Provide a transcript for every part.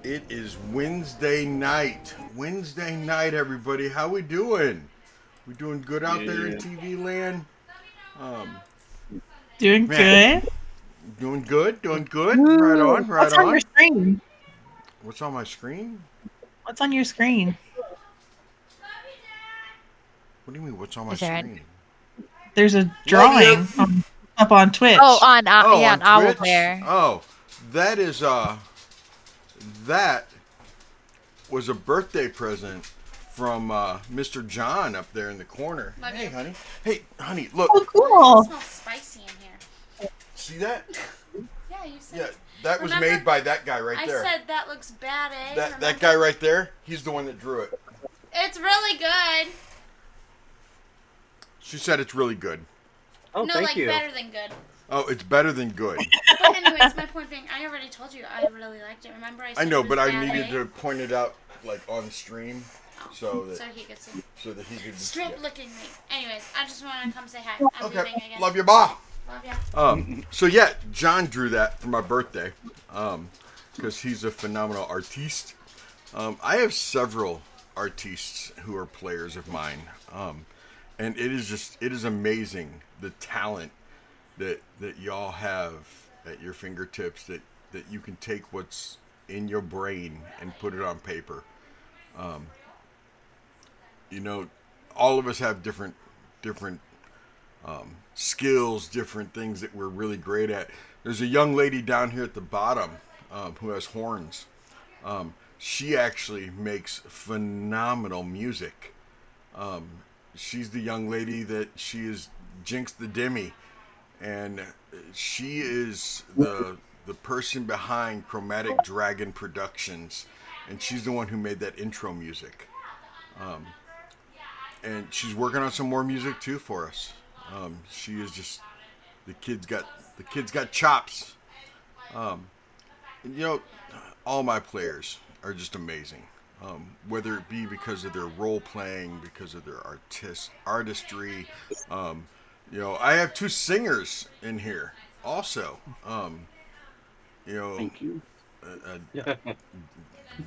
It is Wednesday night. Wednesday night, everybody. How we doing? We doing good out there in Yeah. TV land? Um, Doing man, good. doing good, doing good. Right Ooh, on, right what's on your on. screen? What's on my screen? What's on your screen? What do you mean? What's on my Is there an screen? There's a Love you. drawing up on Oh, Twitch. on Oh, yeah, on an owl Twitch. bear. Oh, that is that was a birthday present from Mr. John up there in the corner. Love Hey, you. honey. Hey, honey. Look. Oh, It cool. smells spicy in here. See that? Yeah, you said. Yeah, that was Remember? made by that guy right I there. said that looks bad, eh? That Remember? guy right there, he's the one that drew it. It's really good. She said it's really good. Oh, no, thank like you. better than good. Oh, it's better than good. But anyways, my point being, I already told you I really liked it. Remember, I said I know, it was but I bad, needed eh? to point it out like on stream Oh, so that so he could see. so that he could. Strip Yeah. licking me. Anyways, I just want to come say hi. I'm Okay, leaving again. love you, bye. Love ya. So yeah, John drew that for my birthday, because he's a phenomenal artiste. I have several artists who are players of mine, and it is amazing the talent that y'all have at your fingertips. That you can take what's in your brain and put it on paper. You know, all of us have different skills, different things that we're really great at. There's a young lady down here at the bottom who has horns. She actually makes phenomenal music. She's the young lady that she is Jinx the Demi, and she is the person behind Chromatic Dragon Productions, and she's the one who made that intro music. And she's working on some more music too for us. She is just the kid's got chops. And, you know, all my players are just amazing. Whether it be because of their role playing, because of their artistry. I have two singers in here also. You know, Thank you.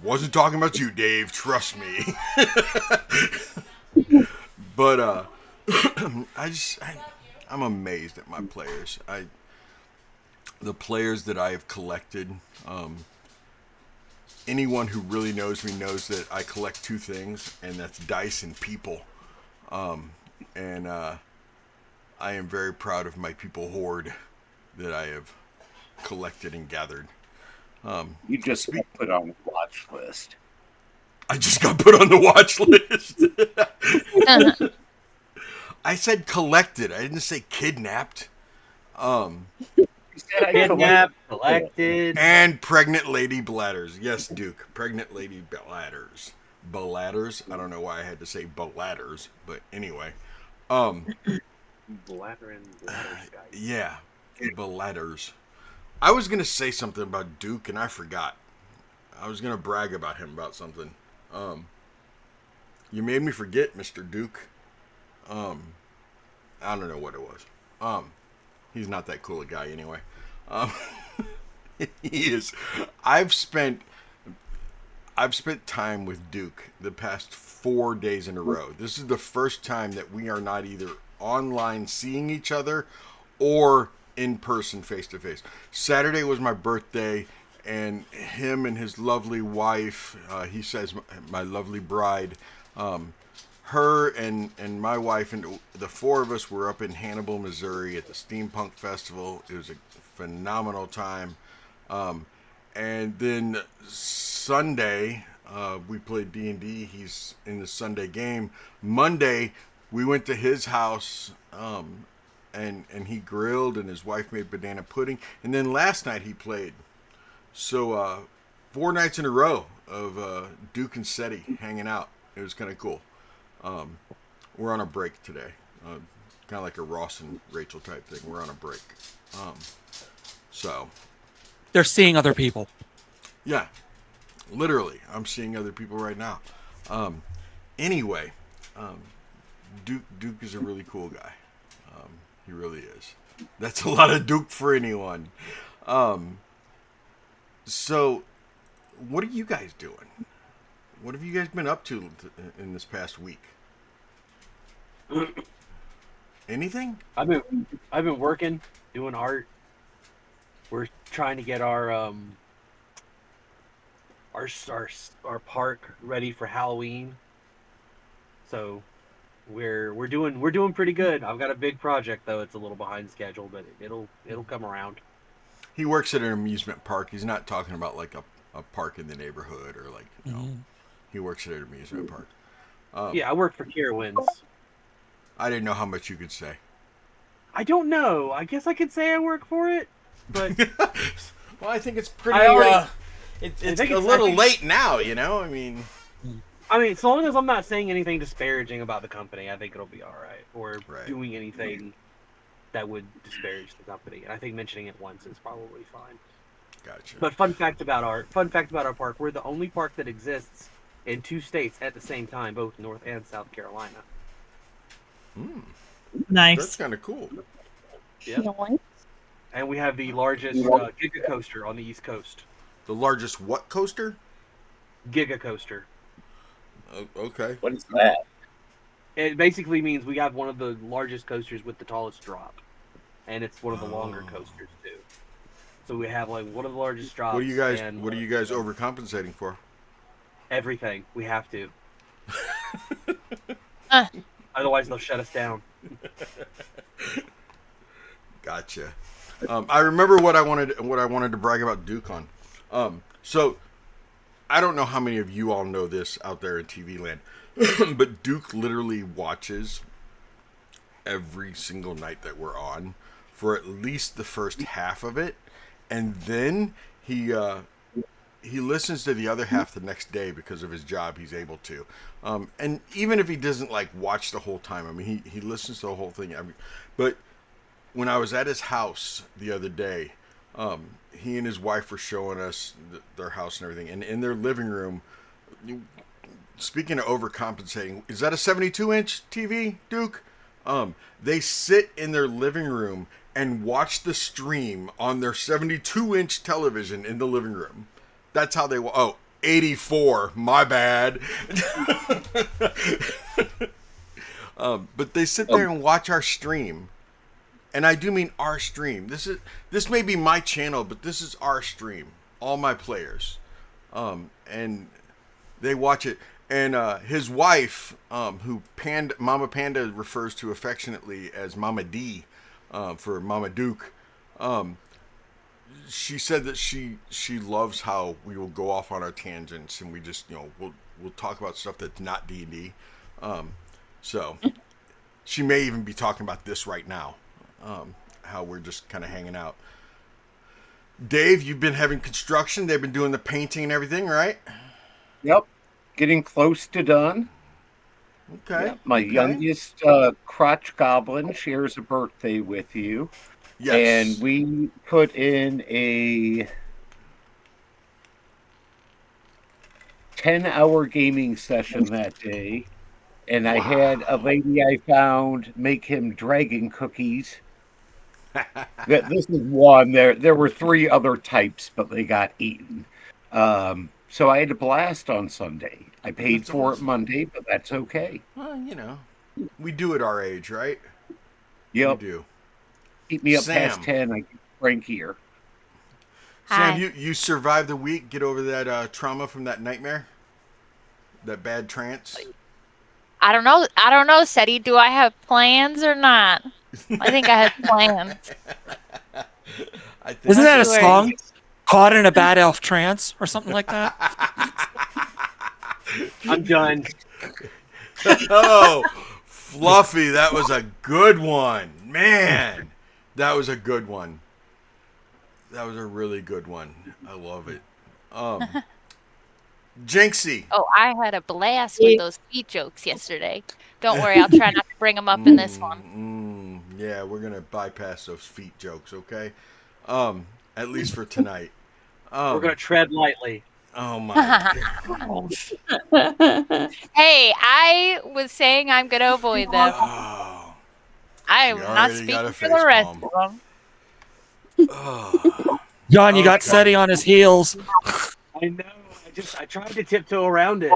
wasn't talking about you, Dave. Trust me. But I'm amazed at my players. The players that I have collected. Anyone who really knows me knows that I collect two things, and that's dice and people. And I am very proud of my people hoard that I have collected and gathered. You just got put on the watch list. I just got put on the watch list. I said collected. I didn't say kidnapped. You said I Kidnapped, collected. And pregnant lady bladders. Yes, Duke. Pregnant lady bladders. Bladders. I don't know why I had to say bladders, but anyway. Bladder guy. Yeah, bladders. I was gonna say something about Duke and I forgot. I was gonna brag about him about something. You made me forget, Mr. Duke. I don't know what it was. He's not that cool a guy anyway. Um, he is. I've spent time with Duke the past 4 days in a row. This is the first time that we are not either online seeing each other or in person face to face. Saturday was my birthday, and him and his lovely wife, he says my lovely bride, her and my wife and the four of us were up in Hannibal, Missouri at the Steampunk Festival. It was a phenomenal time. And then Sunday, we played D&D. He's in the Sunday game. Monday, we went to his house, and he grilled, and his wife made banana pudding. And then last night he played. So 4 nights in a row of Duke and Seti hanging out. It was kind of cool. We're on a break today. Kind of like a Ross and Rachel type thing. We're on a break. So, They're seeing other people. yeah, literally, I'm seeing other people right now. Anyway, Duke is a really cool guy. He really is. That's a lot of Duke for anyone. So what are you guys doing? What have you guys been up to in this past week? Anything? I've been working, doing art. We're trying to get our park ready for Halloween. So we're doing pretty good. I've got a big project though. It's a little behind schedule, but it'll come around. He works at an amusement park. He's not talking about like a park in the neighborhood or like, you know. He works at an amusement park. Yeah, I work for Carowinds. I didn't know how much you could say. I don't know. I guess I could say I work for it, but well, I think it's pretty. It's a little late now, you know. I mean, as long as I'm not saying anything disparaging about the company, I think it'll be all right. Or doing anything that would disparage the company, and I think mentioning it once is probably fine. Gotcha. But fun fact about our park: we're the only park that exists in 2 states at the same time, both North and South Carolina. Nice. That's kind of cool. Yeah. And we have the largest Giga Coaster on the East Coast. The largest what coaster? Giga Coaster. Okay. What is that? It basically means we have one of the largest coasters with the tallest drop, and it's one of the longer coasters too. So we have like one of the largest drops. What are you guys overcompensating for? Everything. We have to. Otherwise, they'll shut us down. Gotcha. I remember what I wanted to brag about Duke on. So I don't know how many of you all know this out there in TV land, but Duke literally watches every single night that we're on for at least the first half of it, and then he listens to the other half the next day because of his job. He's able to, and even if he doesn't like watch the whole time, I mean, he listens to the whole thing. But when I was at his house the other day, he and his wife were showing us their house and everything, and in their living room. Speaking of overcompensating, is that a 72-inch TV, Duke? They sit in their living room and watch the stream on their 72-inch television in the living room. That's how they... 84. My bad. But they sit there and watch our stream. And I do mean our stream. This may be my channel, but this is our stream. All my players. And they watch it. And his wife, who Mama Panda refers to affectionately as Mama D, for Mama Duke, she said that she loves how we will go off on our tangents and we just, you know, we'll talk about stuff that's not D&D. So she may even be talking about this right now, how we're just kind of hanging out. Dave, you've been having construction. They've been doing the painting and everything, right? Yep. Getting close to done. Okay. Yeah, my youngest crotch goblin shares a birthday with you. Yes. And we put in a 10-hour gaming session that day. And I had a lady I found make him dragon cookies. This is one. There were 3 other types, but they got eaten. So I had a blast on Sunday. I paid for it Monday, but that's okay. Well, you know, we do at our age, right? Yep. We do. Keep me up Sam. past 10, I get crankier. Hi. Sam, you survived the week, get over that trauma from that nightmare? That bad trance? I don't know, Seti. Do I have plans or not? I think I have plans. Isn't that a Swear. song? Caught in a bad elf trance or something like that? I'm done. Oh, Fluffy, that was a good one. Man, that was a good one. That was a really good one. I love it. Jinxie. Oh, I had a blast with those feet jokes yesterday. Don't worry, I'll try not to bring them up in this one. Yeah, we're going to bypass those feet jokes, okay? At least for tonight. We're going to tread lightly. Oh, my gosh. Hey, I was saying I'm going to avoid them. Oh, I am you not already speaking got a for the rest facepalm. of them. oh. Jan, you got Okay. Seti on his heels. I know. I tried to tiptoe around it.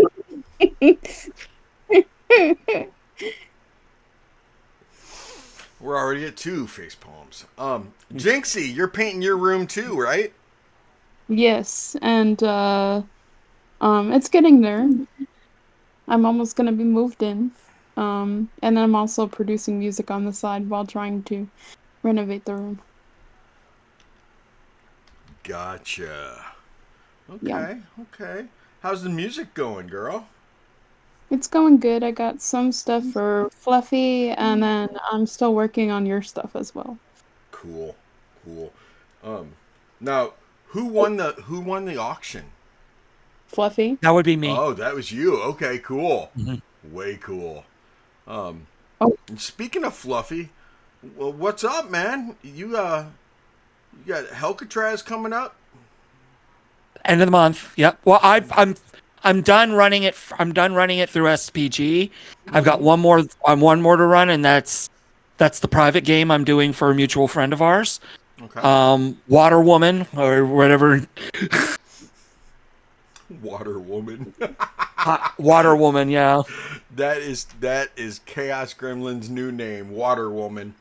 We're already at 2 face palms. Jinxie, you're painting your room too, right? Yes, and it's getting there. I'm almost gonna be moved in. And I'm also producing music on the side while trying to renovate the room. Gotcha. Yeah, Okay, okay. How's the music going, girl? it's going good. I got some stuff for Fluffy, and then I'm still working on your stuff as well. Cool, cool. Um, now who won the auction? Fluffy? That would be me. Oh, that was you. Okay, cool. Mhm. Way cool. Um, Oh, and speaking of Fluffy, well, what's up, man? You got Helcatraz coming up? End of the month. Yep. Well, I'm done running it. I'm done running it through SPG. I've got one more. One more to run, and that's the private game I'm doing for a mutual friend of ours. Okay. Water Woman or whatever. Water Woman. Water Woman. Yeah. that is Chaos Gremlin's new name, Water Woman.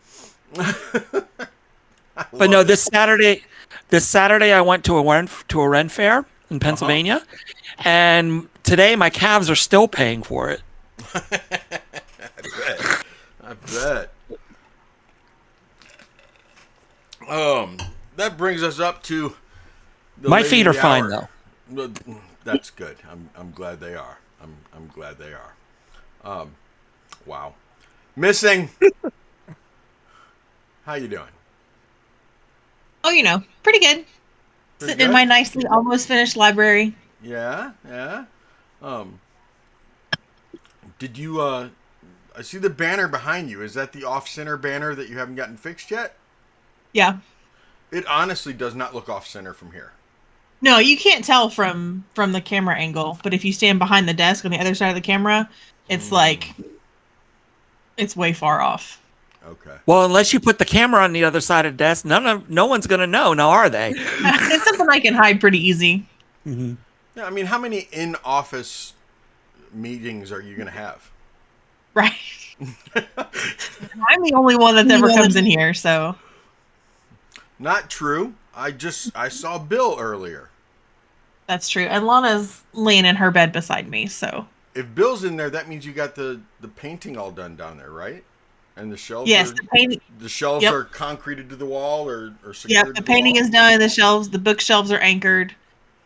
But no, this Saturday I went to a Ren fair in Pennsylvania, and today my calves are still paying for it. I bet. That brings us up to the My lady feet of are the fine hour. though. Well, that's good. I'm glad they are. I'm glad they are. Wow. Missing. How you doing? Oh, pretty good. Pretty Sitting in good? my nicely almost finished library. Yeah, yeah. Um, did you I see the banner behind you. Is that the off-center banner that you haven't gotten fixed yet? Yeah. It honestly does not look off-center from here. No, you can't tell from the camera angle, but if you stand behind the desk on the other side of the camera, it's like it's way far off. Okay. Well, unless you put the camera on the other side of the desk, no one's gonna know. Now, are they? It's something I can hide pretty easy. Mm-hmm. Yeah, I mean, how many in-office meetings are you going to have? Right. I'm the only one that ever comes in here, so. Not true. I saw Bill earlier. That's true. And Lana's laying in her bed beside me, so. If Bill's in there, that means you got the painting all done down there, right? And the shelves Yes, are, the painting. the shelves Yep. are concreted to the wall or secured Yep, to the the painting wall? is done. The bookshelves are anchored.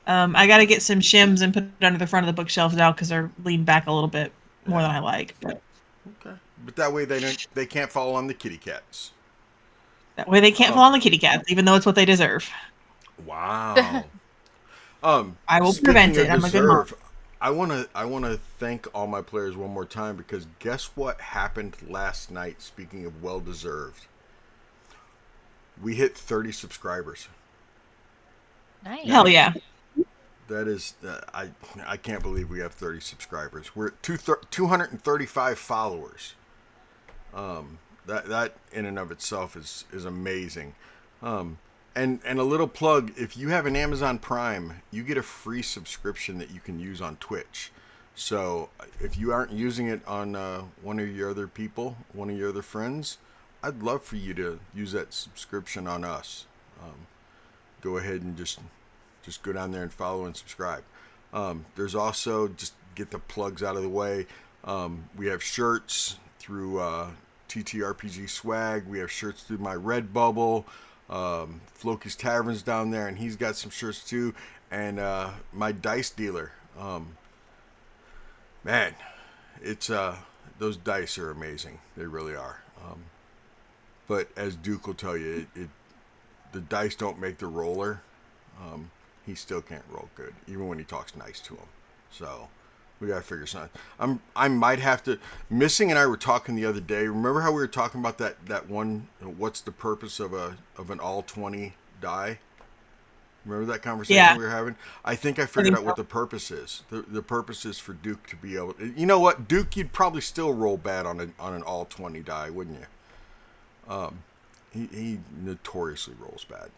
I got to get some shims and put it under the front of the bookshelves now because they're leaned back a little bit more than I like. But Okay. But that way they can't fall on the kitty cats. that way they can't fall on the kitty cats, even though it's what they deserve. Wow. I will Speaking prevent of it. I'm a good mom. deserve, I wanna thank all my players one more time because guess what happened last night? Speaking of well deserved, we hit 30 subscribers. Nice. Hell yeah. That is, I can't believe we have 30 subscribers. We're at 235 followers. That in and of itself is amazing. And a little plug: if you have an Amazon Prime, you get a free subscription that you can use on Twitch. So if you aren't using it on one of your other friends, I'd love for you to use that subscription on us. Go ahead and just go down there and follow and subscribe. There's also, just get the plugs out of the way, we have shirts through TTRPG Swag. We have shirts through my Redbubble. Floki's Tavern's down there, and he's got some shirts too. And my dice dealer. Man, it's those dice are amazing. They really are. But as Duke will tell you, the dice don't make the roller. He still can't roll good, even when he talks nice to him. So we gotta figure something. I might have to. Missing and I were talking the other day. Remember how we were talking about that one? What's the purpose of an all 20 die? Remember that conversation we were having? I think I figured out what the purpose is. The purpose is for Duke to be able. You know what, Duke? You'd probably still roll bad on an all 20 die, wouldn't you? He notoriously rolls bad.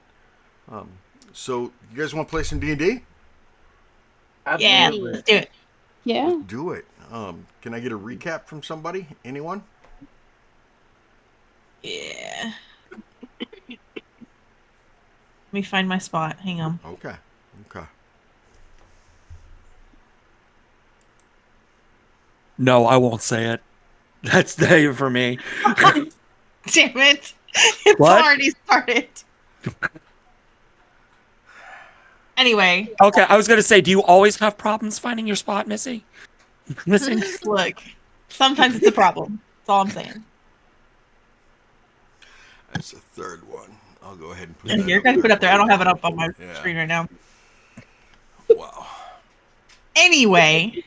So you guys want to play some D&D? Yeah, Absolutely. let's do it. Yeah. Let's do it. Can I get a recap from somebody? Anyone? Yeah. Let me find my spot. Hang on. Okay. Okay. No, I won't say it. That's the for me. Damn it. It's What? already started. Anyway, Okay, I was gonna say, do you always have problems finding your spot, Missy? Missing? look, sometimes it's a problem. That's all I'm saying. That's the third one. I'll go ahead and put And that you're up going to there put up for there. I you. don't have it up on my Yeah. screen right now. Wow. Anyway,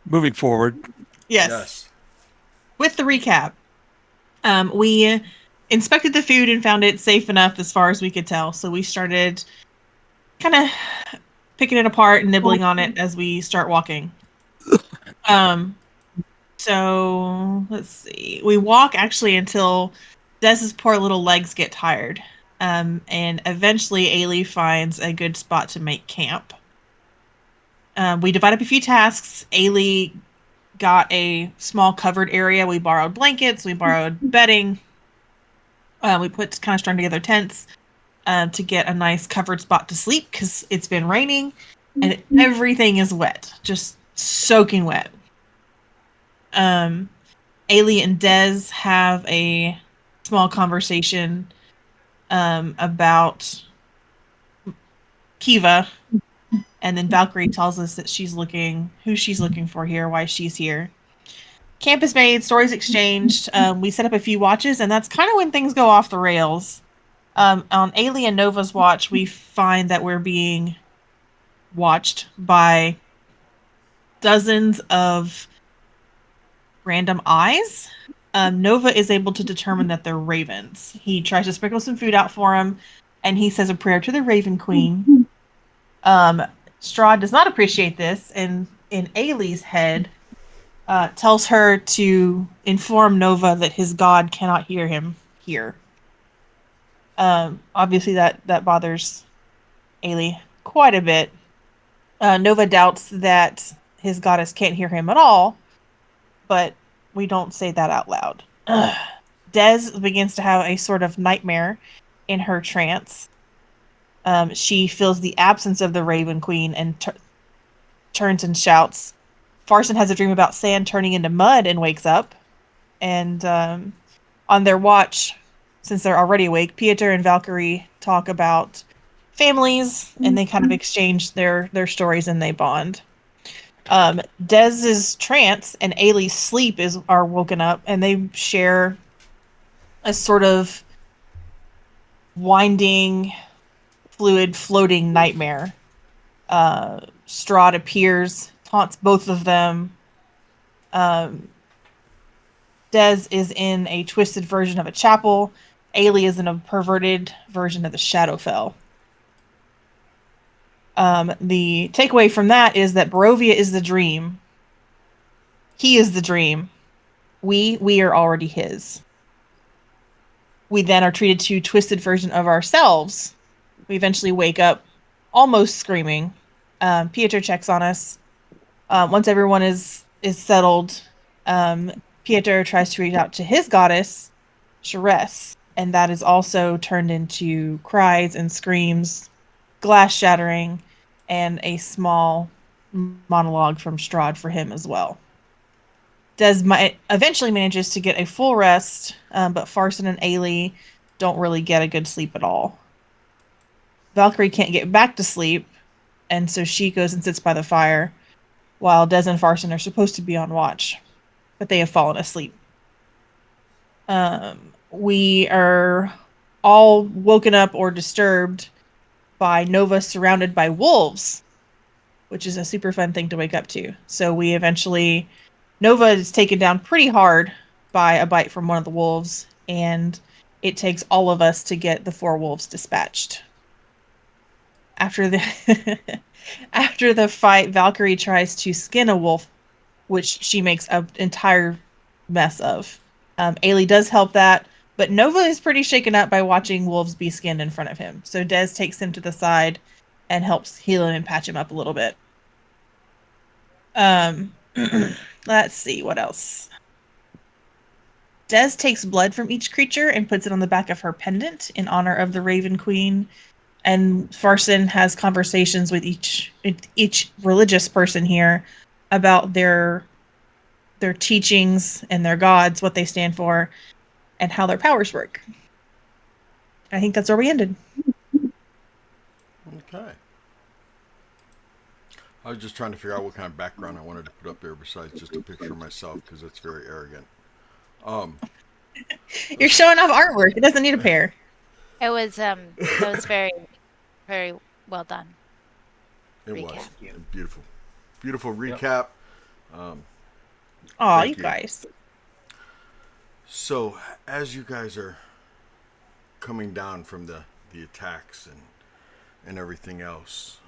Moving forward. yes. With the recap, we inspected the food and found it safe enough as far as we could tell. So we started kind of picking it apart and nibbling on it as we start walking. So let's see. We walk actually until Des's poor little legs get tired. And eventually Ailey finds a good spot to make camp. We divide up a few tasks. Ailey got a small covered area. We borrowed blankets. We borrowed bedding. We put kind of strung together tents to get a nice covered spot to sleep because it's been raining and everything is wet, just soaking wet. Ailey and Des have a small conversation about Kiva, and then Valkyrie tells us that who she's looking for here, why she's here. Camp is made, stories exchanged. We set up a few watches, and that's kind of when things go off the rails. On Ailey and Nova's watch, we find that we're being watched by dozens of random eyes. Nova is able to determine that they're ravens. He tries to sprinkle some food out for him, and he says a prayer to the Raven Queen. Strahd does not appreciate this, and in Ailey's head, tells her to inform Nova that his god cannot hear him here. Obviously, that bothers Ailey quite a bit. Nova doubts that his goddess can't hear him at all, but we don't say that out loud. Des begins to have a sort of nightmare in her trance. She feels the absence of the Raven Queen and turns and shouts. Farson has a dream about sand turning into mud and wakes up. And on their watch, since they're already awake, Pieter and Valkyrie talk about families, and they kind of exchange their stories and they bond. Dez's trance and Ailey's sleep are woken up, and they share a sort of winding, fluid, floating nightmare. Strahd appears, taunts both of them. Des is in a twisted version of a chapel. Ailey is in a perverted version of the Shadowfell. The takeaway from that is that Barovia is the dream. He is the dream. We are already his. We then are treated to a twisted version of ourselves. We eventually wake up almost screaming. Pieter checks on us. Once everyone is settled, Pieter tries to reach out to his goddess, Sharess, and that is also turned into cries and screams, glass shattering, and a small monologue from Strahd for him as well. Des eventually manages to get a full rest, but Farson and Ailey don't really get a good sleep at all. Valkyrie can't get back to sleep, and so she goes and sits by the fire, while Des and Farson are supposed to be on watch, but they have fallen asleep. We are all woken up or disturbed by Nova surrounded by wolves, which is a super fun thing to wake up to. So we eventually, Nova is taken down pretty hard by a bite from one of the wolves, and it takes all of us to get the 4 wolves dispatched. After the fight, Valkyrie tries to skin a wolf, which she makes an entire mess of. Ailey does help that, but Nova is pretty shaken up by watching wolves be skinned in front of him. So Des takes him to the side and helps heal him and patch him up a little bit. Um, let's see what else. Des takes blood from each creature and puts it on the back of her pendant in honor of the Raven Queen. And Farson has conversations with each religious person here about their teachings and their gods, what they stand for, and how their powers work. I think that's where we ended. Okay. I was just trying to figure out what kind of background I wanted to put up there besides just a picture of myself because that's very arrogant. You're showing off artwork. It doesn't need a pair. It was that was very, very well done. It Recap. was beautiful, beautiful recap. Aw, Thank you you. guys. So as you guys are coming down from the attacks and everything else,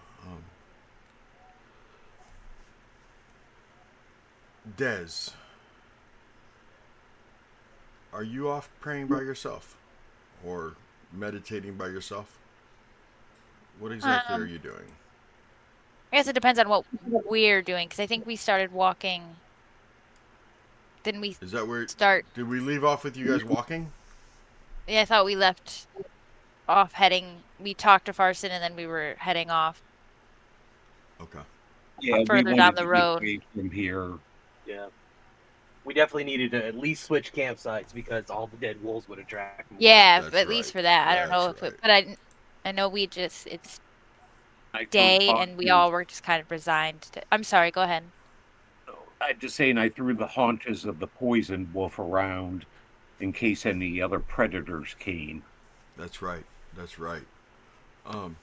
Des, are you off praying by yourself or meditating by yourself? What exactly are you doing? I guess it depends on what we're doing because I think we started walking. Didn't we Is that where start? did we leave off with you guys walking? Yeah, I thought we left off heading. We talked to Farson and then we were heading off Okay. Yeah, we further down wanted the to get road. away from here. Yeah. We definitely needed to at least switch campsites because all the dead wolves would attract more. Yeah, That's at least right. for that. I don't know That's if it, right. but I know it's I threw day and we haunches. all were just kind of resigned to. I'm sorry. Go ahead. I'm just saying I threw the haunches of the poison wolf around in case any other predators came. That's right. That's right. Um,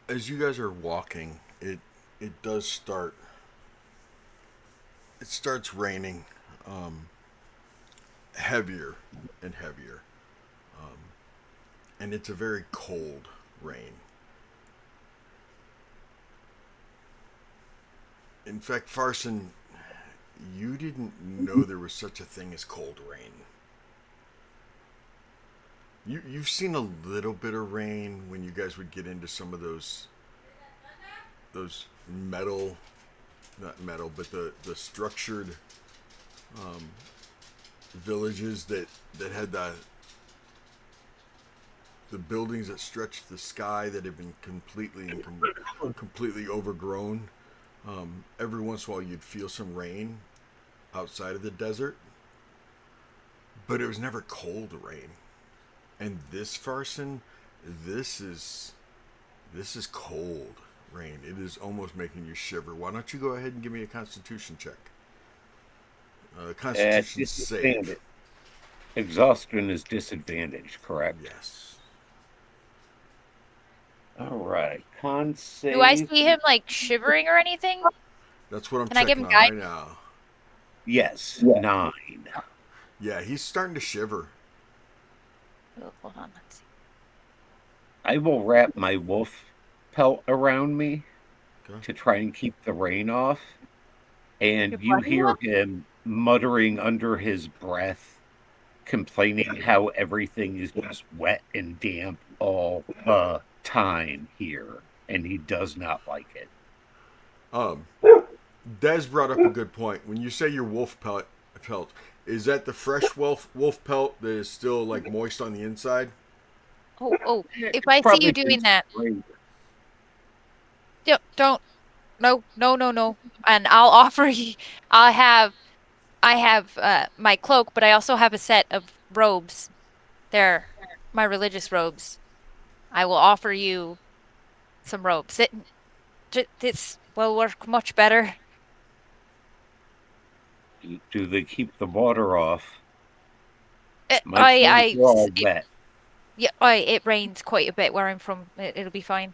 as you guys are walking, it does start. It starts raining, heavier and heavier, and it's a very cold rain. In fact, Farson, you didn't know there was such a thing as cold rain. You've seen a little bit of rain when you guys would get into some of those metal, not metal, but the structured villages that had the buildings that stretched the sky that had been completely overgrown. Every once in a while, you'd feel some rain outside of the desert, but it was never cold rain. And this Farson, this is cold rain. It is almost making you shiver. Why don't you go ahead and give me a Constitution check? Constitution save. Exhaustion is disadvantage, correct? Yes. All right. Con save. Do I see him like shivering or anything? That's what I'm Can I give checking him on right guidance? now. Yes, 9. Yeah, he's starting to shiver. Oh, hold on. Let's see. I will wrap my wolf pelt around me Okay. to try and keep the rain off. And Your you buddy hear wolf? him muttering under his breath, complaining how everything is just wet and damp all the time here. And he does not like it. Des brought up a good point. When you say your pelt, is that the fresh wolf pelt that is still like moist on the inside? Oh, if It's I see probably you doing been that, sprayed. don't. No. And I'll offer you. I have my cloak, but I also have a set of robes. They're my religious robes. I will offer you some robes. This will work much better. Do they keep the water off? It, My I, clothes I, are all it, wet. yeah, it rains quite a bit where I'm from. It'll be fine.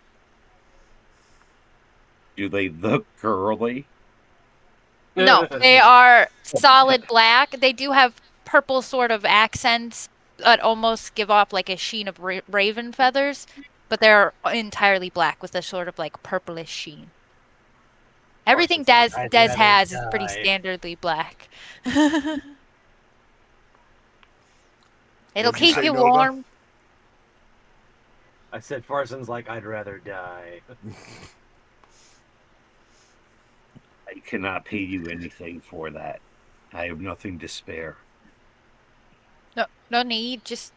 Do they look girly? No, they are solid black. They do have purple sort of accents that almost give off like a sheen of raven feathers, but they're entirely black with a sort of like purplish sheen. Everything Parsons like, I'd Des rather has is pretty die. standardly black. It'll What'd you keep say, you Nova? warm. I said Farson's like, I'd rather die. I cannot pay you anything for that. I have nothing to spare. No, no need. Just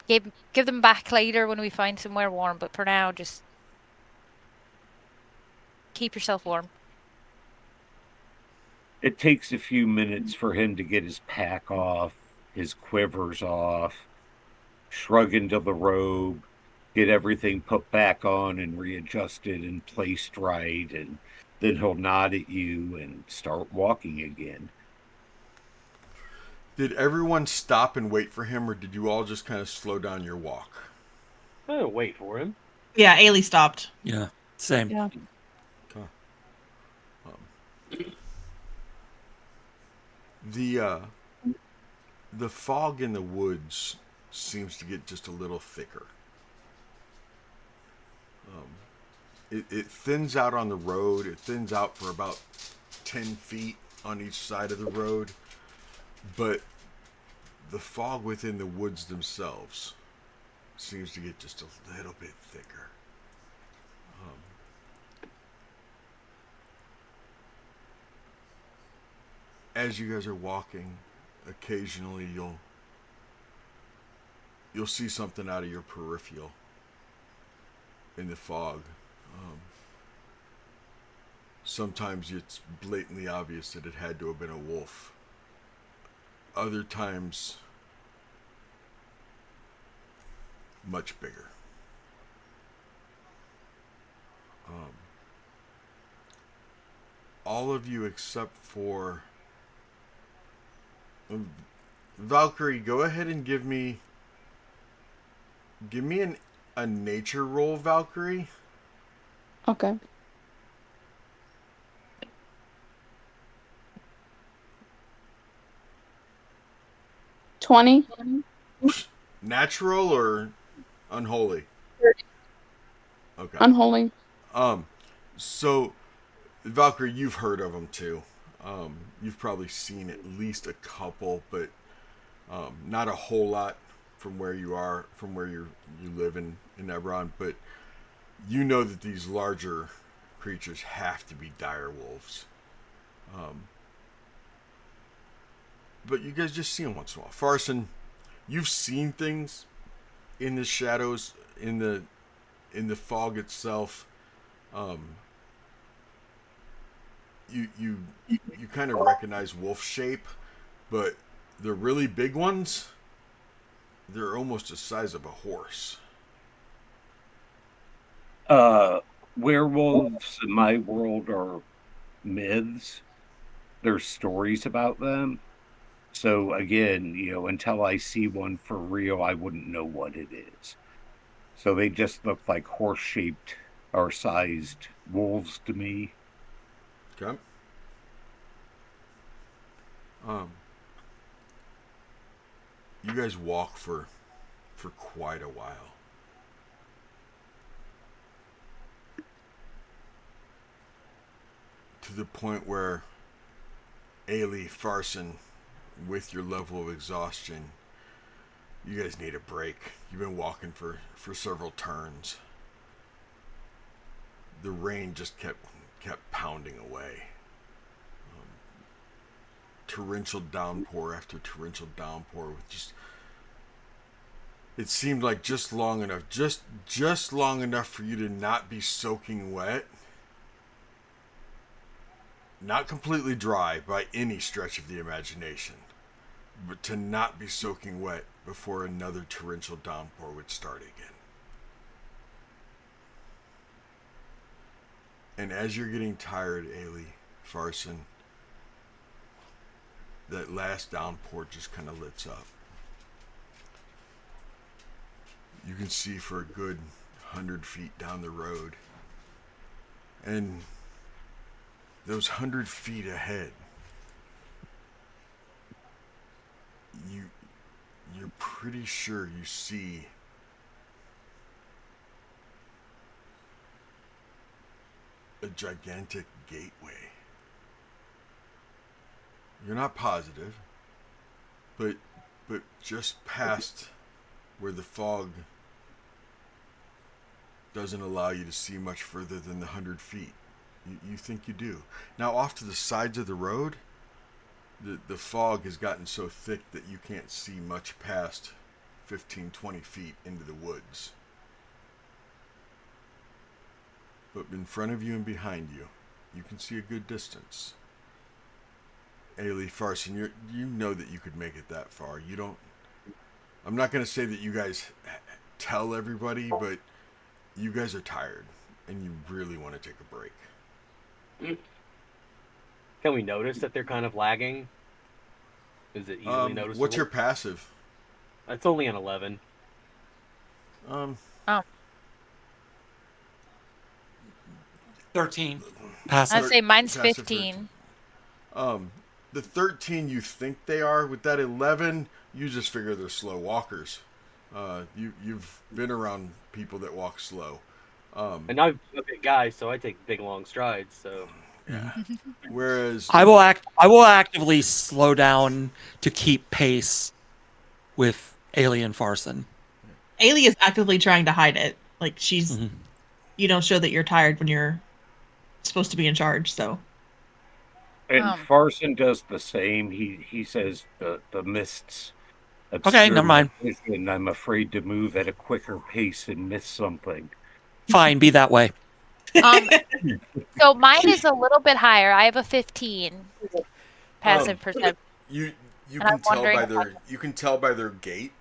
give them back later when we find somewhere warm. But for now, just keep yourself warm. It takes a few minutes for him to get his pack off, his quivers off, shrug into the robe, get everything put back on and readjusted and placed right, and then he'll nod at you and start walking again. Did everyone stop and wait for him, or did you all just kind of slow down your walk? Wait for him. Yeah, Ailey stopped. Yeah, same. Yeah. Okay. The fog in the woods seems to get just a little thicker. It thins out on the road. It thins out for about 10 feet on each side of the road, but the fog within the woods themselves seems to get just a little bit thicker. As you guys are walking, occasionally you'll see something out of your peripheral in the fog. Sometimes it's blatantly obvious that it had to have been a wolf. Other times, much bigger. All of you except for Valkyrie, go ahead and give me a nature roll, Valkyrie. Okay. $20. Natural or unholy? Okay. Unholy. So Valkyrie, you've heard of them too. You've probably seen at least a couple, but not a whole lot from where you are, from where you live in Ebron. But you know that these larger creatures have to be dire wolves. But you guys just see them once in a while. Farson, you've seen things in the shadows, in the fog itself. You kind of recognize wolf shape, but the really big ones, they're almost the size of a horse. Werewolves in my world are myths. There's stories about them. So again, until I see one for real, I wouldn't know what it is. So they just look like horse-shaped or sized wolves to me. Okay. You guys walk for quite a while. To the point where Ailey, Farson, with your level of exhaustion, you guys need a break. You've been walking for several turns. The rain just kept pounding away. Torrential downpour after torrential downpour with just, it seemed like just long enough, just long enough for you to not be soaking wet. Not completely dry by any stretch of the imagination, but to not be soaking wet before another torrential downpour would start again. And as you're getting tired, Ailey, Farson, that last downpour just kind of lets up. You can see for a good 100 feet down the road. And those 100 feet ahead, you're pretty sure you see a gigantic gateway. You're not positive, but just past where the fog doesn't allow you to see much further than the 100 feet, You think you do. Now, off to the sides of the road, the fog has gotten so thick that you can't see much past 15, 20 feet into the woods. But in front of you and behind you, you can see a good distance. Ailey, Farson, you know that you could make it that far. You don't. I'm not going to say that you guys tell everybody, but you guys are tired and you really want to take a break. Can we notice that they're kind of lagging? Is it easily noticeable? What's your passive? It's only an 11. Oh, 13. I'd Passive. say mine's Passive 15. 13. The 13 you think they are. With that 11, you just figure they're slow walkers. You've been around people that walk slow. And I'm a big guy, so I take big long strides. So Yeah. Whereas I will actively slow down to keep pace with Alien Farson. Ailey is actively trying to hide it. Like she's, Mm-hmm. you don't show that you're tired when you're supposed to be in charge. So And Farson does the same. He says the mists obscure Okay, never mind. my vision. I'm afraid to move at a quicker pace and miss something. Fine, be that way. So mine is a little bit higher. I have a 15 passive perception. you And can I'm tell wondering by if their gait.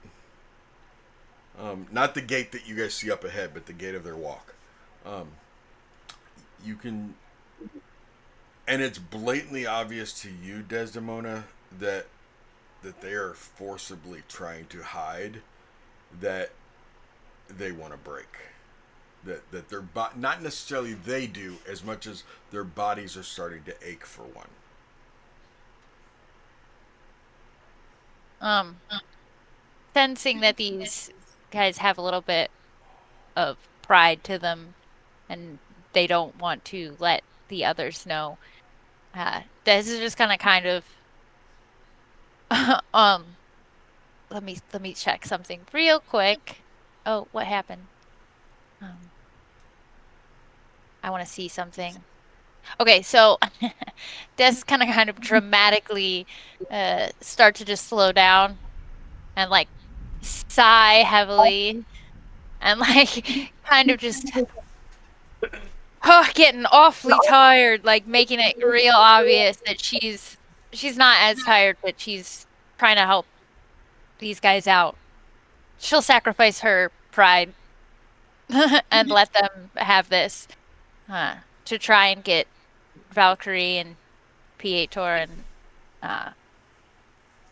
Not the gate that you guys see up ahead, but the gait of their walk. You can, and it's blatantly obvious to you, Desdemona, that they are forcibly trying to hide that they want to break. That their not necessarily they do as much as their bodies are starting to ache for one. Sensing that these guys have a little bit of pride to them and they don't want to let the others know. This is just gonna kind of let me check something real quick. Oh, what happened? I want to see something. Okay, so Des is kind of dramatically start to just slow down and like sigh heavily and like kind of just getting awfully tired, like making it real obvious that she's not as tired, but she's trying to help these guys out. She'll sacrifice her pride and let them have this to try and get Valkyrie and Pietro and oh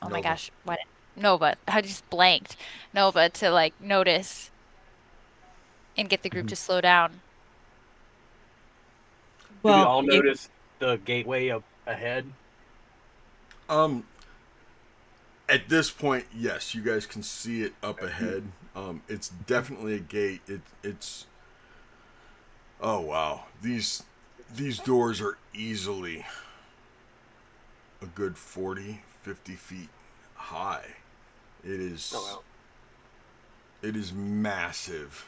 my Nova. gosh, what Nova? I just blanked. Nova to like notice and get the group to slow down. do we all notice the gateway up ahead? At this point, yes, you guys can see it up ahead. It's definitely a gate. It's oh wow, these doors are easily a good 40, 50 feet high. It is. Oh, wow. It is massive.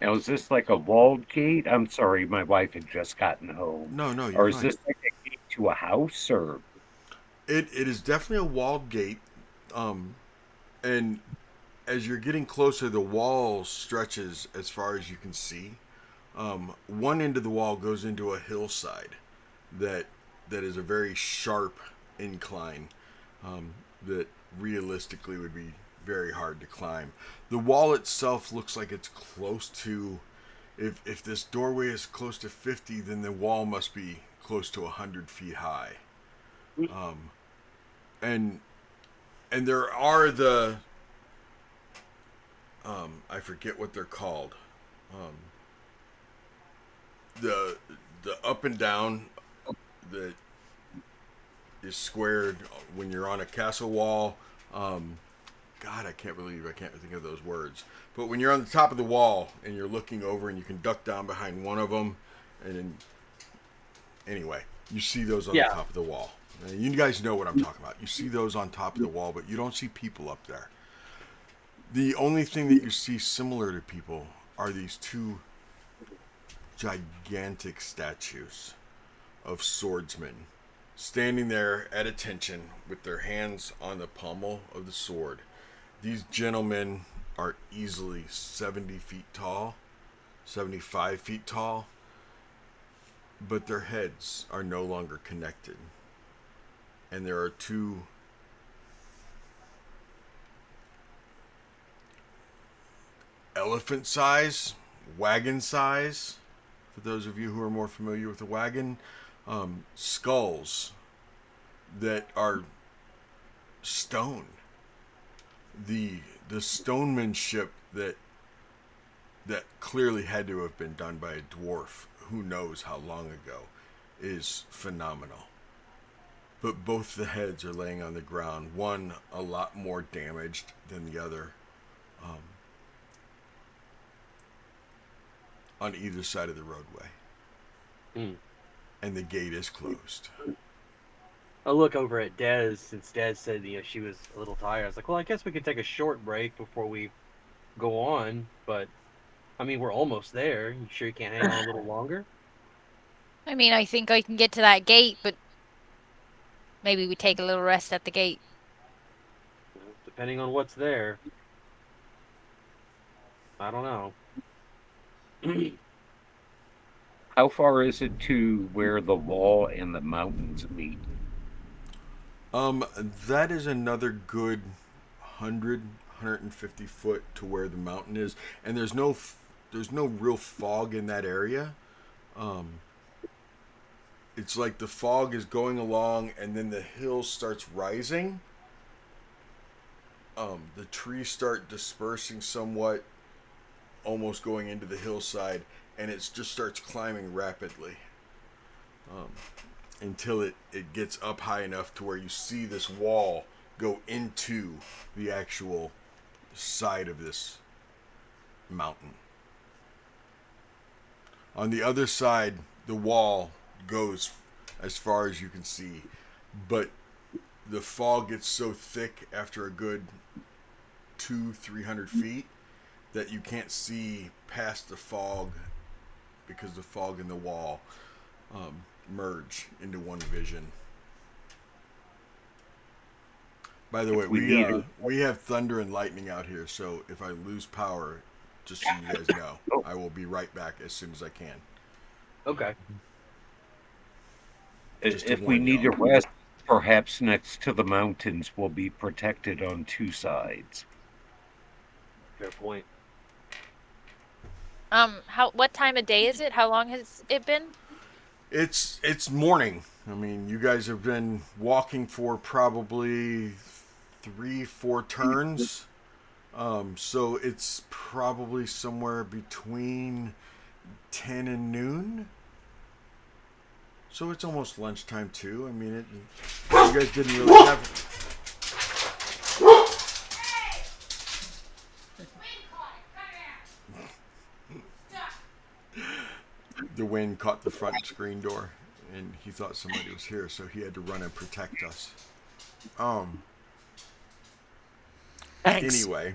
Now, is this like a walled gate? I'm sorry, my wife had just gotten home. No, you're Or is fine. this like a gate to a house, or? It is definitely a walled gate, and as you're getting closer, the wall stretches as far as you can see. One end of the wall goes into a hillside that is a very sharp incline that realistically would be very hard to climb. The wall itself looks like it's close to, if this doorway is close to 50, then the wall must be close to 100 feet high. And there are the I forget what they're called. The up and down that is squared when you're on a castle wall. God, I can't think of those words. But when you're on the top of the wall and you're looking over and you can duck down behind one of them, and then, anyway, you see those on the top of the wall. And you guys know what I'm talking about. You see those on top of the wall, but you don't see people up there. The only thing that you see similar to people are these two gigantic statues of swordsmen standing there at attention with their hands on the pommel of the sword. These gentlemen are easily 70 feet tall, 75 feet tall, but their heads are no longer connected. And there are two elephant size, wagon size, for those of you who are more familiar with the wagon, skulls that are stone. The stonemanship that clearly had to have been done by a dwarf who knows how long ago is phenomenal. But both the heads are laying on the ground, one a lot more damaged than the other, on either side of the roadway. And the gate is closed. I look over at Des, since Des said she was a little tired. I was like, well, I guess we could take a short break before we go on, but I mean, we're almost there. You sure you can't hang on a little longer? I mean, I think I can get to that gate, but maybe we take a little rest at the gate. Depending on what's there. I don't know. How far is it to where the wall and the mountains meet? That is another good 150 foot to where the mountain is, and there's no real fog in that area. It's like the fog is going along, and then the hill starts rising. The trees start dispersing somewhat, almost going into the hillside, and it just starts climbing rapidly. Until it gets up high enough to where you see this wall go into the actual side of this mountain. On the other side, the wall goes as far as you can see, but the fog gets so thick after a good 200-300 feet that you can't see past the fog, because the fog and the wall merge into one vision. By the way, we have thunder and lightning out here, so if I lose power, just so you guys know, I will be right back as soon as I can. Okay. If we need to rest, perhaps next to the mountains, we'll be protected on two sides. Fair point. What time of day is it? How long has it been? It's morning. I mean, you guys have been walking for probably 3-4 turns. So it's probably somewhere between 10 and noon. So it's almost lunchtime too. I mean, you guys didn't really have... The wind caught the front screen door, and he thought somebody was here, so he had to run and protect us. Thanks. Anyway,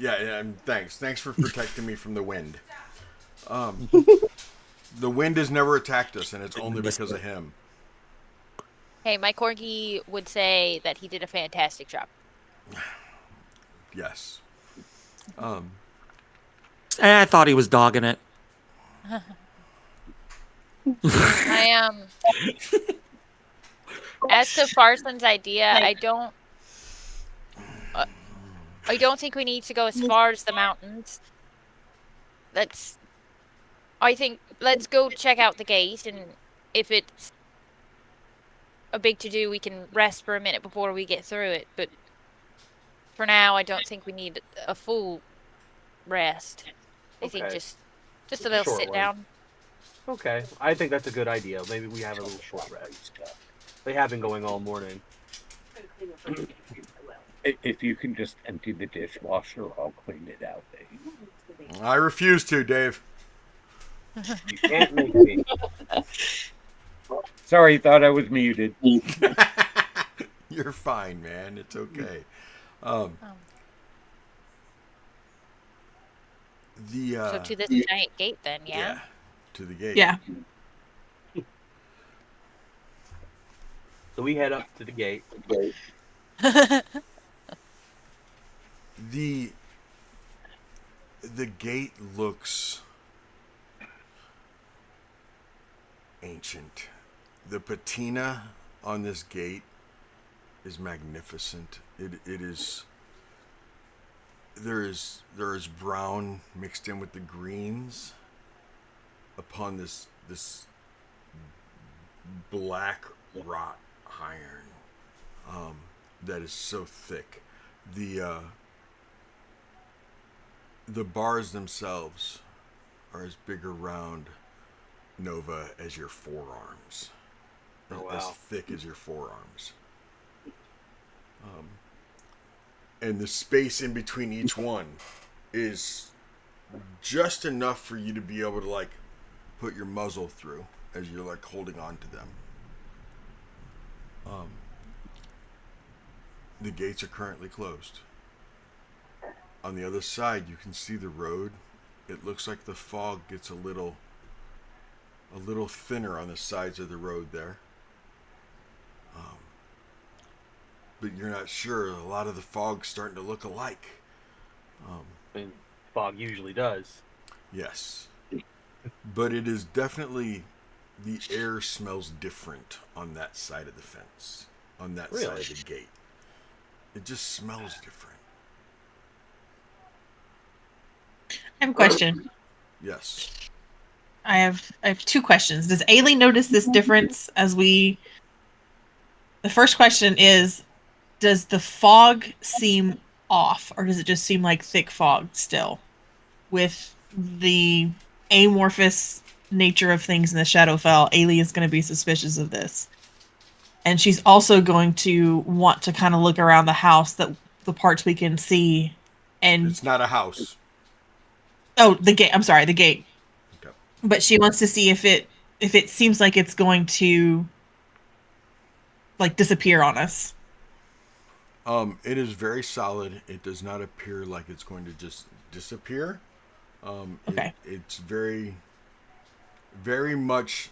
and thanks for protecting me from the wind. The wind has never attacked us, and it's only because of him. Hey, my corgi would say that he did a fantastic job. Yes. I thought he was dogging it. As to Farson's idea, I don't think we need to go as far as the mountains. I think let's go check out the gate, and if it's a big to-do, we can rest for a minute before we get through it. But for now, I don't think we need a full rest. I think just a little Short sit one. down. Okay. I think that's a good idea. Maybe we have a little short rest. They have been going all morning. If you can just empty the dishwasher, I'll clean it out. I refuse to, Dave. You can't make me. Sorry, thought I was muted. You're fine, man. It's okay. So to this giant gate then, yeah? to the gate. Yeah. So we head up to the gate. The gate looks ancient. The patina on this gate is magnificent. It is there is brown mixed in with the greens upon this black wrought iron that is so thick. The bars themselves are as big around Nova as your forearms. Oh, As wow. thick as your forearms. And the space in between each one is just enough for you to be able to like put your muzzle through as you're like holding on to them. The gates are currently closed. On the other side, you can see the road. It looks like the fog gets a little thinner on the sides of the road there. But you're not sure. A lot of the fog's starting to look alike. I mean, fog usually does. Yes. But it is definitely, the air smells different on that side of the fence, on that side of the gate. It just smells different. I have a question. Yes. I have two questions. Does Ailey notice this difference as we? The first question is, does the fog seem off, or does it just seem like thick fog still? With the amorphous nature of things in the Shadowfell, Ailey is going to be suspicious of this. And she's also going to want to kind of look around the house, that the parts we can see. And It's not a house. oh, the gate. I'm sorry, the gate. Okay. But she wants to see if it seems like it's going to like disappear on us. It is very solid. It does not appear like it's going to just disappear. Okay. It's very, very much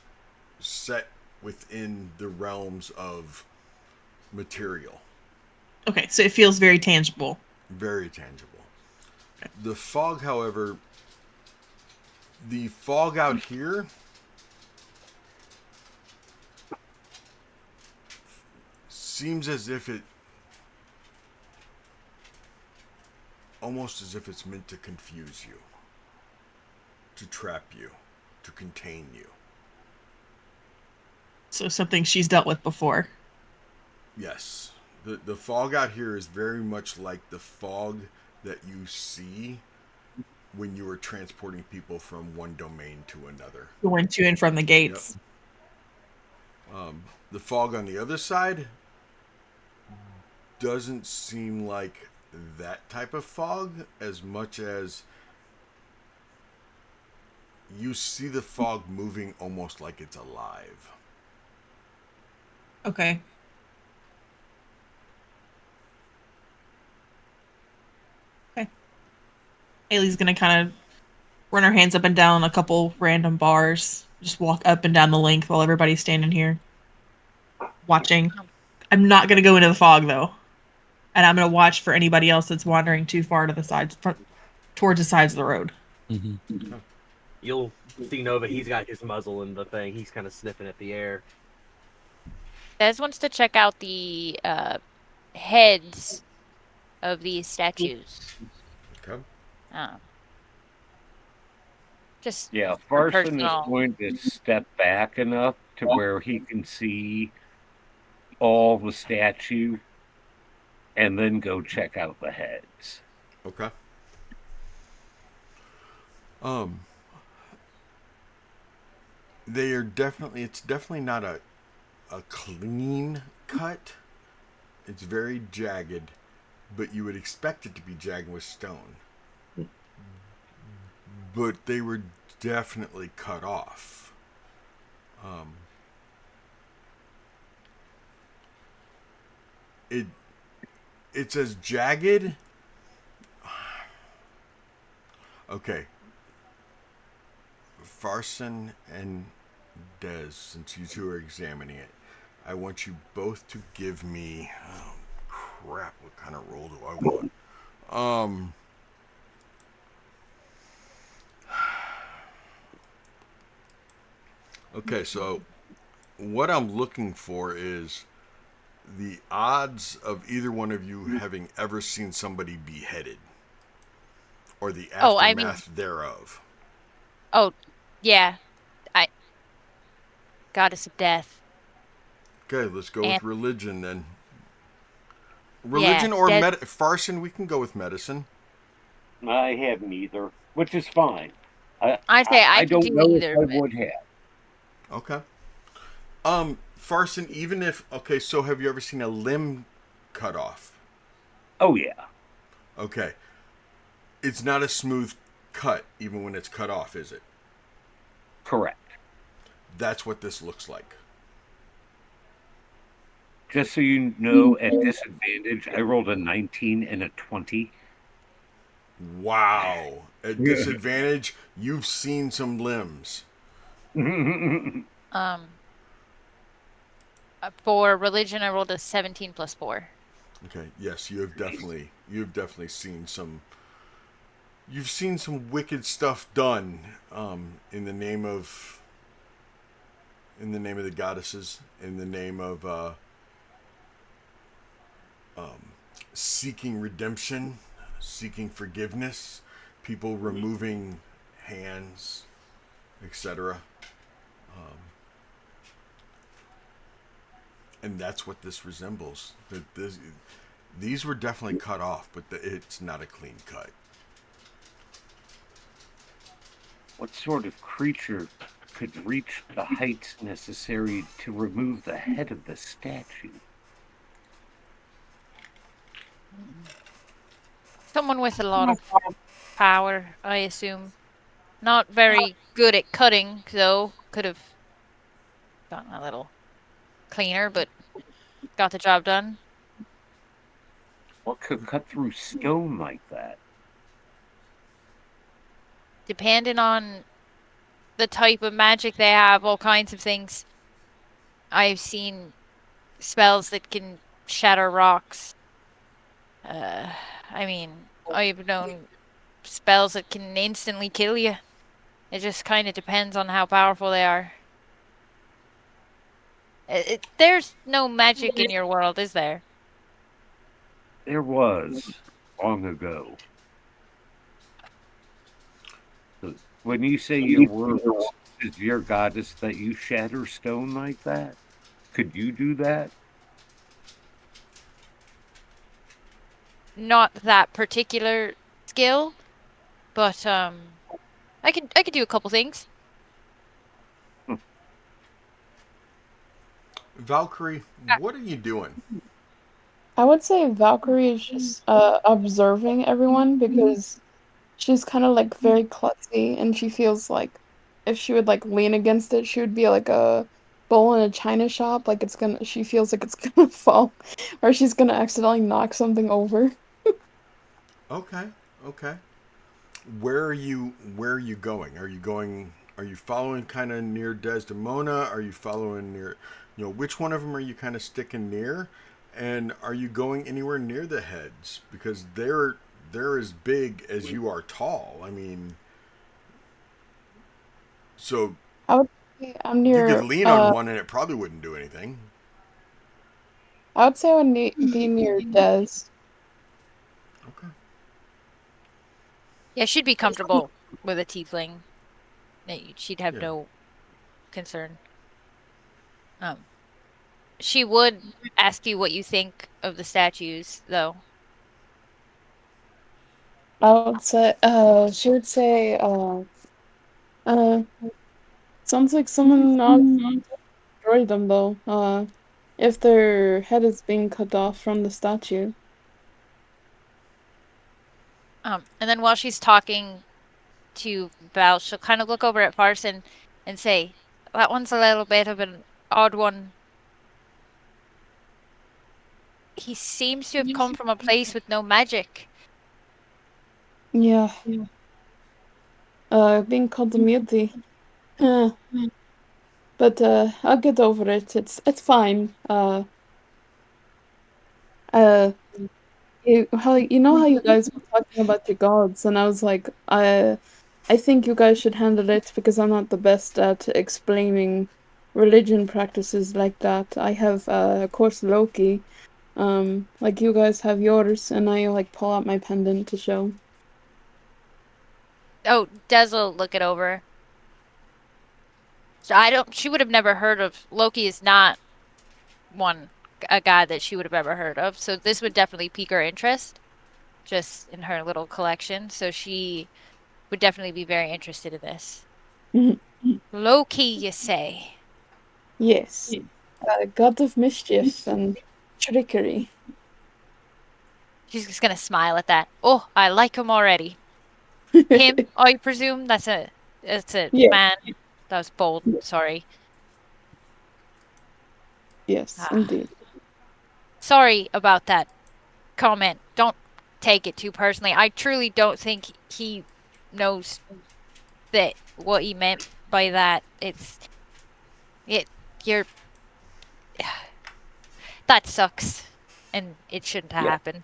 set within the realms of material. Okay, so it feels very tangible. Very tangible. The fog, however, the fog out here seems as if it, almost as if it's meant to confuse you, to trap you, to contain you. So something she's dealt with before. Yes. The fog out here is very much like the fog that you see when you are transporting people from one domain to another. Going to and from the gates. Yep. The fog on the other side doesn't seem like that type of fog as much as you see the fog moving almost like it's alive. Okay. Okay. Ailey's gonna kind of run her hands up and down a couple random bars. Just walk up and down the length while everybody's standing here watching. I'm not gonna go into the fog though, and I'm gonna watch for anybody else that's wandering too far to the sides, towards the sides of the road. Mm-hmm. You'll see Nova. He's got his muzzle in the thing. He's kind of sniffing at the air. Des wants to check out the heads of these statues. Okay. Just Yeah, for Farson is personal. going to step back enough to where he can see all the statue and then go check out the heads. Okay. They are definitely, it's definitely not a clean cut. It's very jagged, but you would expect it to be jagged with stone. But they were definitely cut off. It's as jagged. Okay. Farson and Dez, since you two are examining it, I want you both to give me. Oh, crap! What kind of roll do I want? Um. Okay, so what I'm looking for is the odds of either one of you having ever seen somebody beheaded or the Oh, I mean, aftermath thereof. oh, yeah. I Goddess of Death. Okay, let's go And with religion then. yeah, Religion or dead. Farson, we can go with medicine. I have neither, which is fine. I, I I, say I I could don't do know if either, I but would have. Okay. Farson, even if okay, so have you ever seen a limb cut off? Oh, yeah. Okay. It's not a smooth cut even when it's cut off, is it? Correct. That's what this looks like. Just so you know, at disadvantage, I rolled a 19 and a 20. Wow. At Yeah. disadvantage, you've seen some limbs. um, for religion, I rolled a 17 plus 4. Okay. Yes, you've definitely seen some. You've seen some wicked stuff done in the name of the goddesses, in the name of seeking redemption, seeking forgiveness, people removing hands, etc. And that's what this resembles. These were definitely cut off, but it's not a clean cut. What sort of creature could reach the heights necessary to remove the head of the statue? Someone with a lot of power, I assume. Not very good at cutting, though. Could have gotten a little cleaner, but got the job done. What could cut through stone like that? Depending on the type of magic they have, all kinds of things. I've seen spells that can shatter rocks. Uh, I mean, I've known spells that can instantly kill you. It just kind of depends on how powerful they are. There's no magic in your world, is there? There was long ago. When you say your words, is your goddess that you shatter stone like that? Could you do that? Not that particular skill, but I could do a couple things. Valkyrie, what are you doing? I would say Valkyrie is just observing everyone because she's kind of like very klutzy and she feels like if she would like lean against it, she would be like a bowl in a china shop. Like she feels like it's gonna fall or she's gonna accidentally knock something over. Okay, okay. Where are you going? Are you following kind of near Desdemona? Are you following near, which one of them are you kind of sticking near? And are you going anywhere near the heads? Because they're as big as you are tall. I mean, so I would say I'm you could near lean on one and it probably wouldn't do anything. I would say I would be near Des. Okay. Yeah, she'd be comfortable with a tiefling. She'd have Yeah. no concern. Um, she would ask you what you think of the statues, though. I would say she would say uh sounds like someone not destroyed them though. If their head is being cut off from the statue. And then while she's talking to Val, she'll kind of look over at Farson and say, "That one's a little bit of an odd one. He seems to have come from a place with no magic." Yeah. Being called a mutie. Uh, but I'll get over it. It's fine. Uh, you know how you guys were talking about your gods, and I was like, I think you guys should handle it because I'm not the best at explaining religion practices like that. I have of course Loki, like you guys have yours, and I like pull out my pendant to show. Oh, Des will look it over. So she would have never heard of Loki is not a god that she would have ever heard of. So this would definitely pique her interest just in her little collection. So she would definitely be very interested in this. Loki, you say? Yes, god of mischief and trickery. She's just gonna smile at that. Oh, I like him already. Him, I presume that's a Yes, man. That was bold. Sorry. yes, Ah, indeed. sorry about that comment. Don't take it too personally. I truly don't think he knows that what he meant by that. It you're that sucks, and it shouldn't have Yeah, happened.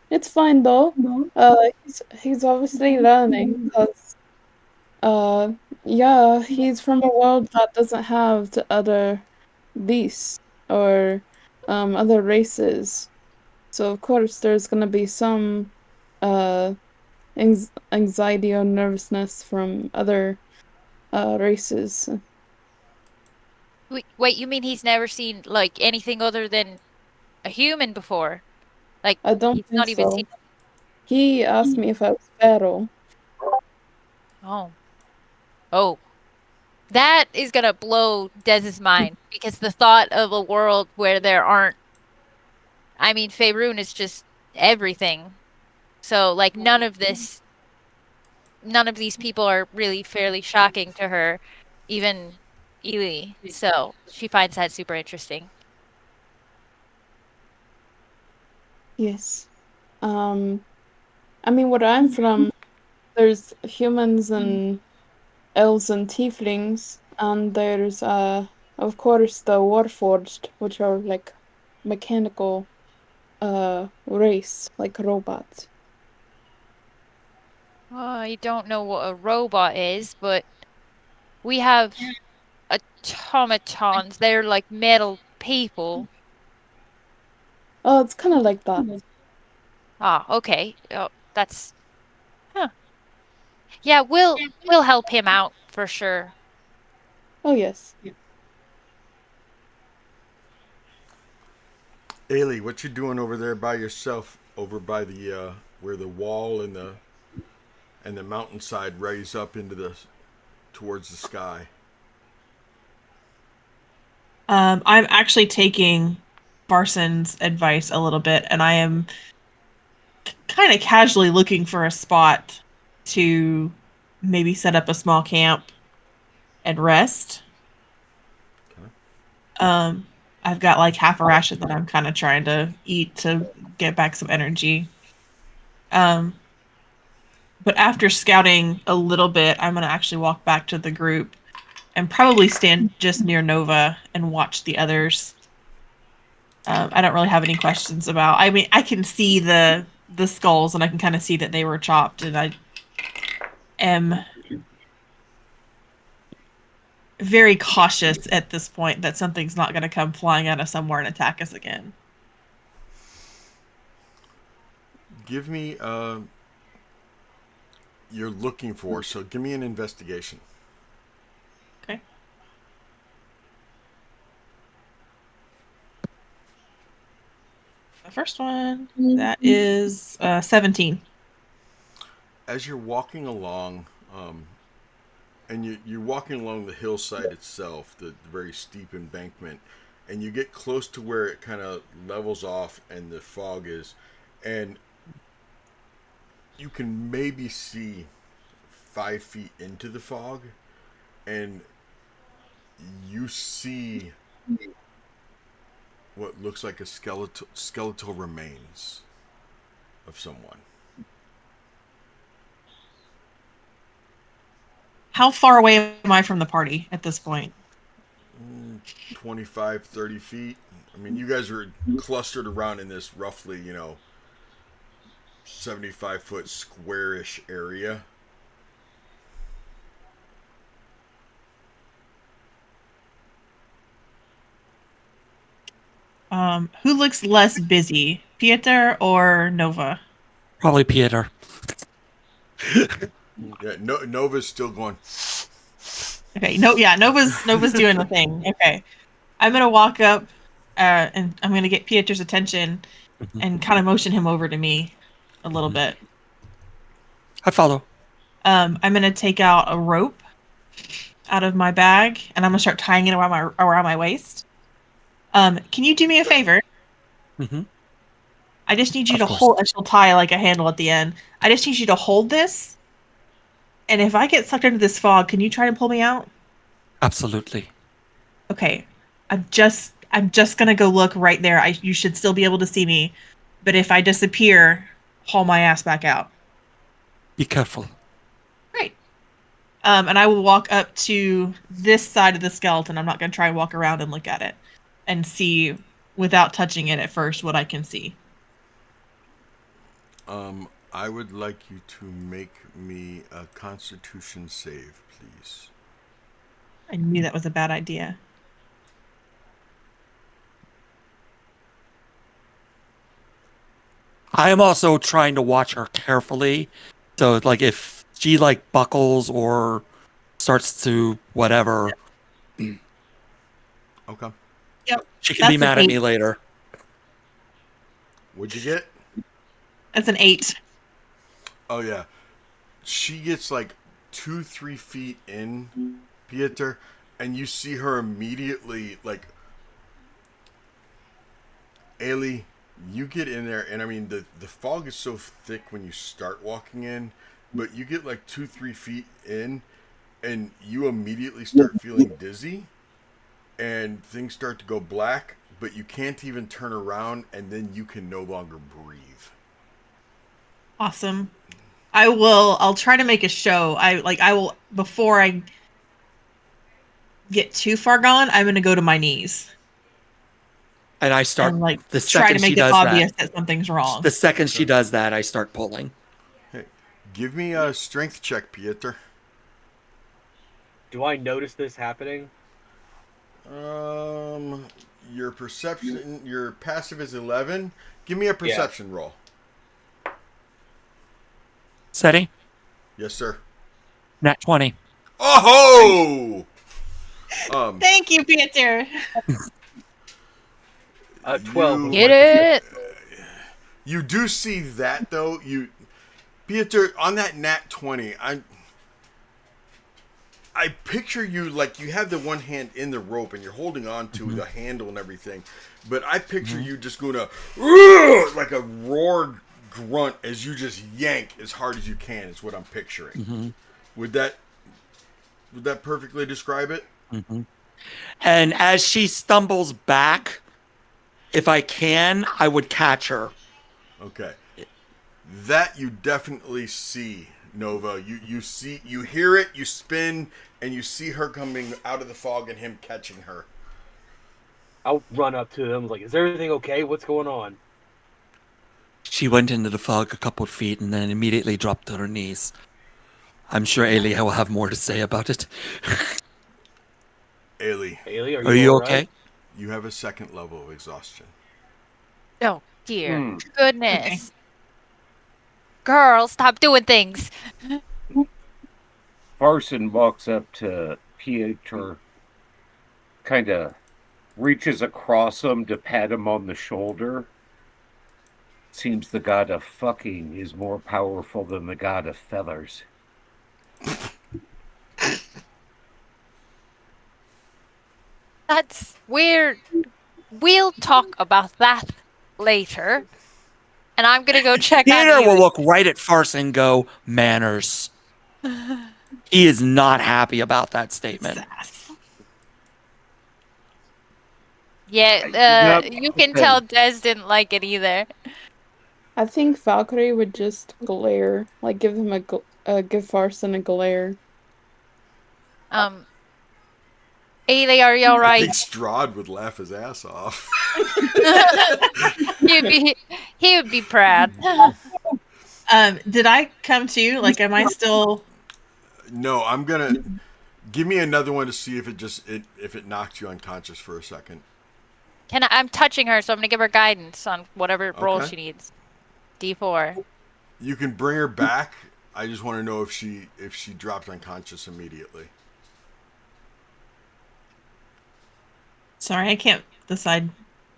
it's fine though. He's obviously learning because Uh, yeah, he's from a world that doesn't have the other beasts or other races. So of course there's gonna be some uh anxiety or nervousness from other races. Wait, you mean he's never seen like anything other than a human before? Like I don't he's think not even seen. so. He asked me if I was feral. Oh, oh, that is gonna blow Dez's mind because the thought of a world where there aren't. I mean, Faerun is just everything. So like none of these people are really fairly shocking to her, even Ely. So she finds that super interesting. Yes. Um, I mean where I'm from, there's humans and elves and tieflings, and there's of course the Warforged, which are like mechanical race, like robots. I don't know what a robot is, but we have automatons. They're like metal people. Oh, it's kind of like that. Ah, okay. Oh, that's huh. Yeah, we'll help him out for sure. Oh yes. Ailey, what you doing over there by yourself? Over by the where the wall and the mountainside raise up into the towards the sky. I'm actually taking Barson's advice a little bit, and I am kind of casually looking for a spot to maybe set up a small camp and rest. Okay. Um, I've got like half a ration that I'm kind of trying to eat to get back some energy. Um, but after scouting a little bit, I'm gonna actually walk back to the group and probably stand just near Nova and watch the others. I don't really have any questions about. I mean, I can see the skulls and I can kind of see that they were chopped, and I am very cautious at this point that something's not going to come flying out of somewhere and attack us again. Give me you're looking for. So give me an investigation. Okay. The first one that is 17. As you're walking along, and you're walking along the hillside itself, the very steep embankment, and you get close to where it kind of levels off and the fog is, and you can maybe see 5 feet into the fog, and you see what looks like a skeletal remains of someone. How far away am I from the party at this point? 25, 30 feet. I mean, you guys are clustered around in this roughly, 75-foot squarish area. Who looks less busy, Pieter or Nova? Probably Peter. Yeah, Nova's still going. Okay, Nova's doing the thing. Okay, I'm gonna walk up, and I'm gonna get Pieter's attention, Mhm. and kind of motion him over to me, a little bit. I follow. I'm gonna take out a rope out of my bag, and I'm gonna start tying it around my waist. Can you do me a favor? Mm-hmm. I just need you Of to course. hold. I shall tie like a handle at the end. I just need you to hold this, and if I get sucked into this fog, can you try to pull me out? Absolutely. Okay, I'm just gonna go look right there. You should still be able to see me, but if I disappear, haul my ass back out. Be careful. Great. And I will walk up to this side of the skeleton. I'm not gonna try and walk around and look at it, and see without touching it at first what I can see. I would like you to make me a Constitution save, please. I knew that was a bad idea. I am also trying to watch her carefully. So, like, if she, like, buckles or starts to whatever, Okay. Yep. she can be That's an mad at me 8. later. What'd you get? That's an 8. Oh yeah, she gets like 2, 3 feet in, Pieter, and you see her immediately like, Ailey, you get in there, and I mean the fog is so thick when you start walking in, but you get like 2, 3 feet in, and you immediately start feeling dizzy, and things start to go black, but you can't even turn around, and then you can no longer breathe. Awesome. I'll try to make a show. I will, before I get too far gone, I'm gonna go to my knees And I start, and like the try to second she make it does obvious that, that something's wrong. the second she does that, I start pulling. Hey, give me a strength check, Pieter. Do I notice this happening? Your perception, your passive is 11. Give me a perception roll. Setting? Yes, sir. Nat 20. Oh ho! Thank you, Pieter. 12. You- Get it? You do see that though. Pieter, on that nat 20, I picture you like you have the one hand in the rope and you're holding on to the handle and everything, but I picture you just going to like a roared grunt as you just yank as hard as you can. Is what I'm picturing. Would that perfectly describe it? And as she stumbles back, if I can, I would catch her. Okay. That you definitely see, Nova. You see, you hear it, you spin, and you see her coming out of the fog and him catching her. I'll run up to them like, is everything okay? What's going on? She went into the fog a couple of feet and then immediately dropped to her knees. I'm sure Ailey will have more to say about it. Ailey, Haley, Are you all right? okay? you have a second level of exhaustion. Oh dear Hmm. goodness. Okay. Girl, stop doing things. Farson walks up to Pieter, kind of reaches across him to pat him on the shoulder. Seems the god of fucking is more powerful than the god of feathers. That's weird. We'll talk about that later. And I'm gonna go check on Peter you. will look right at Farce and go, manners. He is not happy about that statement. Sass. Yeah, Yep. you can tell Des didn't like it either. I think Valkyrie would just glare, like give him give Farson a glare. Ailey, are you all I right? think Strahd would laugh his ass off. He would be proud. Did I come to you? Like, am I still? No, I'm gonna give me another one to see if if it knocked you unconscious for a second. I'm touching her, so I'm gonna give her guidance on whatever roll Okay. she needs. D4. You can bring her back. I just want to know if she dropped unconscious immediately. Sorry, I can't decide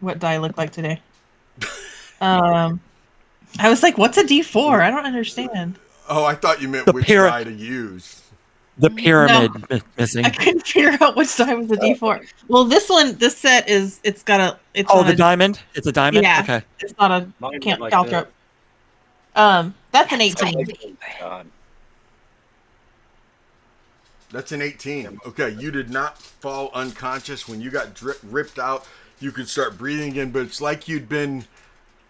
what die look like today. I was like, "What's a D4? I don't understand." Oh, I thought you meant The which pyra- die to use. The pyramid I missing. couldn't figure out which die was a D4. Well, this set is it's Oh, on the a diamond. It's a diamond. yeah. Okay. It's not a Mine can't went like calc up. this. That's an 18. God. That's an 18. Okay, you did not fall unconscious when you got ripped out. You could start breathing again, but it's like you'd been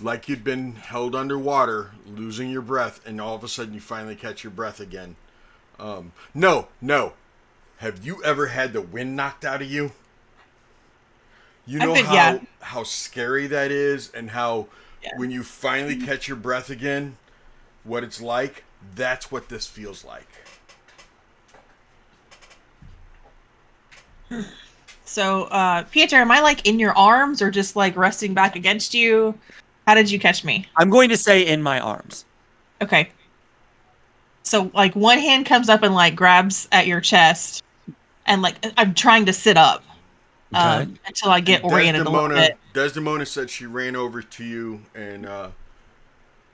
held underwater, losing your breath, and all of a sudden you finally catch your breath again. No. Have you ever had the wind knocked out of you? You know how scary that is, and how when you finally catch your breath again, what it's like. That's what this feels like. So, Pietro, am I like in your arms or just like resting back against you? How did you catch me? I'm going to say in my arms. Okay. So like one hand comes up and like grabs at your chest, and like I'm trying to sit up Okay. until I get oriented a little bit. Desdemona said she ran over to you and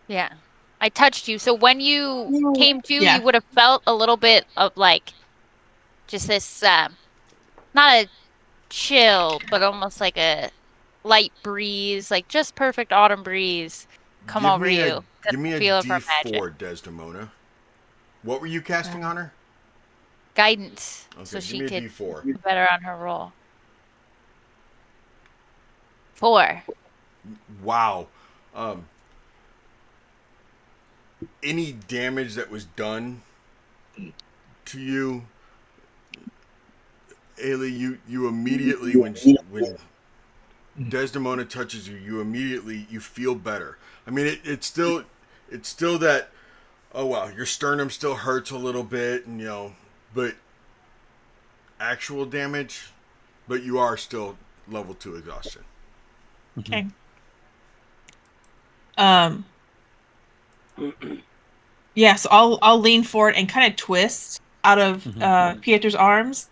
Yeah. I touched you. So when you came to, Yeah. you would have felt a little bit of like just this not a chill, but almost like a light breeze, like just perfect autumn breeze come over you. give me a Feel of her magic. D4, Desdemona. What were you casting on her? Guidance. Okay, So give she me a could D4. do better on her roll. 4. Wow. Any damage that was done to you, Ailey, you immediately when Desdemona touches you, you feel better. I mean, it's still that. Oh wow, your sternum still hurts a little bit, and but actual damage, but you are still level 2 exhaustion. Okay. Yeah, so I'll lean forward and kind of twist out of Pietro's arms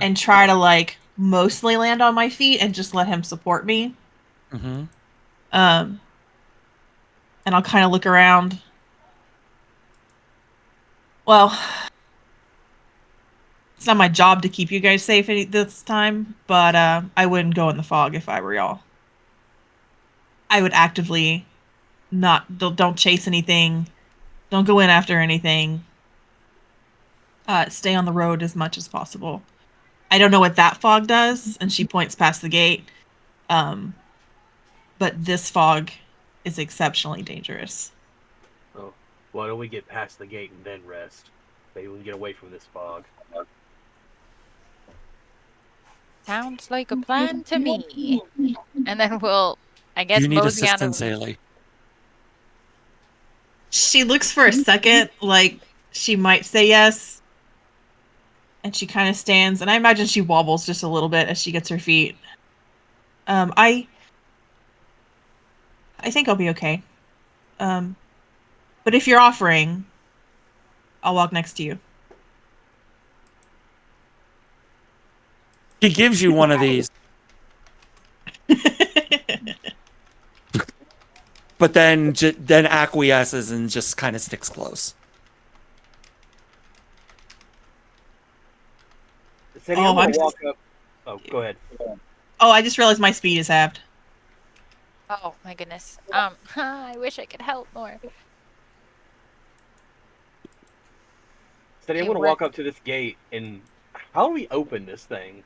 and try to like mostly land on my feet and just let him support me. Mm-hmm. And I'll kind of look around. Well, it's not my job to keep you guys safe this time, but I wouldn't go in the fog if I were y'all. I would actively don't chase anything. Don't go in after anything. Stay on the road as much as possible. I don't know what that fog does, and she points past the gate. But this fog is exceptionally dangerous. Oh, why don't we get past the gate and then rest? Maybe we can get away from this fog. Sounds like a plan to me. And then we'll, I guess, You need mosey on assistance, over. Ailey. She looks for a second, like she might say yes. And she kind of stands, and I imagine she wobbles just a little bit as she gets her feet. I think I'll be okay. But if you're offering, I'll walk next to you. He gives you one of these, but then acquiesces and just kind of sticks close. Sadie, I'm gonna walk up. Oh, go ahead. Oh, I just realized my speed is halved. Oh my goodness. I wish I could help more. Sadie, I'm gonna walk up to this gate, and how do we open this thing?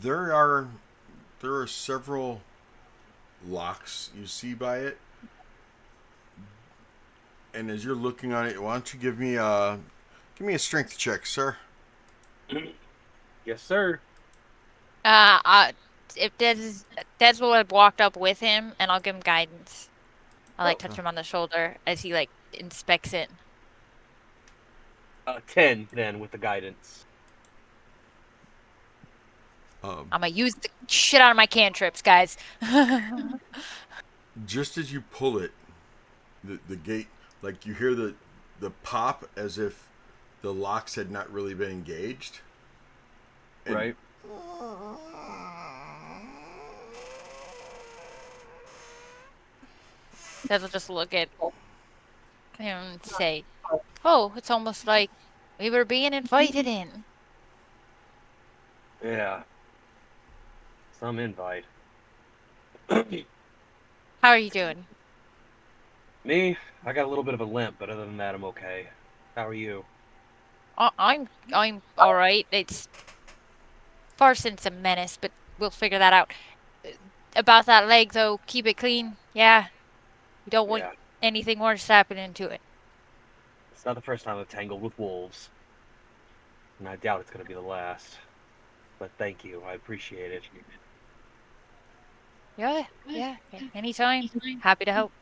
There are several locks you see by it, and as you're looking on it, why don't you give me Give me a strength check, sir. Yes, sir. If Des will have walked up with him, and I'll give him guidance. I like touch him on the shoulder as he like inspects it. 10 then with the guidance. I'm gonna use the shit out of my cantrips, guys. Just as you pull it, the gate, like you hear the pop as if the locks had not really been engaged. And Right. Des will just look at him and say, "Oh, it's almost like we were being invited in." Yeah. Some invite. How are you doing? Me, I got a little bit of a limp, but other than that, I'm okay. How are you? I'm all right. It's Farson's a menace, but we'll figure that out. About that leg, though, keep it clean. Yeah, we don't want Yeah. anything worse happening to it. It's not the first time I've tangled with wolves. And I doubt it's going to be the last. But thank you. I appreciate it. Yeah. Anytime. Happy to help.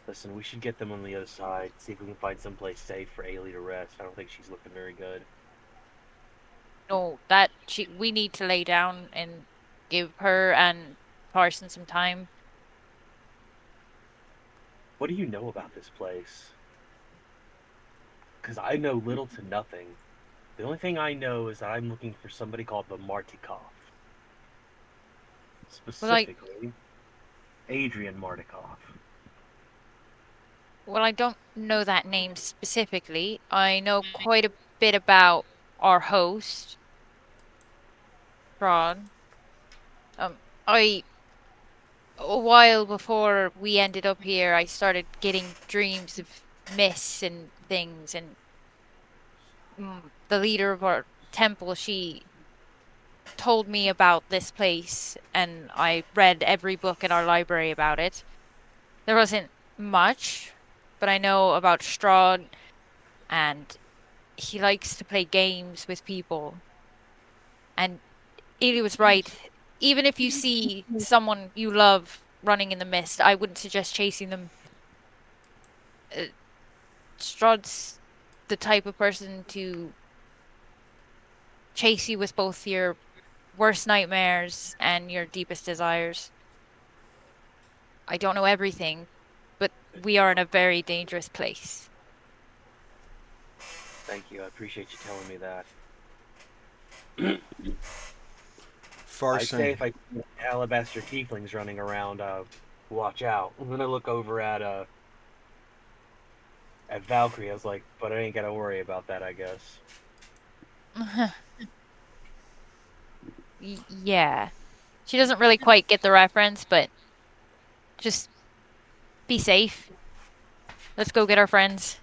Listen, we should get them on the other side. See if we can find someplace safe for Ailey to rest. I don't think she's looking very good. No, we need to lay down and give her and Parson some time. What do you know about this place? Because I know little to nothing. The only thing I know is that I'm looking for somebody called the Martikov. Specifically, Adrian Martikov. Well, I don't know that name specifically. I know quite a bit about our host, Strahd. I a while before we ended up here, I started getting dreams of myths and things, and the leader of our temple, she told me about this place, and I read every book in our library about it. There wasn't much, but I know about Strahd, and he likes to play games with people. And Ely was right. Even if you see someone you love running in the mist, I wouldn't suggest chasing them. Strahd's the type of person to chase you with both your worst nightmares and your deepest desires. I don't know everything, but we are in a very dangerous place. Thank you. I appreciate you telling me that. I'd say Farson, if I see alabaster tieflings running around, watch out. I'm gonna look over at Valkyrie. I was like, but I ain't gotta worry about that, I guess. Yeah. She doesn't really quite get the reference, but just be safe. Let's go get our friends.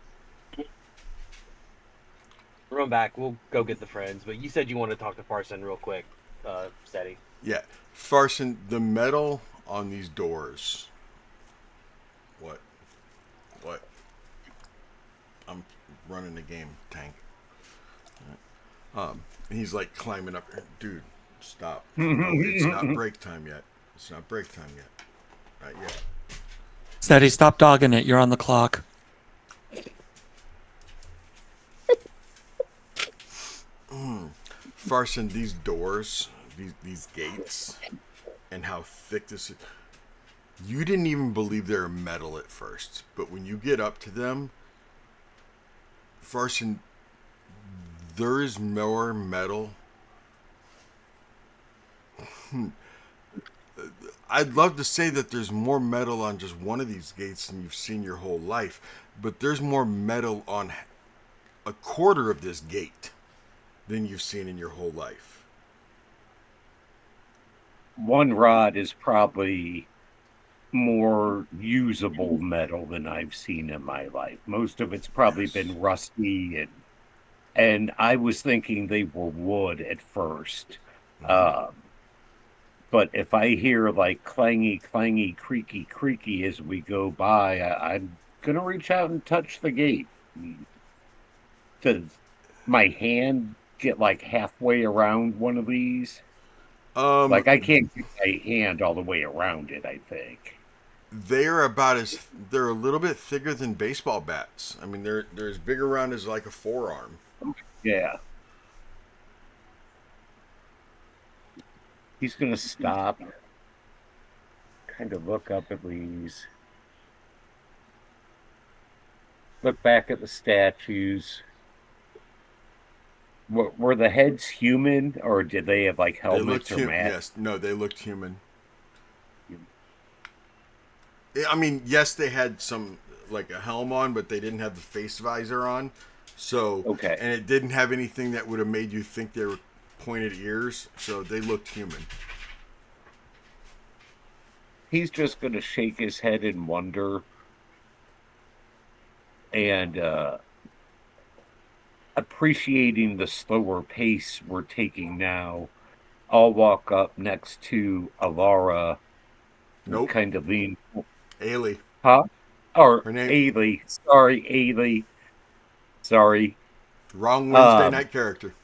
Run back. We'll go get the friends. But you said you want to talk to Parson real quick, Steady. yeah, Farson, the metal on these doors. What? What? I'm running the game, Tank. He's like climbing up. Dude, stop. No, it's not break time yet. It's not break time yet. Not yet. Steady, stop dogging it. You're on the clock. Farson, these doors, these gates, and how thick this is. You didn't even believe they were metal at first, but when you get up to them, Farson, there is more metal. I'd love to say that there's more metal on just one of these gates than you've seen your whole life, but there's more metal on a quarter of this gate than you've seen in your whole life. One rod is probably more usable metal than I've seen in my life. Most of it's probably been rusty, and I was thinking they were wood at first. But if I hear like clangy, clangy, creaky, creaky as we go by, I'm gonna reach out and touch the gate. does my hand get like halfway around one of these? Um, Like I can't get my hand all the way around it, I think. they're they're a little bit thicker than baseball bats. I mean, they're as big around as like a forearm. Yeah. He's gonna stop, kind of look up at these, look back at the statues. Were the heads human, or did they have like They looked helmets or masks? Yes, no, they looked human. I mean, yes, they had some like a helm on, but they didn't have the face visor on. So, Okay. and it didn't have anything that would have made you think they were pointed ears. So they looked human. He's just gonna shake his head in wonder and appreciating the slower pace we're taking now. I'll walk up next to Alara and Nope, kind of lean. Ailey. Huh? Or Her name. Ailey. Sorry, Ailey. Sorry. Wrong Wednesday night character.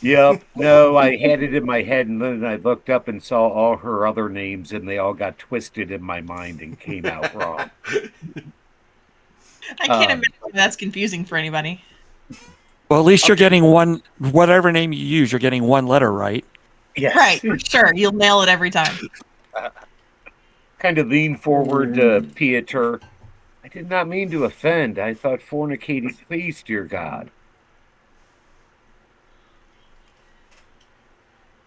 Yep. No, I had it in my head, and then I looked up and saw all her other names, and they all got twisted in my mind and came out wrong. I can't imagine that's confusing for anybody. Well, at least you're getting one, whatever name you use, you're getting one letter right. Yes. Right, for sure. You'll nail it every time. Kind of lean forward to Pieter. I did not mean to offend. I thought fornicating pleased your God.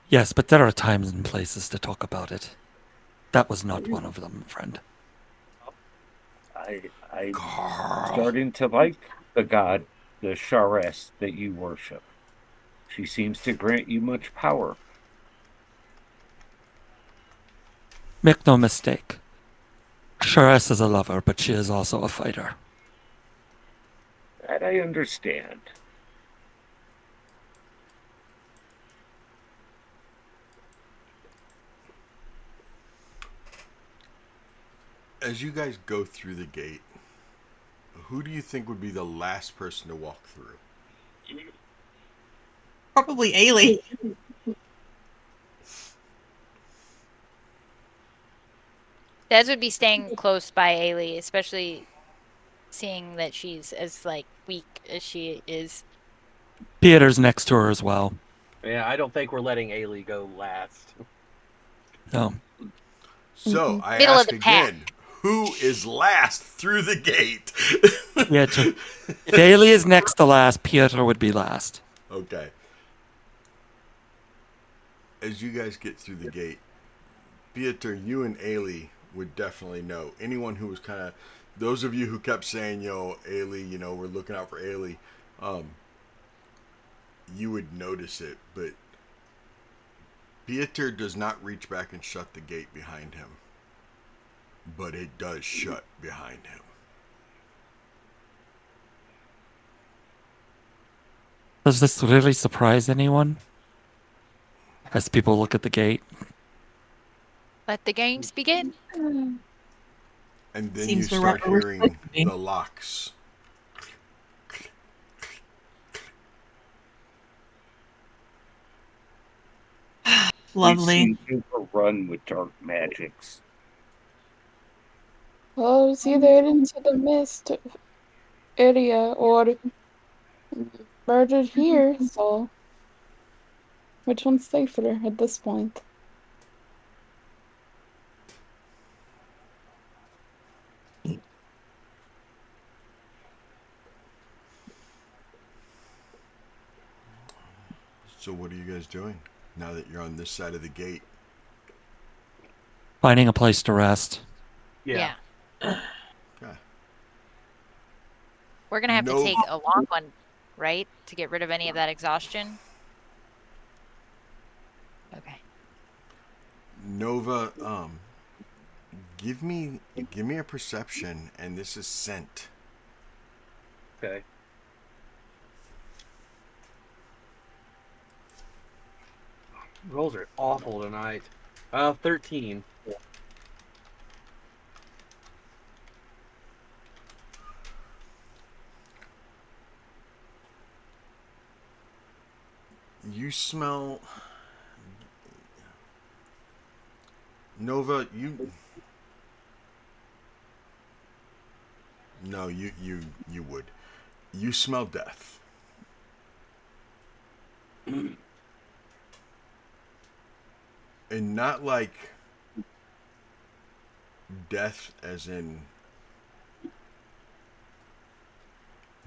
Yes, but there are times and places to talk about it. That was not one of them, friend. I'm Carl. starting to like the god, the Shares that you worship. She seems to grant you much power. Make no mistake. Charisse is a lover, but she is also a fighter. That I understand. As you guys go through the gate, who do you think would be the last person to walk through? Probably Ailey. Dez would be staying close by Ailey, especially seeing that she's as like weak as she is. Pieter's next to her as well. Yeah, I don't think we're letting Ailey go last. No. So I Middle of ask the pack. again, who is last through the gate? Pieter. If Ailey is next to last, Pieter would be last. Okay. As you guys get through the gate, Pieter, you and Ailey would definitely know. Anyone who was kind of, those of you who kept saying, Ailey, we're looking out for Ailey, you would notice it. But Pieter does not reach back and shut the gate behind him. But it does shut behind him. Does this really surprise anyone? As people look at the gate. Let the games begin. And then Seems you we're right start where we're hearing supposed to be. the locks. Lovely. We seem to run with dark magics. Well, it's either into the mist area or murdered here, so which one's safer at this point? So what are you guys doing now that you're on this side of the gate? Finding a place to rest. Yeah. Okay. We're gonna have No. to take a long one, right? To get rid of any of that exhaustion. Okay. Nova, give me a perception, and this is scent. Okay. Rolls are awful tonight. 13. You smell Nova. No, you would. You smell death. And not like death as in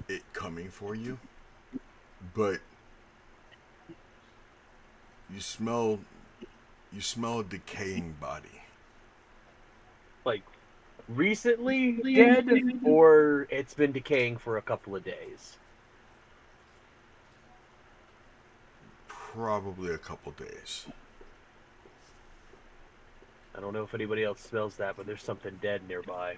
it coming for you, but you smell a decaying body. Like recently dead, or it's been decaying for a couple of days. Probably a couple days. I don't know if anybody else smells that, but there's something dead nearby.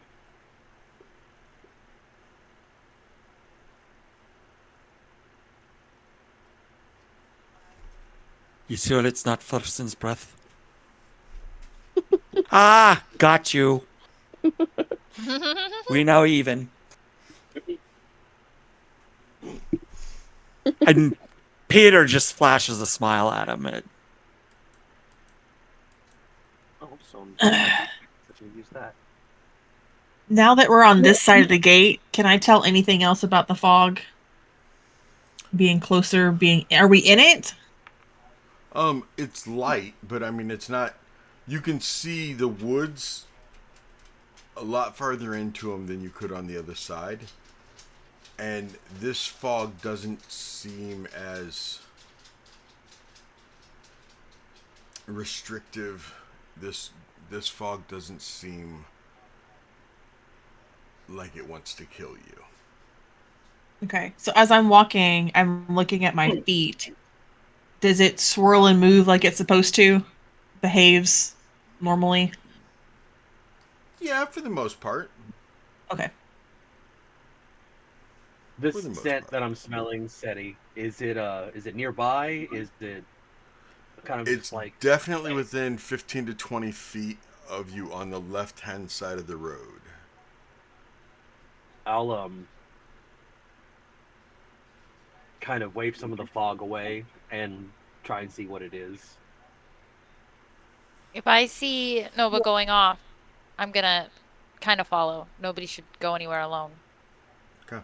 You sure it's not Thurston's breath? Ah, got you. We now even. And Peter just flashes a smile at him. Oh, so use that. Now that we're on this side of the gate, can I tell anything else about the fog? Being closer, are we in it? It's light, but I mean, it's not. You can see the woods a lot farther into them than you could on the other side, and this fog doesn't seem as restrictive. This fog doesn't seem like it wants to kill you. Okay, so as I'm walking, I'm looking at my feet. Does it swirl and move like it's supposed to? Behaves normally? Yeah, for the most part. Okay. This For the most scent part. that I'm smelling, Seti, is it nearby? Is it kind of It's just like definitely within 15 to 20 feet of you on the left-hand side of the road. I'll kind of wave some of the fog away and try and see what it is. If I see Nova going off, I'm gonna kind of follow. Nobody should go anywhere alone. Okay.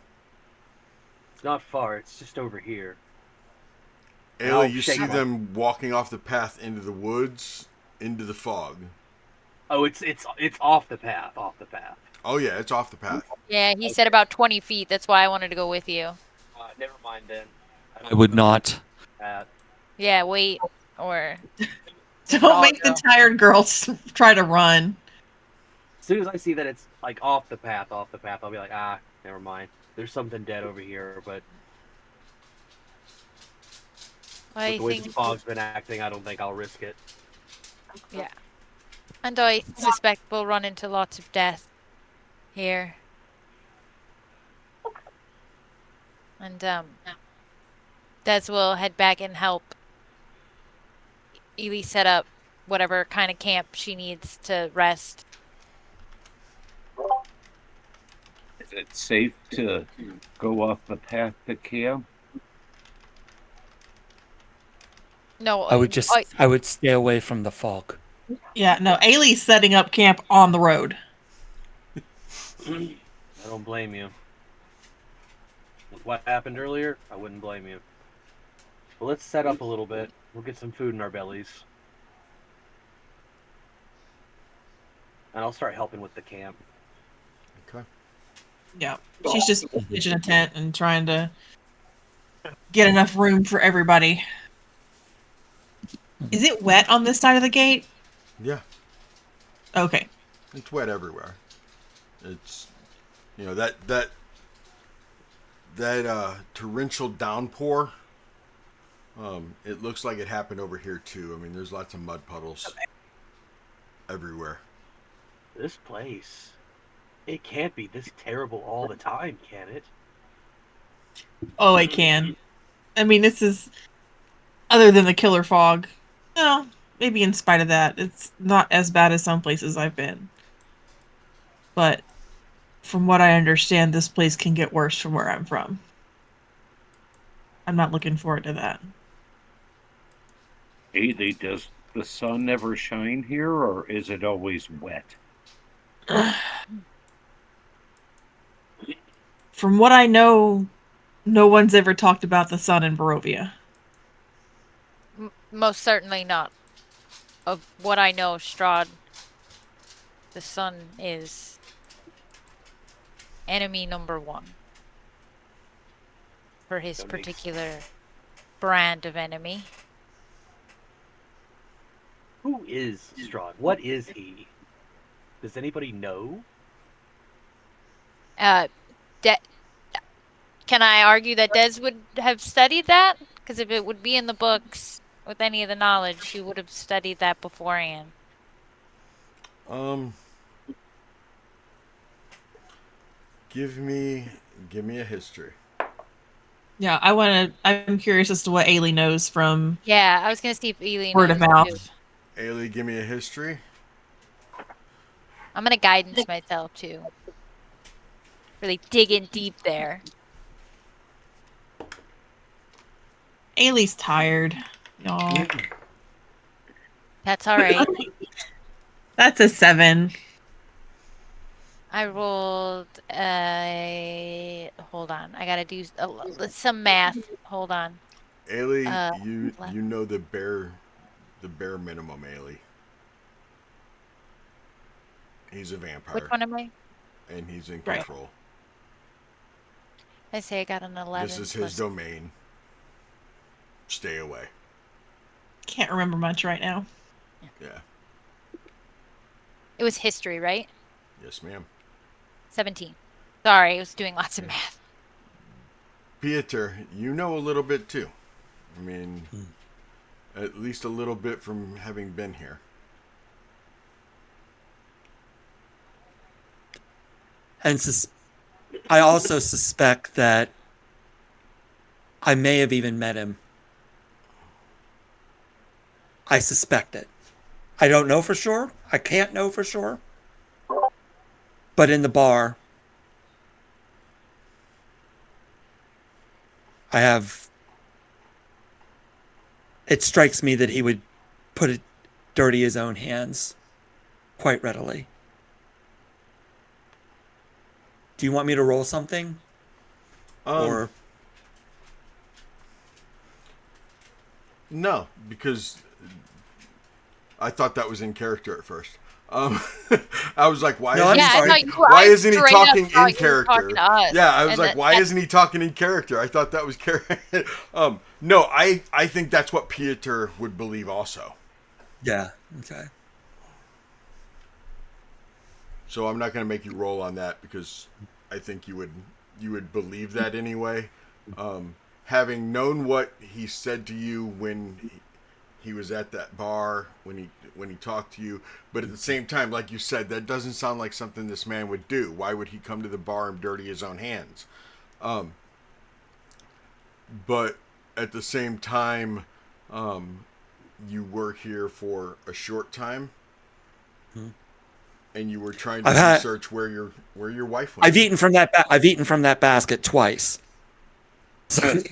It's not far, it's just over here. And Ayla, I'll you shake see my- them walking off the path into the woods, into the fog. Oh, it's off the path, off the path. Oh yeah, it's off the path. Yeah, he said about 20 feet. That's why I wanted to go with you. Never mind then. I would not. Yeah, wait. Or Don't make the tired girls try to run. As soon as I see that it's like off the path, I'll be like, never mind. There's something dead over here, but I with the way think, the fog's been acting, I don't think I'll risk it. yeah. And I suspect we'll run into lots of death here. And Des will head back and help Ely set up whatever kind of camp she needs to rest. Is it safe to go off the path to camp? No, I would stay away from the fog. Yeah, no, Ailey's setting up camp on the road. I don't blame you. With what happened earlier, I wouldn't blame you. But let's set up a little bit. We'll get some food in our bellies. And I'll start helping with the camp. Okay. Yeah, she's just pitching a tent and trying to get enough room for everybody. Is it wet on this side of the gate? Yeah. Okay. It's wet everywhere. It's that torrential downpour. It looks like it happened over here too. I mean, there's lots of mud puddles everywhere. This place, it can't be this terrible all the time, can it? Oh, it can. I mean, this is other than the killer fog. Well, maybe in spite of that, it's not as bad as some places I've been. But from what I understand, this place can get worse from where I'm from. I'm not looking forward to that. Haley, does the sun ever shine here, or is it always wet? From what I know, no one's ever talked about the sun in Barovia. Most certainly not. Of what I know, Strahd, the sun is enemy number one for his That makes- particular brand of enemy. Who is Strahd? What is he? Does anybody know? De- can I argue that Des would have studied that? Because if it would be in the books with any of the knowledge, he would have studied that beforehand. Give me a history. Yeah, I'm curious as to what Ailey knows from Yeah, I was gonna see if Eileen word of knows mouth. too. Ailey, give me a history. I'm gonna guidance myself too. Really dig in deep there. Ailey's tired, y'all. That's all right. That's a 7. I rolled hold on. I gotta do some math. Hold on. Ailey, you 11. know the bare minimum, Ailey. He's a vampire. Which one am I? And he's in Right. control. I say I got an 11. This is his domain. Stay away. Can't remember much right now. Yeah. It was history, right? Yes, ma'am. 17. Sorry, I was doing lots of math. Pieter, you know a little bit too. I mean, at least a little bit from having been here. And I also suspect that I may have even met him. I suspect it. I don't know for sure. I can't know for sure. But in the bar, it strikes me that he would put it dirty his own hands quite readily. Do you want me to roll something? Or no, because I thought that was in character at first. I was like, why isn't he talking in character? Yeah, I was like, why isn't he talking in character? I thought that was character. No, I think that's what Pieter would believe also. Yeah. Okay. So I'm not going to make you roll on that because I think you would believe that anyway. Having known what he said to you when he was at that bar, when he talked to you, but at the same time, like you said, that doesn't sound like something this man would do. Why would he come to the bar and dirty his own hands? But at the same time, you were here for a short time. And you were trying to research where your wife went. I've eaten from that basket twice. So.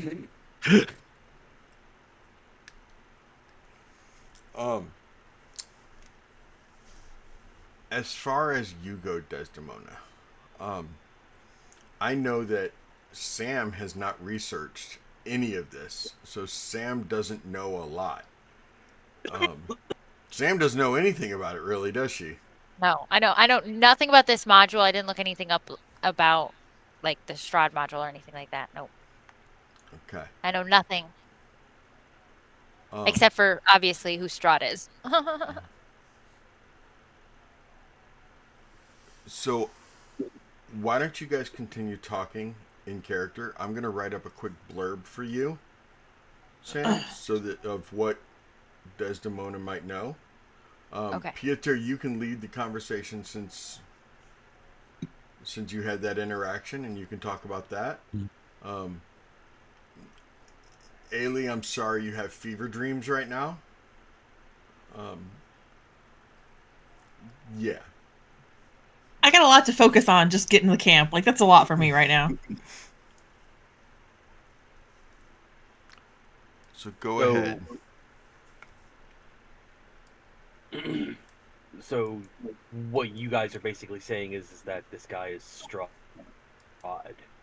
As far as you go, Desdemona, I know that Sam has not researched any of this, so Sam doesn't know a lot. Sam doesn't know anything about it, really, does she? No, I know nothing about this module. I didn't look anything up about like the Strahd module or anything like that. Nope. Okay. I know nothing. Except for obviously who Strahd is. So why don't you guys continue talking in character? I'm gonna write up a quick blurb for you, Sam, so that of what Desdemona might know. Okay. Pieter, you can lead the conversation since you had that interaction, and you can talk about that. Ailey, I'm sorry you have fever dreams right now. Yeah. I got a lot to focus on just getting to the camp. Like, that's a lot for me right now. So go ahead. So what you guys are basically saying is that this guy is Strahd,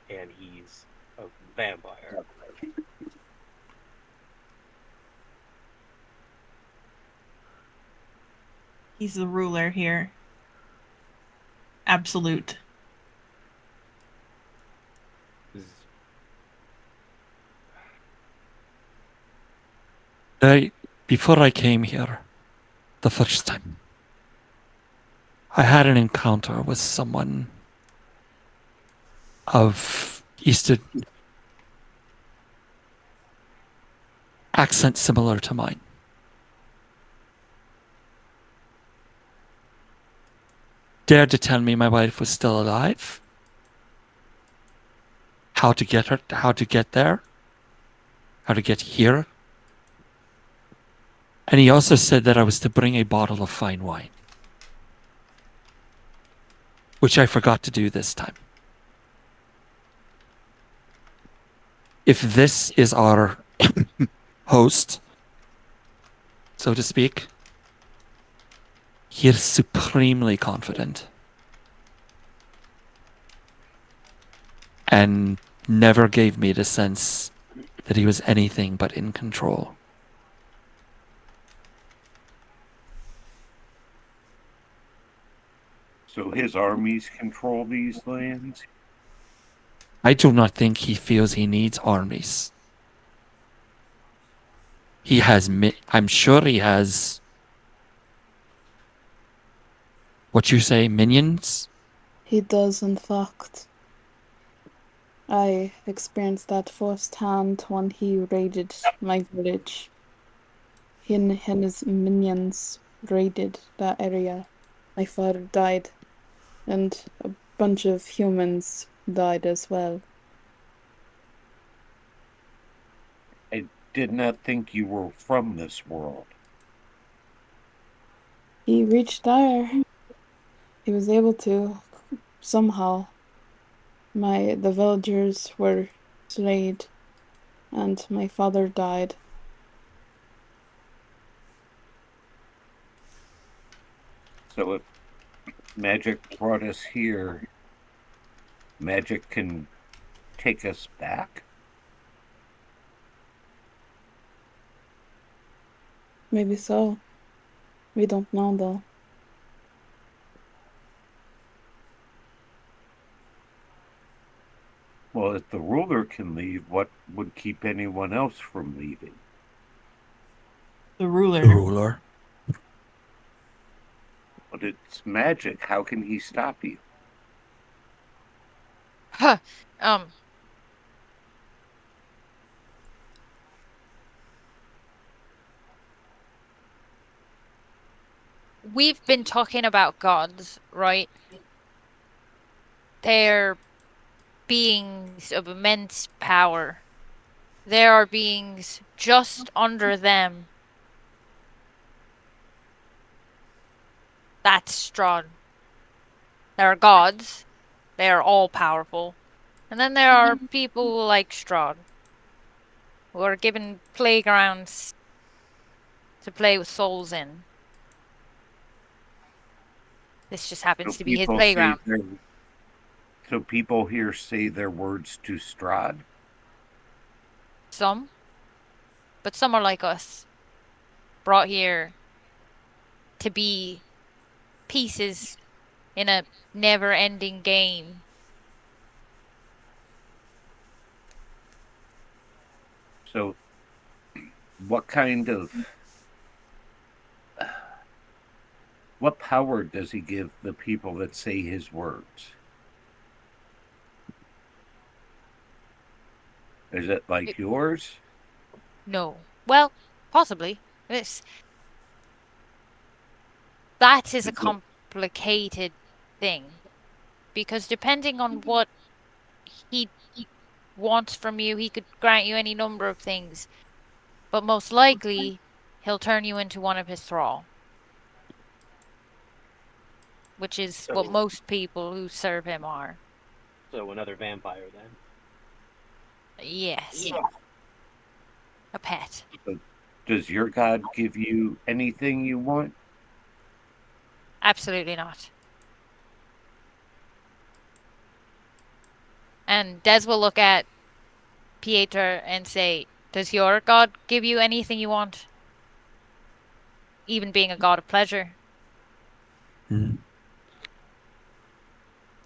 and he's a vampire. He's the ruler here. Absolute. Before I came here, the first time, I had an encounter with someone of Eastern accent similar to mine. Dared to tell me my wife was still alive, how to get her, how to get there, how to get here. And he also said that I was to bring a bottle of fine wine, which I forgot to do this time. If this is our host, so to speak, he is supremely confident and never gave me the sense that he was anything but in control. So his armies control these lands? I do not think he feels he needs armies. He has, I'm sure he has, what you say, minions? He does, in fact. I experienced that firsthand when he raided my village. He and his minions raided that area. My father died, and a bunch of humans died as well. I did not think you were from this world. He reached there. He was able to, somehow. The villagers were slain, and my father died. So if magic brought us here, magic can take us back? Maybe so. We don't know though. Well, if the ruler can leave, what would keep anyone else from leaving? The ruler. The ruler. But it's magic. How can he stop you? Huh. We've been talking about gods, right? They're beings of immense power. There are beings just under them. That's Strahd. There are gods. They are all powerful. And then there are people like Strahd who are given playgrounds to play with souls in. This just happens to be his playground. So people here say their words to Strahd? Some. But some are like us. Brought here to be pieces in a never-ending game. So what kind of... what power does he give the people that say his words? Is it like yours? No. Well, possibly. That is a complicated thing. Because depending on what he wants from you, he could grant you any number of things. But most likely, he'll turn you into one of his thrall. Which is what most people who serve him are. So another vampire then. Yes. A pet. So does your god give you anything you want? Absolutely not. And Des will look at Pieter and say, does your god give you anything you want? Even being a god of pleasure? Mm.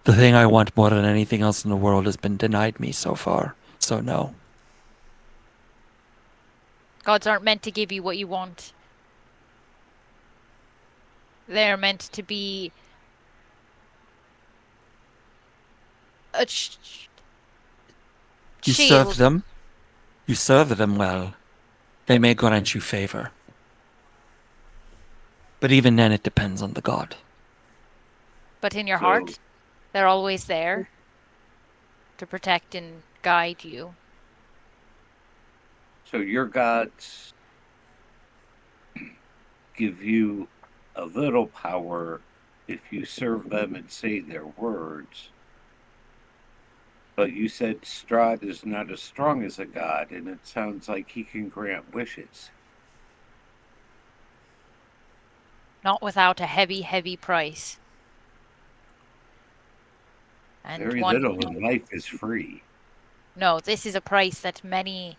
The thing I want more than anything else in the world has been denied me so far. So no. Gods aren't meant to give you what you want. They're meant to be a You serve shield. them. You serve them well. They may grant you favor. But even then, it depends on the god. But in your So, heart, they're always there to protect and guide you. so your gods give you a little power if you serve them and say their words. But you said Strahd is not as strong as a god, and it sounds like he can grant wishes. Not without a heavy, heavy price. And Very one, little in life is free. no, this is a price that many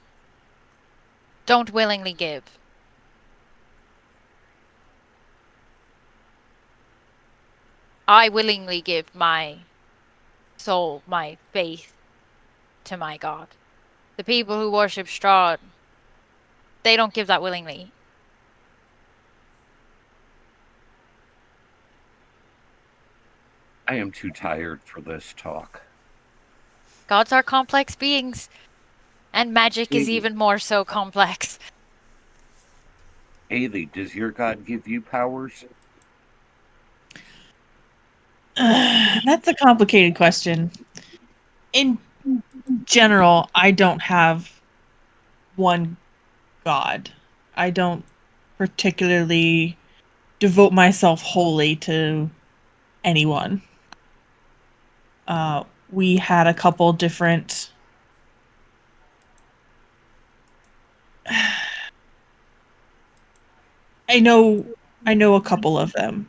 don't willingly give. I willingly give my soul, my faith to my God. The people who worship Strahd, they don't give that willingly. I am too tired for this talk. Gods are complex beings, and magic is even more so complex. Haley, does your god give you powers? That's a complicated question. In general, I don't have one god. I don't particularly devote myself wholly to anyone. We had a couple different I know a couple of them.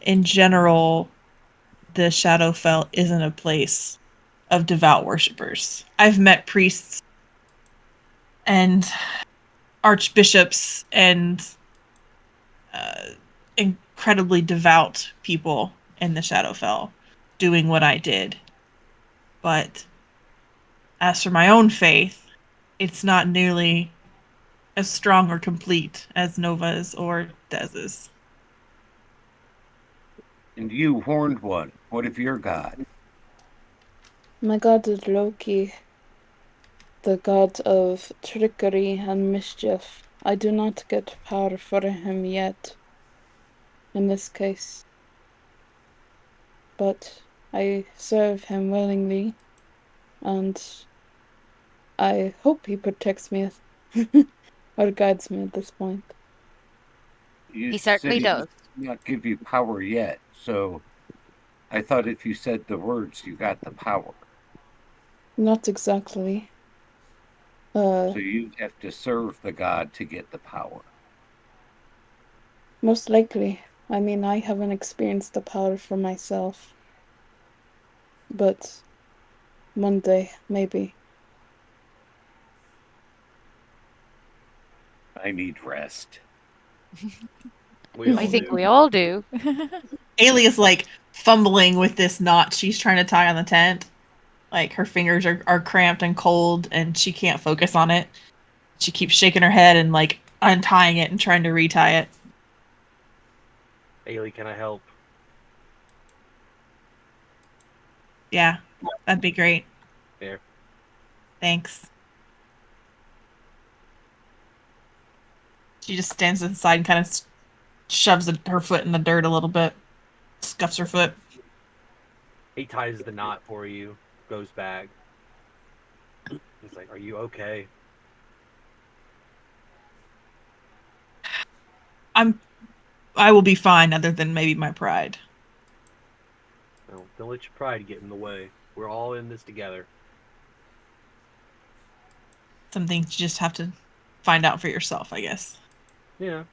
In general, the Shadowfell isn't a place of devout worshippers. I've met priests and archbishops and uh, incredibly devout people in the Shadowfell doing what I did. But as for my own faith, it's not nearly as strong or complete as Nova's or Dez's. And you, Horned One, what of your god? My god is Loki, the god of trickery and mischief. I do not get power for him yet, in this case, but I serve him willingly, and I hope he protects me or guides me at this point. You He said certainly he does does. not give you power yet, so I thought if you said the words, you got the power. Not exactly. So you have to serve the god to get the power. Most likely. I mean, I haven't experienced the power for myself, but one day, maybe. I need rest. We I all think do. we all do. Ailey is like fumbling with this knot she's trying to tie on the tent. Like her fingers are cramped and cold and she can't focus on it. She keeps shaking her head and like untying it and trying to retie it. Ailey, can I help? Yeah, that'd be great. There. Thanks. She just stands inside and kind of shoves her foot in the dirt a little bit, scuffs her foot. He ties the knot for you, goes back. He's like, "Are you okay?" I will be fine, other than maybe my pride. No, don't let your pride get in the way. We're all in this together. Some things you just have to find out for yourself, I guess. Yeah.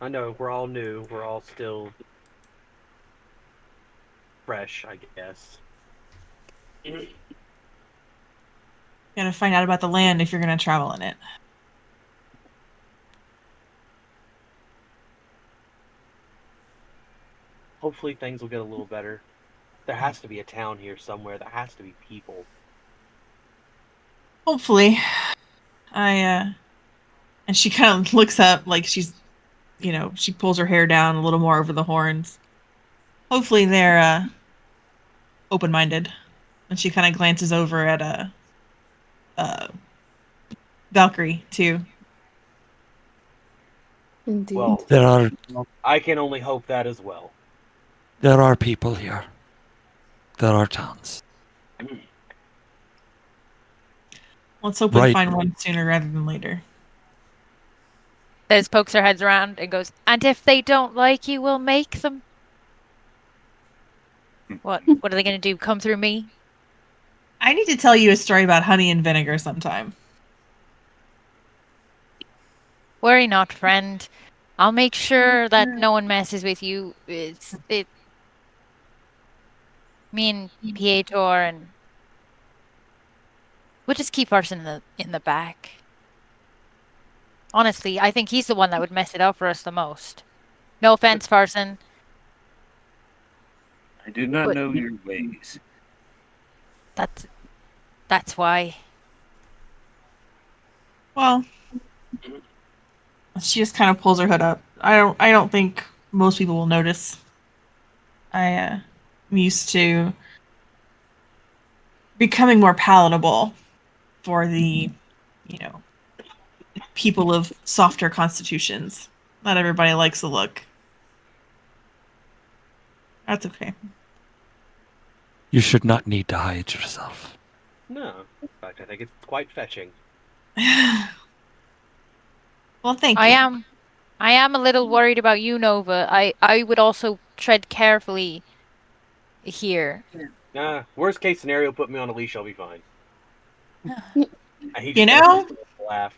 I know we're all new. We're all still fresh, I guess. Gotta find out about the land if you're gonna travel in it. Hopefully things will get a little better. There has to be a town here somewhere. There has to be people. Hopefully. And she kind of looks up like she's, she pulls her hair down a little more over the horns. Hopefully they're open-minded. And she kind of glances over at Valkyrie too. Indeed. Well, I can only hope that as well. There are people here. There are towns. Let's hope we Right. find one sooner rather than later. Des pokes her heads around and goes, "And if they don't like you, we'll make them." What are they gonna do? Come through me? I need to tell you a story about honey and vinegar sometime. Worry not, friend. I'll make sure that no one messes with you. Me and Pietor, and we'll just keep ours in the back. Honestly, I think he's the one that would mess it up for us the most. No offense, Farson. I do not But- know your ways. That's why. Well, she just kind of pulls her hood up. I don't think most people will notice. I'm used to becoming more palatable for the, people of softer constitutions. Not everybody likes the look. That's okay. You should not need to hide yourself. No. In fact, I think it's quite fetching. Well, thank I you. am a little worried about you, Nova. I would also tread carefully here. Worst case scenario, put me on a leash, I'll be fine. And he You just know? laugh.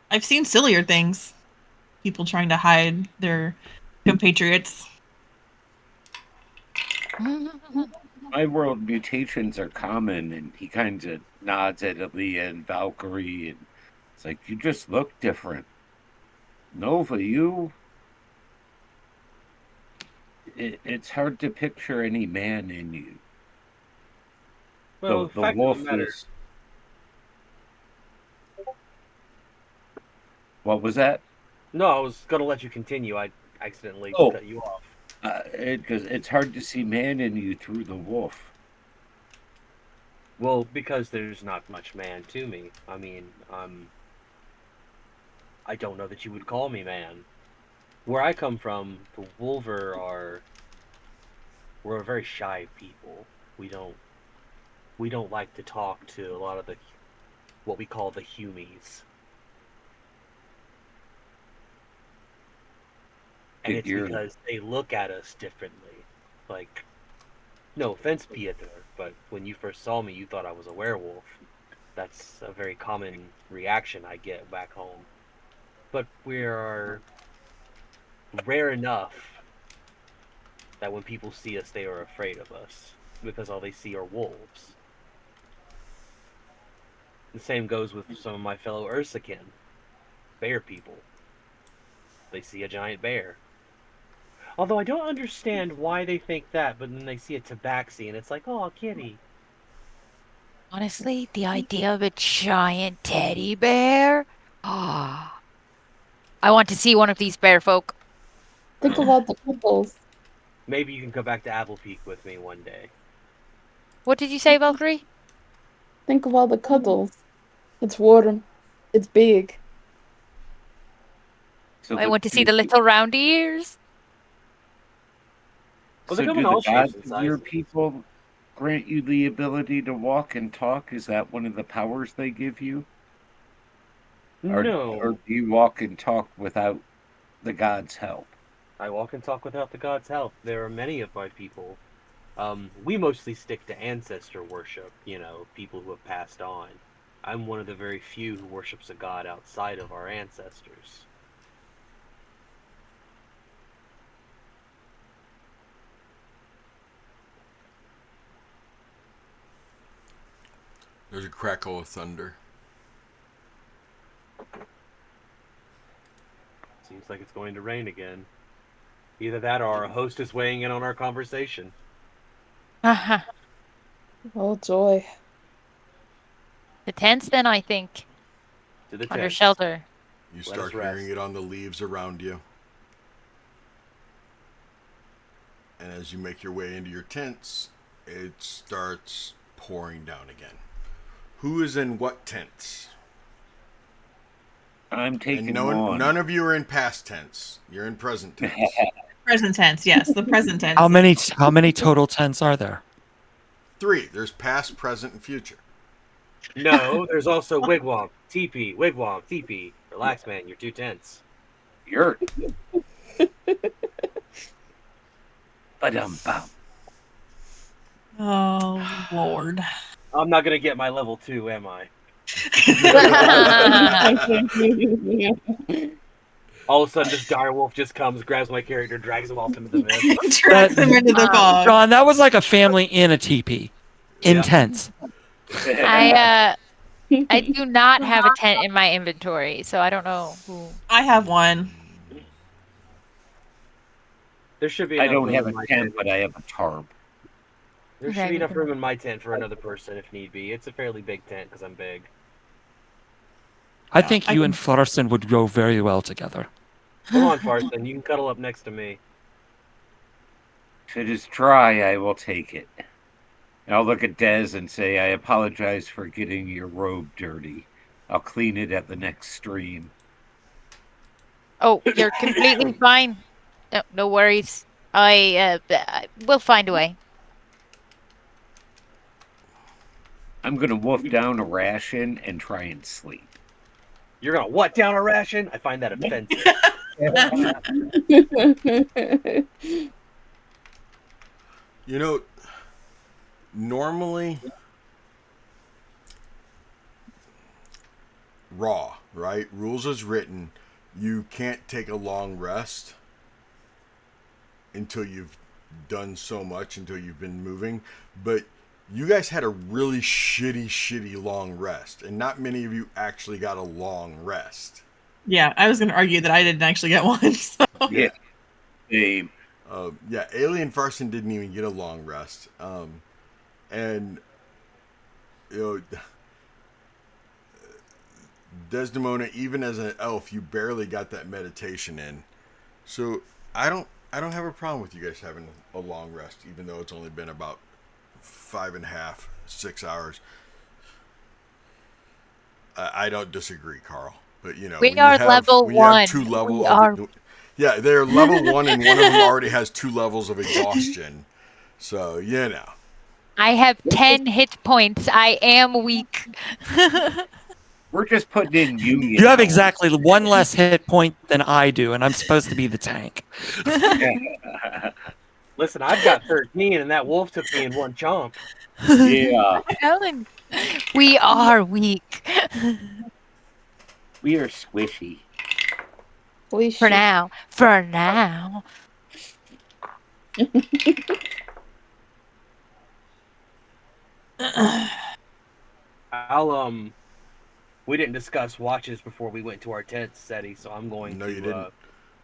I've seen sillier things. People trying to hide their compatriots. My world mutations are common, and he kind of nods at Aaliyah and Valkyrie, and it's like, you just look different. Nova, it's hard to picture any man in you. Well, The fact wolf of the matter. is. What was that? No, I was gonna let you continue. I accidentally Oh. cut you off. It's hard to see man in you through the wolf. Well, because there's not much man to me. I mean, I don't know that you would call me man. Where I come from, the Wolver we're a very shy people. We don't like to talk to a lot of what we call the humies. And it's because they look at us differently. Like, no offense, Pieter, but when you first saw me, you thought I was a werewolf. That's a very common reaction I get back home. But we are rare enough that when people see us, they are afraid of us because all they see are wolves. The same goes with some of my fellow Ursican, bear people. They see a giant bear. Although I don't understand why they think that, but then they see a tabaxi and it's like, oh, a kitty. Honestly, the idea of a giant teddy bear? Ah. I want to see one of these bear folk. Think about the cuddles. Maybe you can come back to Apple Peak with me one day. What did you say, Valkyrie? Think of all the cuddles. It's warm. It's big. So I want to see the little round ears. Well, So they come do in the all shapes gods and of your sizes. people grant you the ability to walk and talk? Is that one of the powers they give you? No. Or do you walk and talk without the gods' help? I walk and talk without the gods' help. There are many of my people. We mostly stick to ancestor worship, people who have passed on. I'm one of the very few who worships a god outside of our ancestors. There's a crackle of thunder. Seems like it's going to rain again. Either that or our host is weighing in on our conversation. Uh-huh. Oh joy. The tents, then, I think. To the Under tents. shelter. You Let start us rest. hearing it on the leaves around you. And as you make your way into your tents, it starts pouring down again. Who is in what tents? I'm And taking one. none of you are in past tense. You're in present tense. Present tense, yes, the present tense. How many total tents are there? 3. There's past, present, and future. No, there's also wigwam, teepee, wigwam, teepee. Relax, man. You're 2 tents. You're. Ba-dum-bum. Oh Lord. I'm not gonna get my level 2, am I? All of a sudden, this dire wolf just comes, grabs my character, drags him off into the mist. Drags them into the fog. John, that was like a family in a teepee. Intense. I do not have a tent in my inventory, so I don't know who. I have one. There should be I enough don't room have in a my tent, but I have a tarp. There Okay, should be we enough can- room in my tent for another person if need be. It's a fairly big tent because I'm big. I think I you can- and Florson would go very well together. Come on, Farson. You can cuddle up next to me. If it is dry, I will take it. And I'll look at Dez and say, I apologize for getting your robe dirty. I'll clean it at the next stream. Oh, you're completely fine. No worries. We'll find a way. I'm going to wolf down a ration and try and sleep. You're gonna what down a ration? I find that offensive. You know, normally raw, right? Rules as written, you can't take a long rest until you've done so much, until you've been moving. But you guys had a really shitty long rest, and not many of you actually got a long rest. Yeah, I was going to argue that I didn't actually get one. So. Yeah. Same. Yeah, Alien Farson didn't even get a long rest. And, you know, Desdemona, even as an elf, you barely got that meditation in. So I don't have a problem with you guys having a long rest, even though it's only been about 5.5, 6 hours. I don't disagree, Carl. But you know, We when you are have, level when you have 1. 2 level We of are- yeah, they're level 1, and one of them already has 2 levels of exhaustion. So you know. I have 10 hit points. I am weak. We're just putting in union. You have hours. exactly one less hit point than I do, and I'm supposed to be the tank. Listen, I've got 13, and that wolf took me in one chomp. Yeah. Ellen, we are weak. We are squishy. For now. For now. I'll we didn't discuss watches before we went to our tents, Seti, so I'm going No, to you didn't.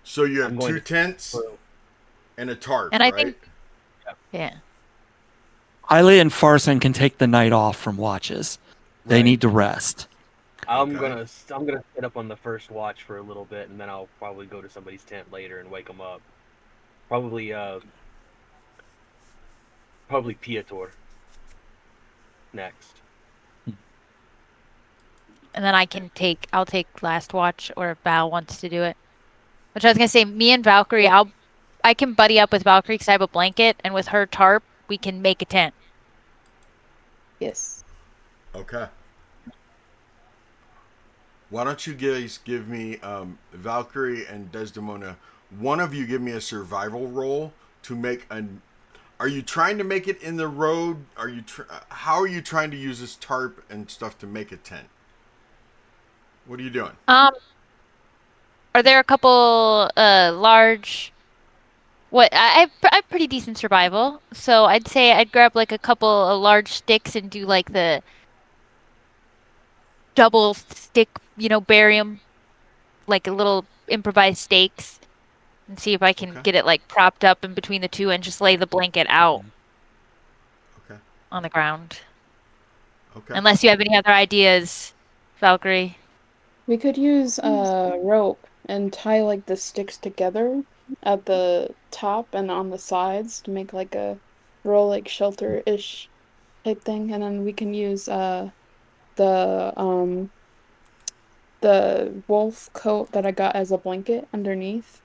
So you have I'm going 2 to- tents and a tarp, And I right? think- Yeah. Iley and Farson can take the night off from watches. They Right. need to rest. I'm Okay. gonna sit up on the first watch for a little bit, and then I'll probably go to somebody's tent later and wake them up. Probably Piator next. And then I'll take last watch, or if Val wants to do it. Which I was gonna say, me and Valkyrie, I can buddy up with Valkyrie because I have a blanket, and with her tarp, we can make a tent. Yes. Okay. Why don't you guys give me Valkyrie and Desdemona? One of you give me a survival roll to make an. Are you trying to make it in the road? Are you? How are you trying to use this tarp and stuff to make a tent? What are you doing? Are there a couple large? I have pretty decent survival, so I'd say I'd grab like a couple of large sticks and do like the double stick, barium, like a little improvised stakes, and see if I can Okay. get it like propped up in between the two and just lay the blanket out Okay. on the ground. Okay. Unless you have any other ideas, Valkyrie. We could use a rope and tie like the sticks together at the top and on the sides to make like a roll like shelter-ish type thing, and then we can use the um the wolf coat that I got as a blanket underneath.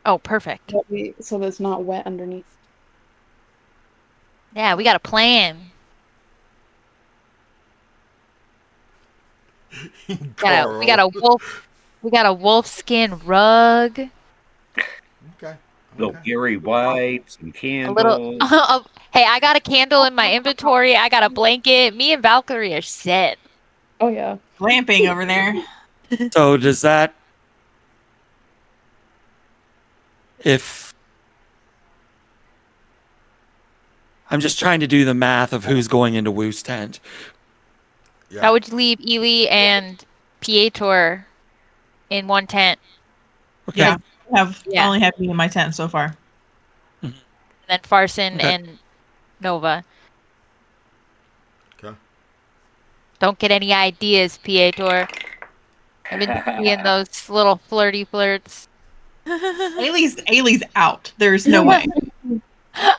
Oh, perfect. So that it's not wet underneath. Yeah, we got a plan. We got Carl. a wolf. We got a wolf skin rug. Okay. Little Okay. Gary wipes and A little. candles. Hey, I got a candle in my inventory. I got a blanket. Me and Valkyrie are set. Oh yeah. Glamping over there. So does that, if I'm just trying to do the math of who's going into Woo's tent. Yeah. How would you leave Ely and Pietor in one tent? Okay. Yeah. I Yeah. only have me in my tent so far. And then Farson Okay. and Nova. Okay. Don't get any ideas, Pietor. I've been seeing those little flirty flirts. Ailey's out. There's no way.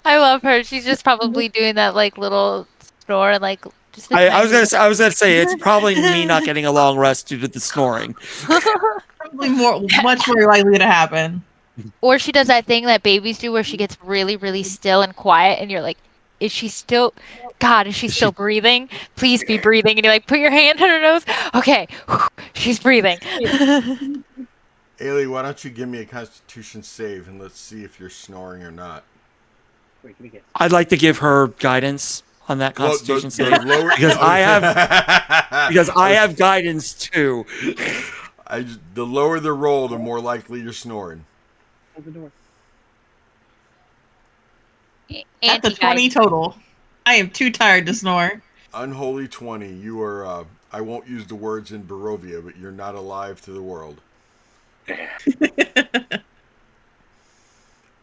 I love her. She's just probably doing that like little snore, like just a I was tiny gonna say it's probably me not getting a long rest due to the snoring. Probably much more likely to happen. Or she does that thing that babies do where she gets really, really still and quiet, and you're like, is she still? God, is she still breathing? Please be breathing. And you're like, put your hand on her nose. Okay, she's breathing. Ailey, why don't you give me a Constitution save and let's see if you're snoring or not. Wait, give me a guess. I'd like to give her guidance on that Constitution save lower, because I have guidance too. The lower the roll, the more likely you're snoring. Open the door. At the 20 total. I am too tired to snore. Unholy 20. You are. I won't use the words in Barovia, but you're not alive to the world.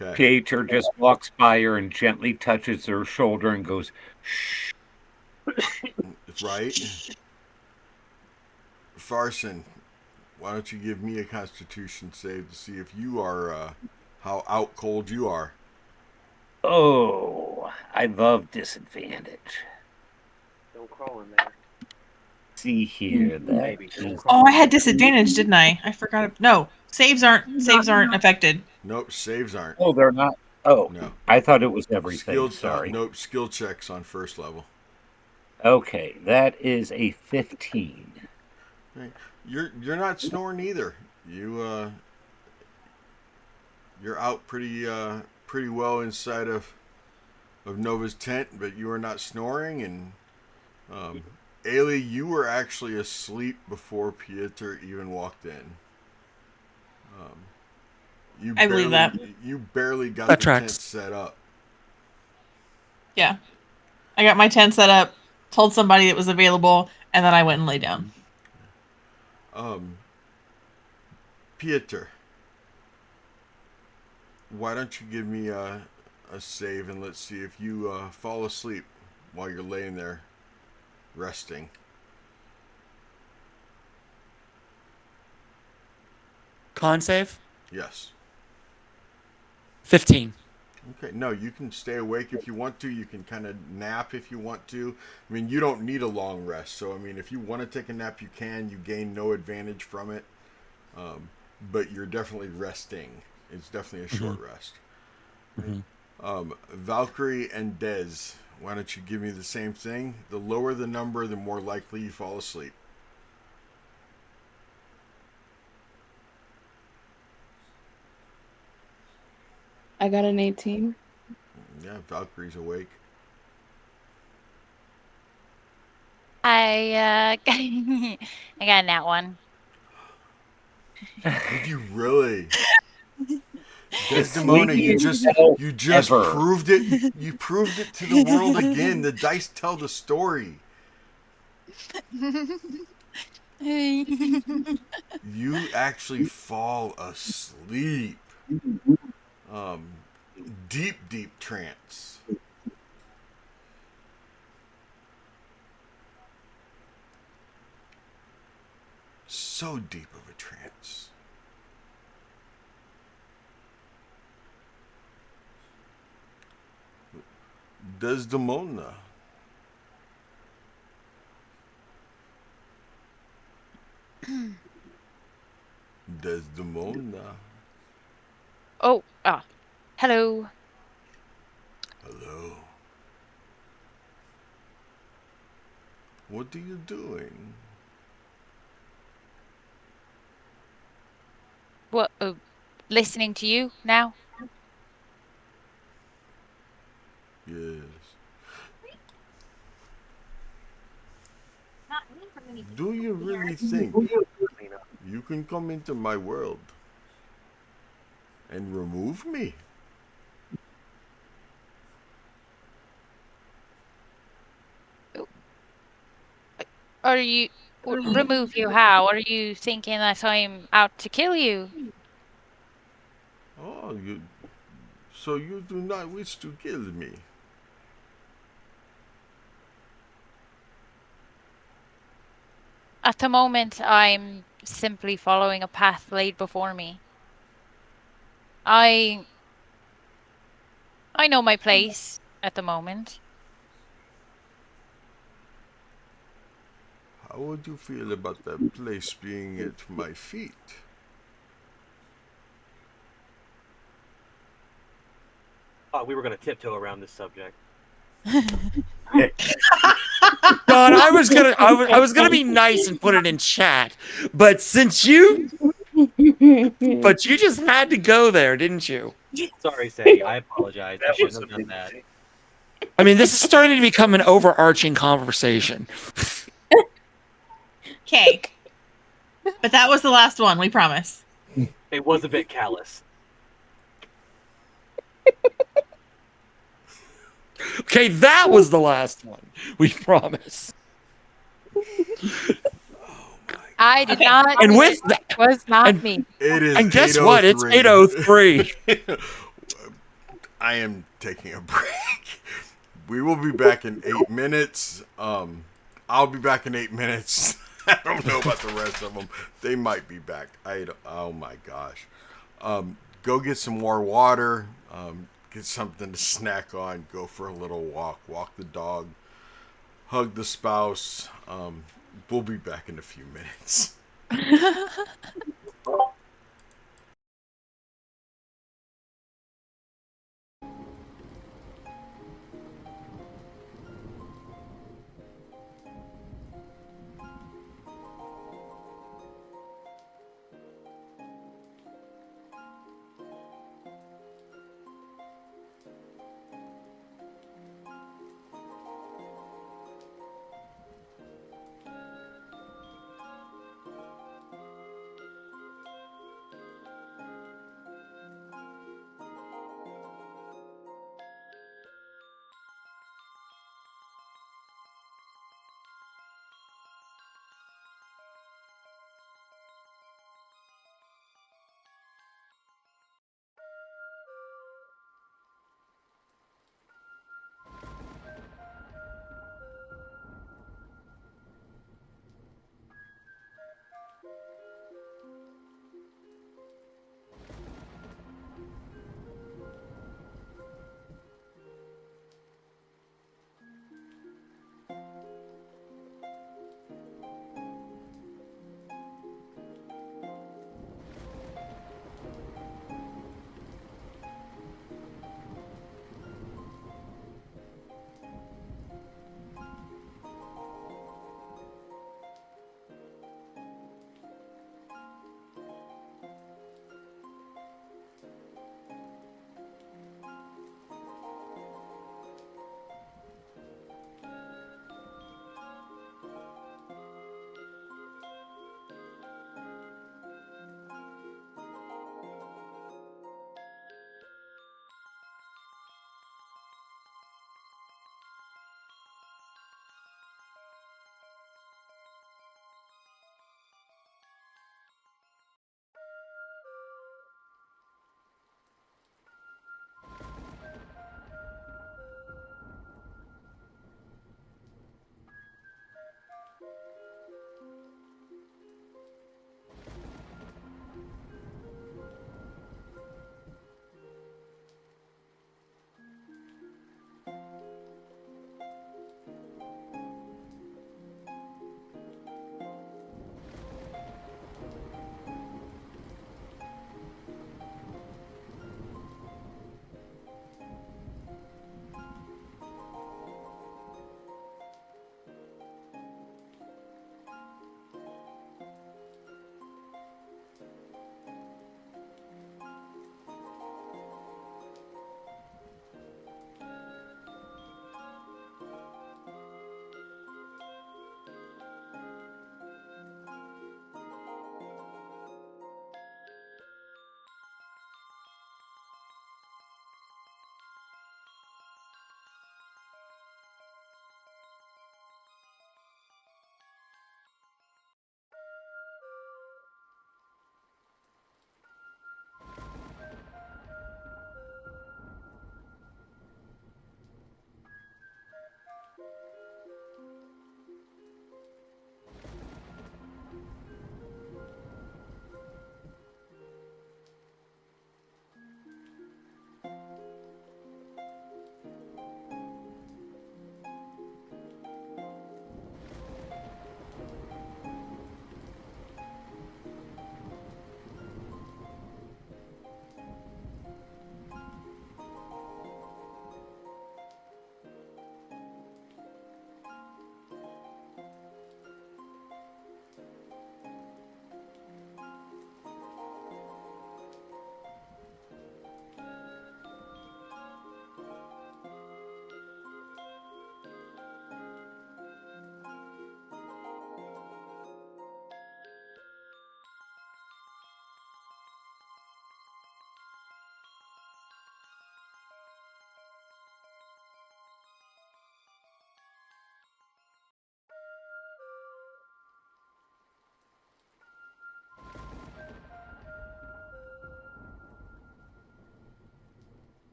Okay. Pieter just walks by her and gently touches her shoulder and goes, "Shh." Right. Farson, why don't you give me a Constitution save to see if you are how out cold you are. Oh, I love disadvantage. Don't crawl in there. See here, that Maybe. is Oh, I had disadvantage, didn't I? I forgot. No, saves aren't affected. Nope, saves aren't. Oh, they're not. Oh, No. I thought it was everything. Skill. Sorry. Nope, skill checks on first level. Okay, that is a 15. Right. You're not snoring either. You're out pretty well inside of Nova's tent, but you are not snoring. And Ailey, you were actually asleep before Pieter even walked in. I believe that. You barely got That the tracks. tent set up. Yeah. I got my tent set up, told somebody it was available, and then I went and lay down. Pieter, why don't you give me a save and let's see if you fall asleep while you're laying there resting. Con save Yes. 15. Okay, no, you can stay awake if you want to. You can kind of nap if you want to. I mean, you don't need a long rest. So, I mean, if you want to take a nap, you can. You gain no advantage from it. But you're definitely resting. It's definitely a short rest. Mm-hmm. Valkyrie and Dez, why don't you give me the same thing? The lower the number, the more likely you fall asleep. I got an 18. Yeah, Valkyrie's awake. I I got that one. Did you really? Desdemona, sleepiest you just ever. proved it. You proved it to the world again. The dice tell the story. You actually fall asleep. Um, deep trance. So deep of a trance. Desdemona. Desdemona. Oh, hello. Hello. What are you doing? What? Listening to you now? Yes. Do you really think you can come into my world and remove me? Are you remove you? How? Are you thinking that I'm out to kill you? Oh, you. So you do not wish to kill me? At the moment, I'm simply following a path laid before me. I I know my place at the moment. How would you feel about that place being at my feet? We were gonna tiptoe around this subject. Don, I was gonna be nice and put it in chat, but but you just had to go there, didn't you? Sorry, Sadie. I apologize. I shouldn't have done that. I mean, this is starting to become an overarching conversation. Okay. But that was the last one, we promise. It was a bit callous. Okay, that was the last one. We promise. I did Okay. not. And do with it. that, It was not and me. It is and guess what? It's 8:03. 8:03. I am taking a break. We will be back in 8 minutes. I'll be back in 8 minutes. I don't know about the rest of them. They might be back. Oh my gosh. Go get some more water. Get something to snack on. Go for a little walk. Walk the dog. Hug the spouse. We'll be back in a few minutes.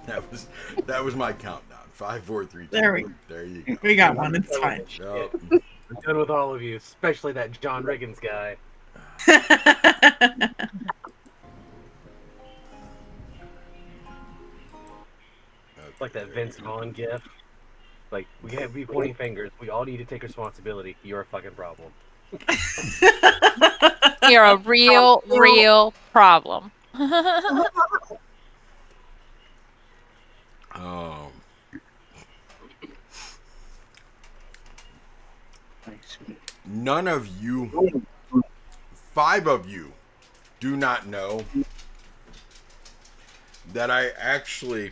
That was my countdown. 5, 4, 3, 2. There we- There you go. We got I'm one. It's done fine. with this Yep. shit. I'm done with all of you, especially that John Riggins guy. It's like that Vince Vaughn gif. Like, we have be pointing fingers. We all need to take responsibility. You're a fucking problem. You're a real problem. Um, none of you, 5 of you, do not know that I actually,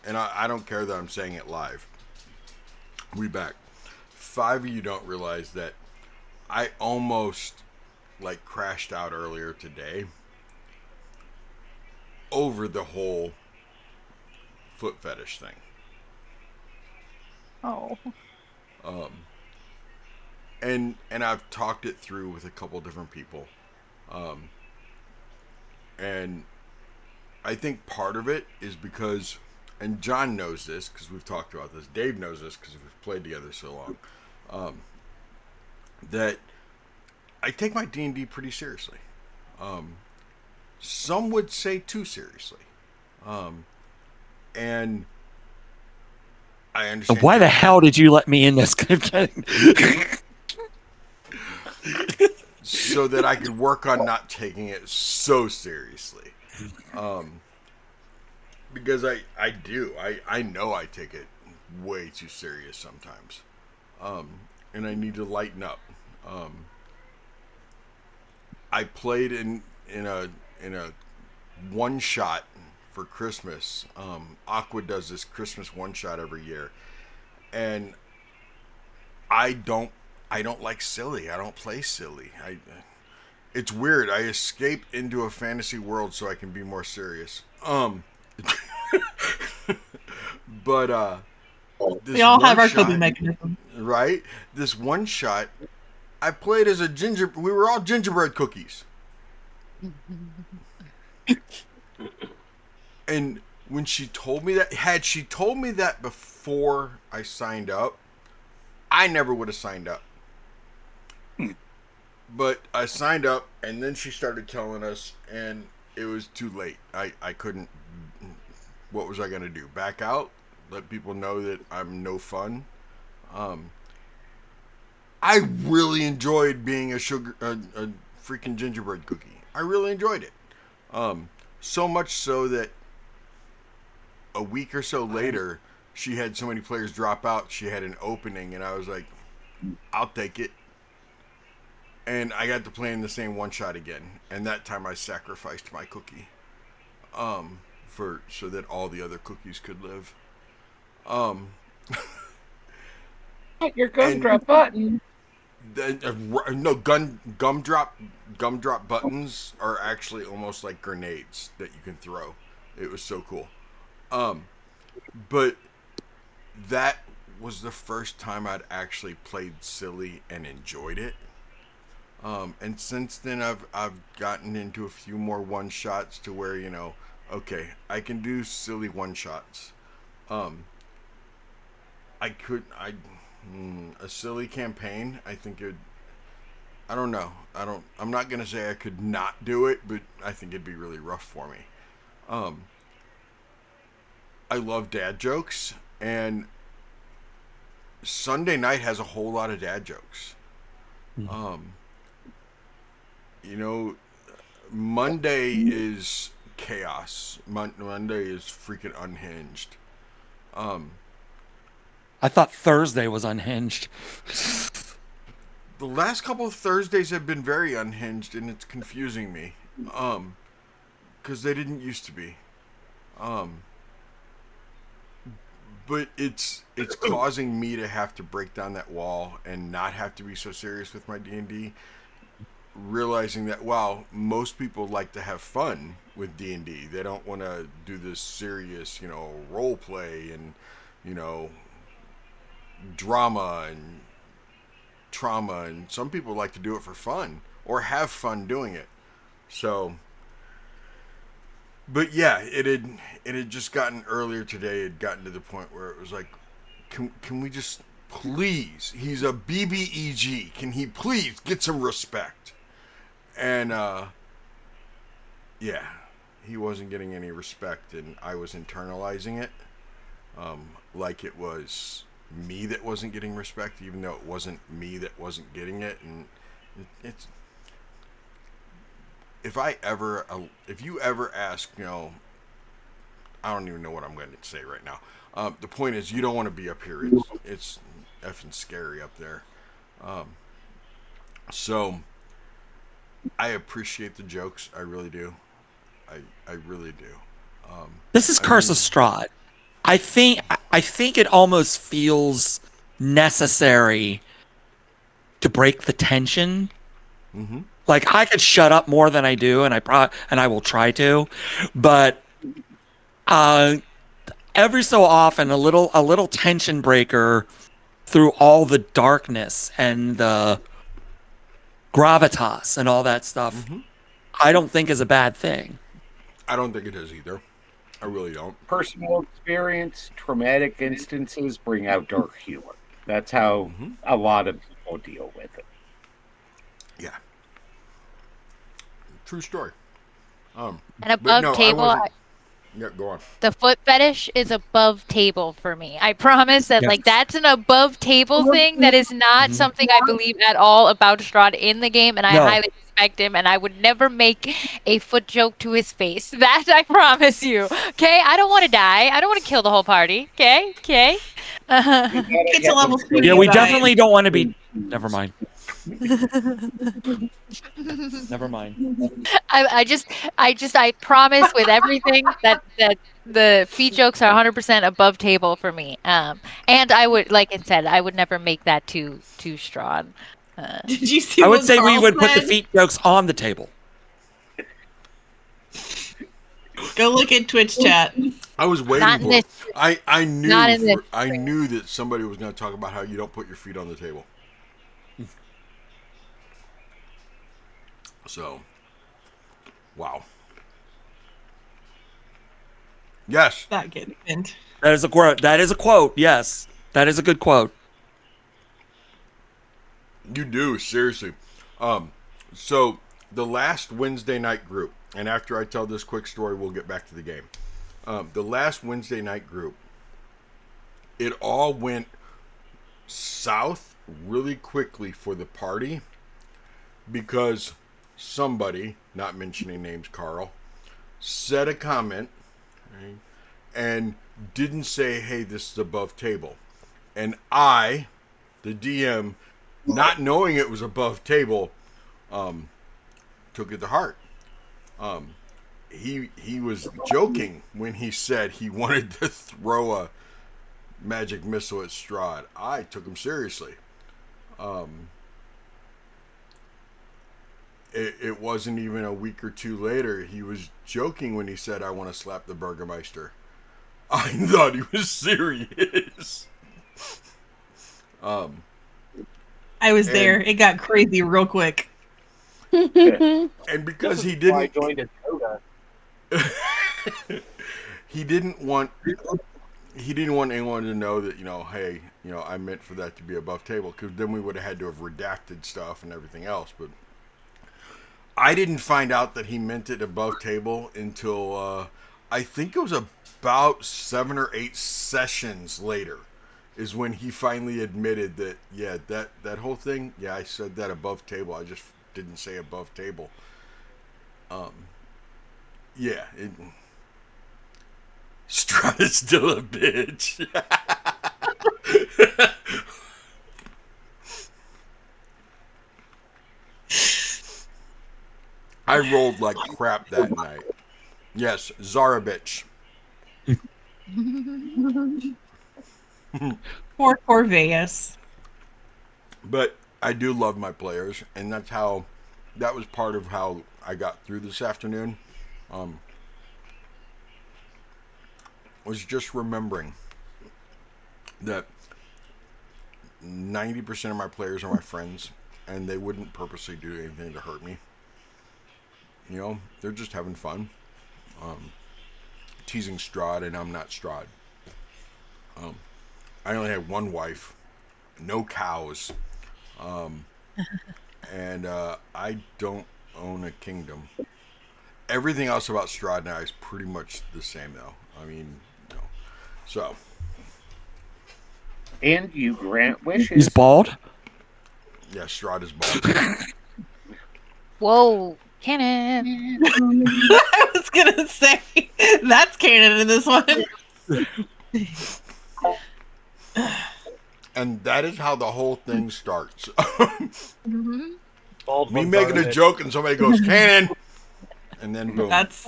and I don't care that I'm saying it live. We back. 5 of you don't realize that I almost like crashed out earlier today over the whole foot fetish thing. Oh. And I've talked it through with a couple different people. And I think part of it is because, and John knows this because we've talked about this. Dave knows this because we've played together so long. That I take my D&D pretty seriously. Some would say too seriously. And I understand. Why the hell did you let me in this? So that I could work on not taking it so seriously. Because I do. I know I take it way too serious sometimes. And I need to lighten up. I played in a one shot for Christmas. Aqua does this Christmas one shot every year. And I don't like silly. I don't play silly. It's weird. I escape into a fantasy world so I can be more serious. But this We all have one our shot, coping mechanism. right? This one shot, I played as a we were all gingerbread cookies. And when she told me that, had she told me that before I signed up, I never would have signed up. But I signed up, and then she started telling us, and it was too late. I couldn't. What was I going to do? Back out? Let people know that I'm no fun? I really enjoyed being a freaking gingerbread cookie. I really enjoyed it. So much so that a week or so later, she had so many players drop out, she had an opening, and I was like, I'll take it. And I got to play in the same one shot again, and that time I sacrificed my cookie, so that all the other cookies could live. Your gumdrop button. No, gumdrop buttons are actually almost like grenades that you can throw. It was so cool. But that was the first time I'd actually played silly and enjoyed it. And since then I've gotten into a few more one shots to where, okay, I can do silly one shots. A silly campaign, I think I don't know. I'm not going to say I could not do it, but I think it'd be really rough for me. I love dad jokes, and Sunday night has a whole lot of dad jokes. Monday is chaos. Monday is freaking unhinged. I thought Thursday was unhinged. The last couple of Thursdays have been very unhinged, and it's confusing me. Because they didn't used to be. But it's causing me to have to break down that wall and not have to be so serious with my D&D. Realizing that, wow, most people like to have fun with D&D. They don't want to do this serious, role play and, drama and trauma. And some people like to do it for fun or have fun doing it. So But yeah, it had just gotten earlier today. It had gotten to the point where it was like, can we just please? He's a BBEG. Can he please get some respect? And yeah, he wasn't getting any respect, and I was internalizing it, like it was me that wasn't getting respect, even though it wasn't me that wasn't getting it. And it's if you ever ask, I don't even know what I'm going to say right now. The point is, you don't want to be up here. It's effing scary up there. So I appreciate the jokes. I really do. I really do. This is I Curse mean, of Strahd. I think it almost feels necessary to break the tension. mm-hmm. Like I could shut up more than I do, and I will try to, but every so often a little tension breaker through all the darkness and the gravitas and all that stuff. Mm-hmm. I don't think is a bad thing. I don't think it is either. I really don't. Personal experience, traumatic instances bring out dark humor. That's how Mm-hmm. a lot of people deal with it. Yeah. True story. And But above no, I table, wasn't. Yeah, go on. the foot fetish is above table for me. I promise that Yes. like that's an above table thing. That is not Mhm. something I believe at all about Strahd in the game, and I No. highly respect him. And I would never make a foot joke to his face. That I promise you. Okay, I don't want to die. I don't want to kill the whole party. Okay, okay. Get to level 2. Yeah, you we guys. definitely don't want to be. Never mind. Never mind. I promise with everything that the feet jokes are 100% above table for me. And I would, like I said, I would never make that too strong. Did you see I would what say we Carl would put the said? feet jokes on the table. Go look at Twitch chat. I was Not waiting in for. this. I knew. Not in this. I knew that somebody was going to talk about how you don't put your feet on the table. So, wow. Yes, That gets pinned. That is a quote. That is a quote. Yes, that is a good quote. you do, seriously. So the last Wednesday night group, and after I tell this quick story, we'll get back to the game. The last Wednesday night group, it all went south really quickly for the party because somebody, not mentioning names, Carl, said a comment, right, and didn't say, hey, this is above table. And I, the DM, not knowing it was above table, took it to heart. He was joking when he said he wanted to throw a magic missile at Strahd. I took him seriously. It wasn't even a week or two later. He was joking when he said, I want to slap the Burgermeister. I thought he was serious. I was there. It got crazy real quick. And because he Why I didn't, joined a toga. he didn't want anyone to know that, hey, I meant for that to be above table, because then we would have had to have redacted stuff and everything else. But I didn't find out that he meant it above table until I think it was about 7 or 8 sessions later is when he finally admitted that, yeah, that whole thing, yeah, I said that above table. I just didn't say above table. Yeah, Strahd is still a bitch. I rolled like crap that night. Yes, Zara bitch. Poor Corveus. But I do love my players, and that was part of how I got through this afternoon. Was just remembering that 90% of my players are my friends, and they wouldn't purposely do anything to hurt me. They're just having fun. teasing Strahd, and I'm not Strahd. I only had one wife, no cows, and I don't own a kingdom. Everything else about Strahd now is pretty much the same, though. I mean, no. So, And you grant wishes. He's bald. yeah, Strahd is bald. Whoa, cannon. I was gonna say that's canon in this one. And that is how the whole thing starts. Mhm. Bald Me ones making are a it. joke and somebody goes, cannon! And then boom. That's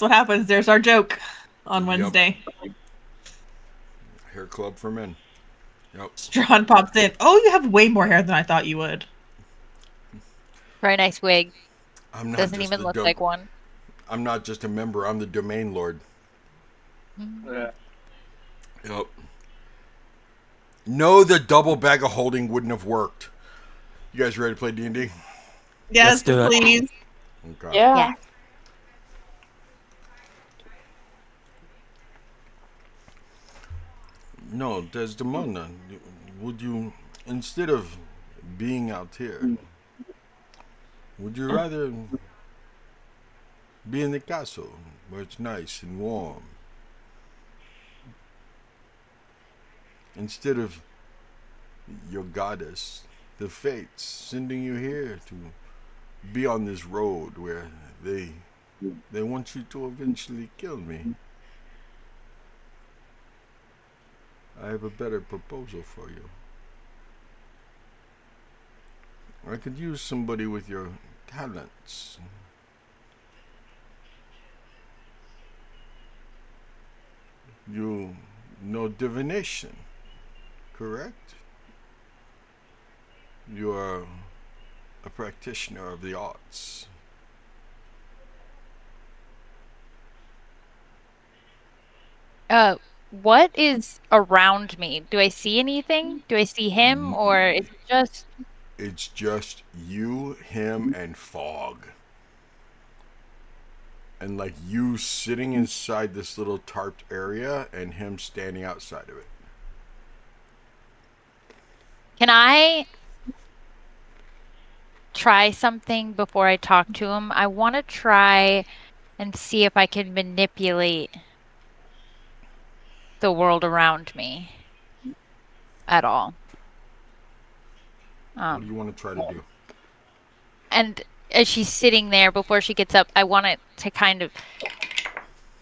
what happens. There's our joke on Yep. Wednesday. Hair club for men. Yep. Strahd pops in. Oh, you have way more hair than I thought you would. Very nice wig. I'm not Doesn't just even the look dom- like one. I'm not just a member. I'm the domain lord. Yeah. Yep. No, the double bag of holding wouldn't have worked. You guys ready to play D&D? Yes, Let's do it. please. Okay. Yeah. Yeah. No, Desdemona, would you, instead of being out here, would you rather be in the castle where it's nice and warm? Instead of your goddess, the fates, sending you here to be on this road where they want you to eventually kill me. I have a better proposal for you. I could use somebody with your talents. You know divination, correct? You are a practitioner of the arts. What is around me? Do I see anything? Do I see him, or is it just It's just you, him, and fog. And like you sitting inside this little tarped area and him standing outside of it. Can I try something before I talk to him? I want to try and see if I can manipulate the world around me at all. What do you want to try to do? And as she's sitting there before she gets up, I want it to kind of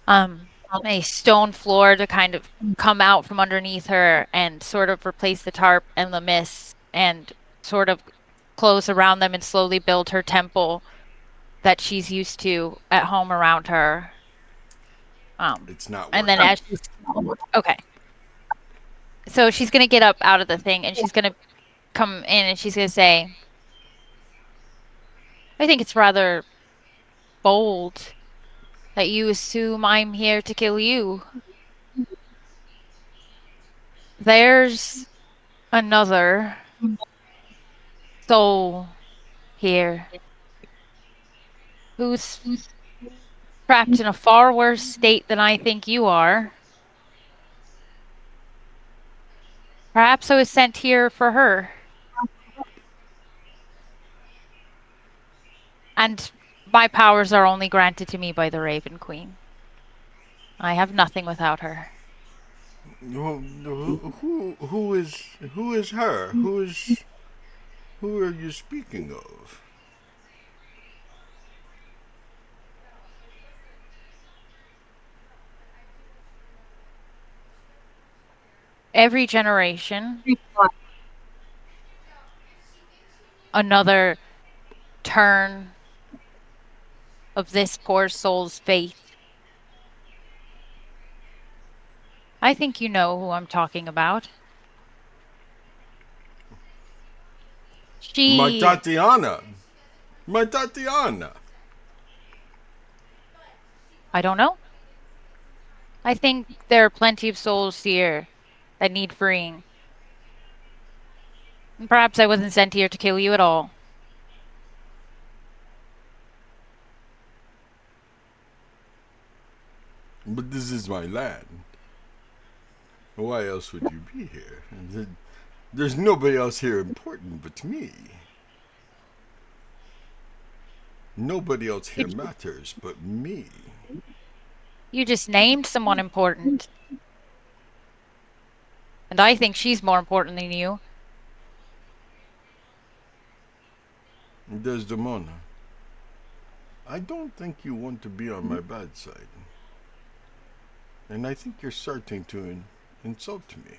a stone floor to kind of come out from underneath her and sort of replace the tarp and the mist and sort of close around them and slowly build her temple that she's used to at home around her. It's not And working. then as she's okay. So she's gonna get up out of the thing and she's gonna come in and she's gonna say, I think it's rather bold that you assume I'm here to kill you. There's another soul here who's trapped in a far worse state than I think you are. Perhaps I was sent here for her. And my powers are only granted to me by the Raven Queen. I have nothing without her. Who is her? Who are you speaking of? Every generation, another turn of this poor soul's faith. I think you know who I'm talking about. My She, Tatiana. My Tatiana. I don't know. I think there are plenty of souls here that need freeing. And perhaps I wasn't sent here to kill you at all. But this is my land. Why else would you be here? There's nobody else here important but me. Nobody else You, here matters but me. you just named someone important. And I think she's more important than you. Desdemona, I don't think you want to be on my bad side. And I think you're starting to insult me.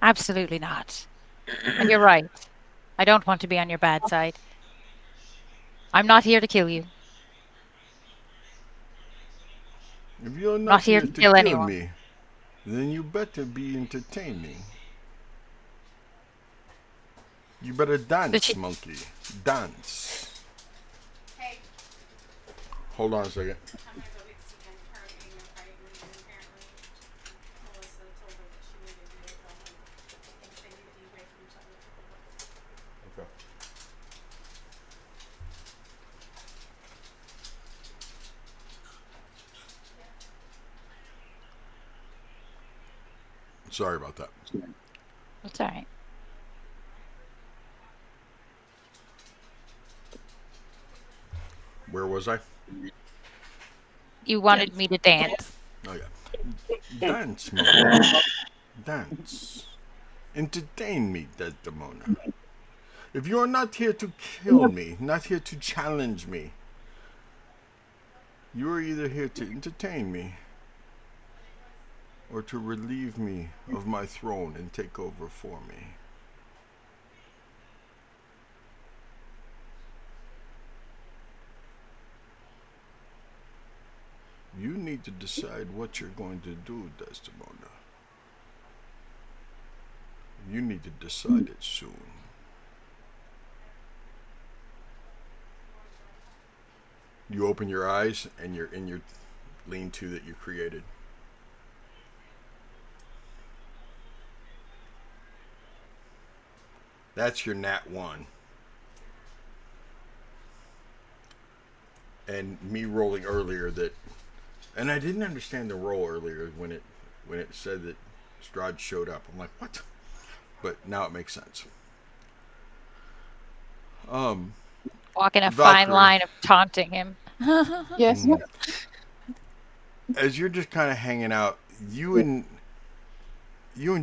Absolutely not. And you're right. I don't want to be on your bad side. I'm not here to kill you. If you're I'm not not here here to to kill kill anyone. me, then you better be entertaining. You better But dance, she, monkey. Dance. Hey, Hold on a second. I'm gonna go get Stephen. Her and Amy are fighting, and apparently Melissa told her that she needed to be with them, and they need to be away from each other for a little bit. Okay. Sorry about that. That's all right. Where was I? You wanted me to dance. Oh, yeah. Dance, monkey. Dance. Entertain me, Desdemona. If you are not here to kill me, not here to challenge me, you are either here to entertain me or to relieve me of my throne and take over for me. You need to decide what you're going to do, Desdemona. You need to decide it soon. You open your eyes and you're in your lean-to that you created. That's your nat 1. And me rolling earlier that, and I didn't understand the roll earlier when it said that Strahd showed up. I'm like, what? But now it makes sense. Walking a fine Valkyrie. line of taunting him. Yes. As you're just kind of hanging out, you and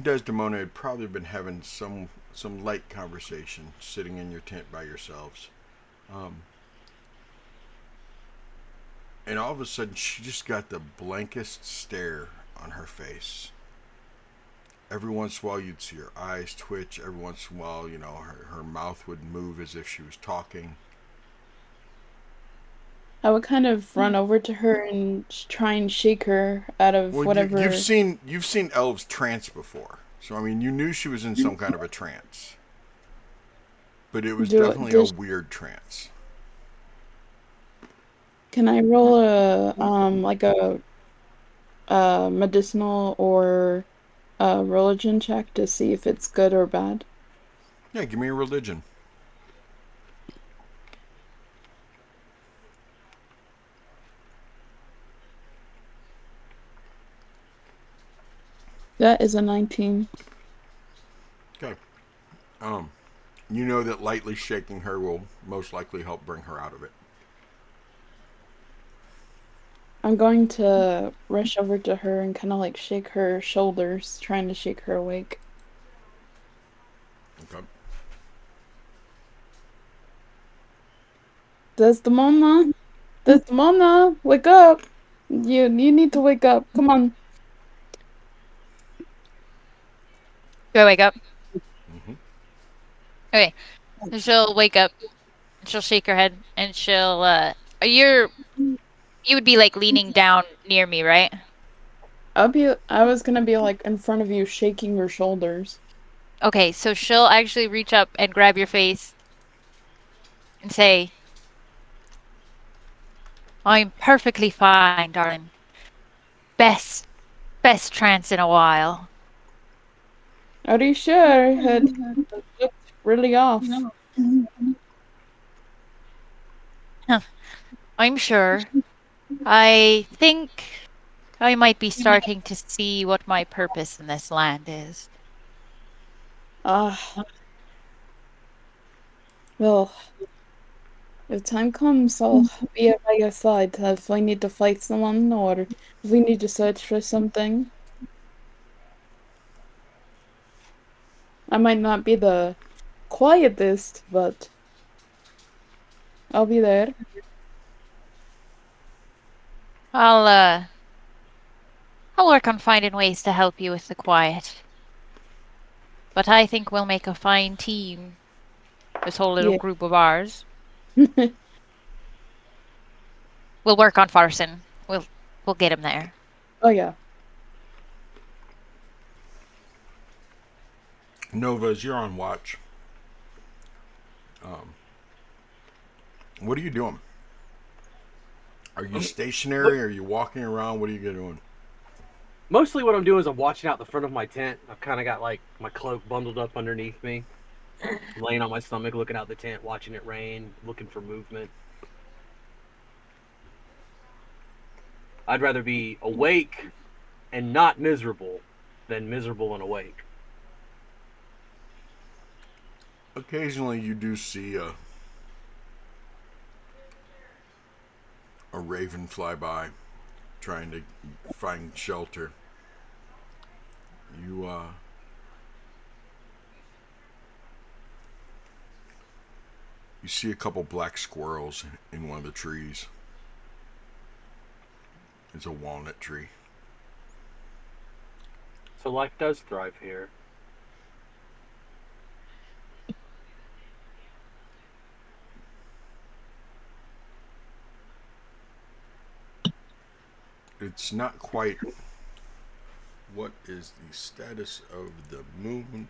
Desdemona had probably been having some light conversation, sitting in your tent by yourselves. And all of a sudden, she just got the blankest stare on her face. Every once in a while, you'd see her eyes twitch. Every once in a while, her mouth would move as if she was talking. I would kind of run over to her and try and shake her out of Well, whatever. you've seen elves trance before, so I mean, you knew she was in some kind of a trance, but it was definitely a weird trance. Can I roll a like a medicinal or a religion check to see if it's good or bad? Yeah, give me a religion. That is a 19. Okay. You know that lightly shaking her will most likely help bring her out of it. I'm going to rush over to her and kind of like shake her shoulders, trying to shake her awake. Okay. Desdemona, Desdemona, wake up! You need to wake up. Come on. Do I wake up? Mm-hmm. Okay. So she'll wake up. She'll shake her head, and you would be like leaning down near me, right? I was gonna be like in front of you, shaking your shoulders. Okay, so she'll actually reach up and grab your face and say, I'm perfectly fine, darling. Best trance in a while. Are you sure? It looked really off. I'm sure. I think I might be starting to see what my purpose in this land is. Ah, well, if time comes, I'll be by your side if I need to fight someone or if we need to search for something. I might not be the quietest, but I'll be there. I'll I'll work on finding ways to help you with the quiet. But I think we'll make a fine team, this whole little Yeah. group of ours. We'll work on Farson. We'll get him there. Oh yeah. Nova, as you're on watch, what are you doing? Are you But stationary? Are you walking around? What are you doing? mostly what I'm doing is I'm watching out the front of my tent. I've kind of got like my cloak bundled up underneath me, laying on my stomach, looking out the tent, watching it rain, looking for movement. I'd rather be awake and not miserable than miserable and awake. Occasionally, you do see a raven fly by, trying to find shelter. You you see a couple black squirrels in one of the trees. It's a walnut tree. So life does thrive here. It's not quite. What is the status of the moon?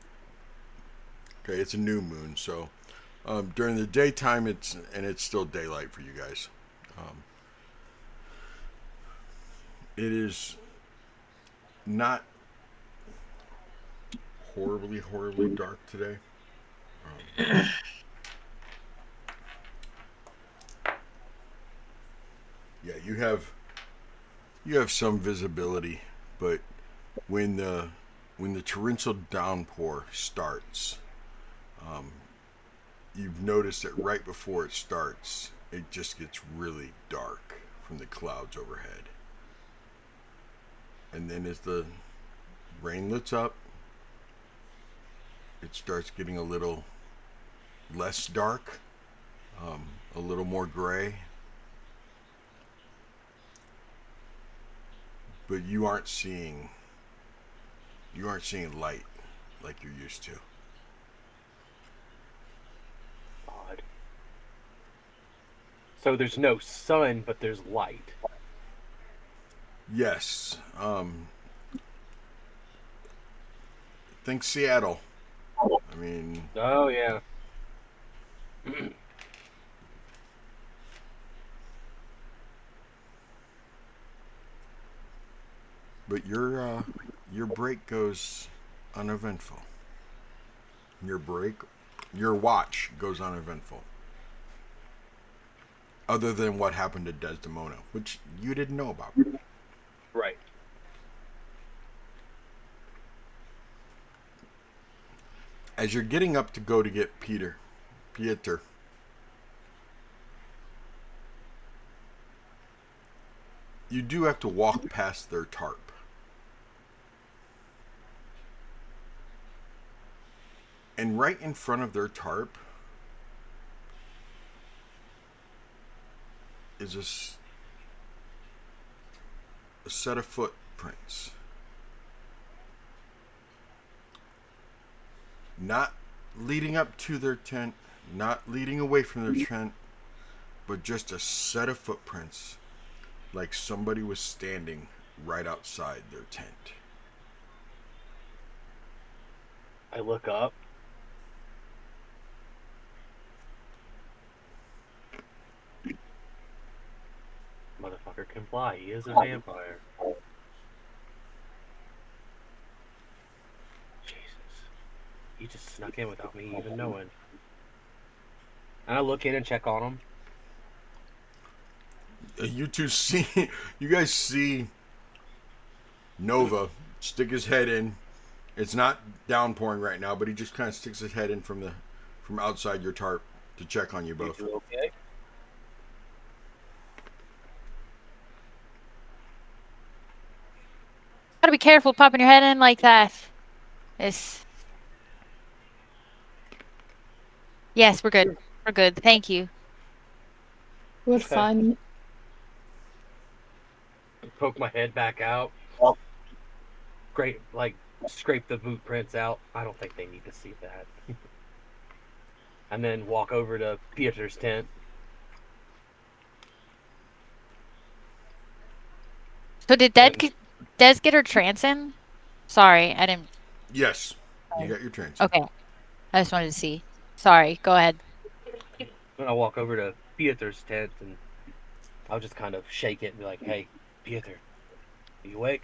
Okay, it's a new moon, so during the daytime it's still daylight for you guys. Um, it is not horribly dark today. Um, yeah, you have some visibility, but when the when the torrential downpour starts, um, you've noticed that right before it starts, it just gets really dark from the clouds overhead, and then as the rain lets up, it starts getting a little less dark, a little more gray, but you aren't seeing light like you're used to. Odd. So there's no sun, but there's light. Yes, think Seattle. I mean, Oh yeah. but your break goes uneventful. Your break, your watch goes uneventful. Other than what happened to Desdemona, which you didn't know about. Right. As you're getting up to go to get Pieter, you do have to walk past their tarp. And right in front of their tarp is a set of footprints. Not leading up to their tent, not leading away from their tent, but just a set of footprints like somebody was standing right outside their tent. I look up. Motherfucker can fly. He is a vampire. Jesus. He just snuck in without me even knowing. And I look in and check on him. You two see, you guys see Nova stick his head in. It's not downpouring right now, but he just kind of sticks his head in from outside your tarp to check on you You both. two okay? Gotta be careful popping your head in like that. It's... Yes, we're good. We're good. Thank you. We're fine. Poke my head back out. Great, like scrape the boot prints out. I don't think they need to see that. And then walk over to Pieter's tent. So did And Des get her trance in? Sorry, I didn't. Yes, you got your trance. Okay, I just wanted to see. Sorry, go ahead. then I'll walk over to Pieter's tent and I'll just kind of shake it and be like, "Hey, Pieter, are you awake?"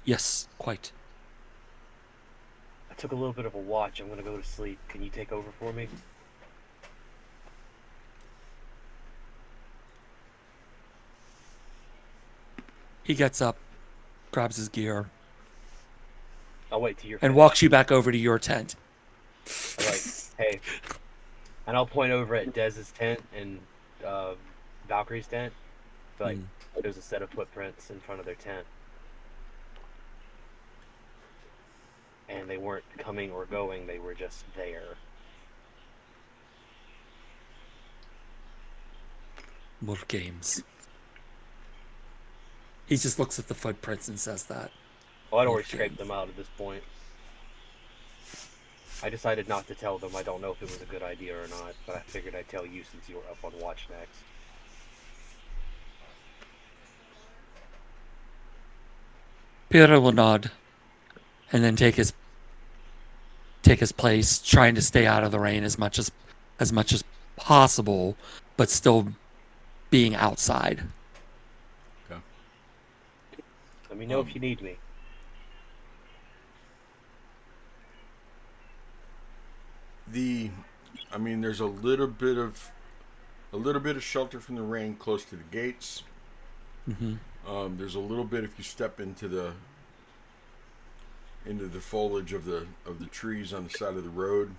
Yes, quite. I took a little bit of a watch. I'm gonna go to sleep. Can you take over for me? He gets up, grabs his gear, I'll wait till you're and finished. walks you back over to your tent. I'm like, "Hey," and I'll point over at Dez's tent and Valkyrie's tent. Like, there's a set of footprints in front of their tent, and they weren't coming or going. They were just there. More games. He just looks at the footprints and says that. Well, I'd More already scraped games. them out at this point. I decided not to tell them. I don't know if it was a good idea or not, but I figured I'd tell you since you were up on watch next. Peter will nod, and then take his place, trying to stay out of the rain as much as possible, but still being outside. Okay. Let me know if you need me. There's a little bit of shelter from the rain close to the gates. Mm-hmm. There's a little bit if you step into the foliage of the trees on the side of the road.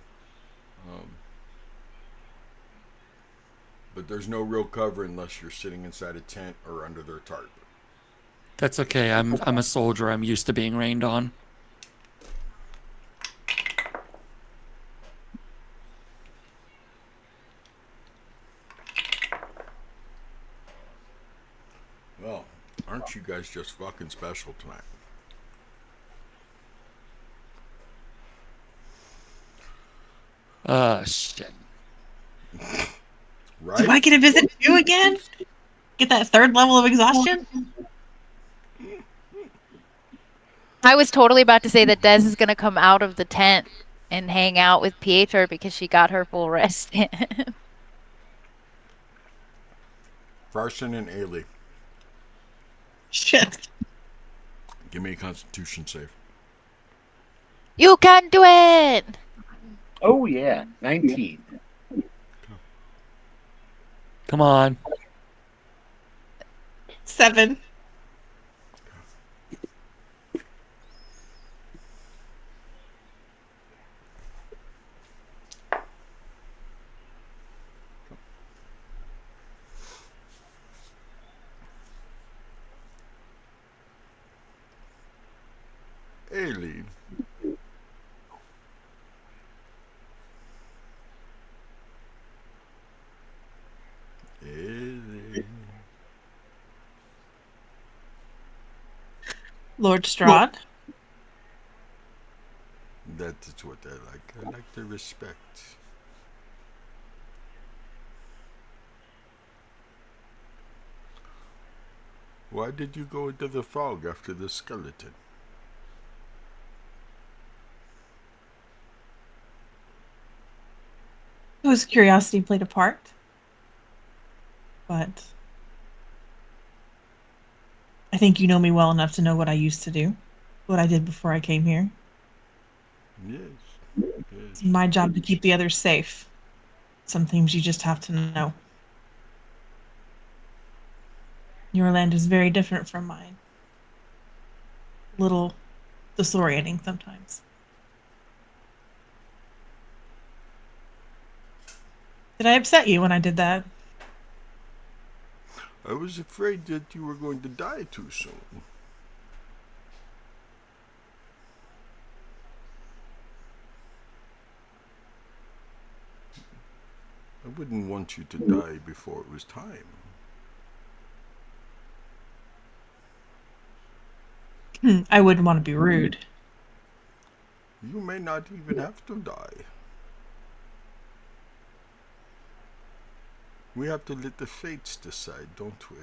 But there's no real cover unless you're sitting inside a tent or under their tarp. That's okay. I'm a soldier. I'm used to being rained on. Well, aren't you guys just fucking special tonight? Shit. Right? Do I get a visit you again? Get that third level of exhaustion? I was totally about to say that Des is gonna come out of the tent and hang out with Pieter because she got her full rest in. Farson and Ailey, Shit. give me a Constitution save. You can do it! Oh yeah, 19. Come on. 7. Ailey. Ailey. Lord Strahd. That is what I like. I like the respect. Why did you go into the fog after the skeleton? It was curiosity played a part. But I think you know me well enough to know what I used to do. What I did before I came here. Yes. It's my job to keep the others safe. some things you just have to know. Your land is very different from mine. A little disorienting sometimes. Did I upset you when I did that? I was afraid that you were going to die too soon. I wouldn't want you to die before it was time. I wouldn't want to be rude. You may not even have to die. We have to let the fates decide, don't we?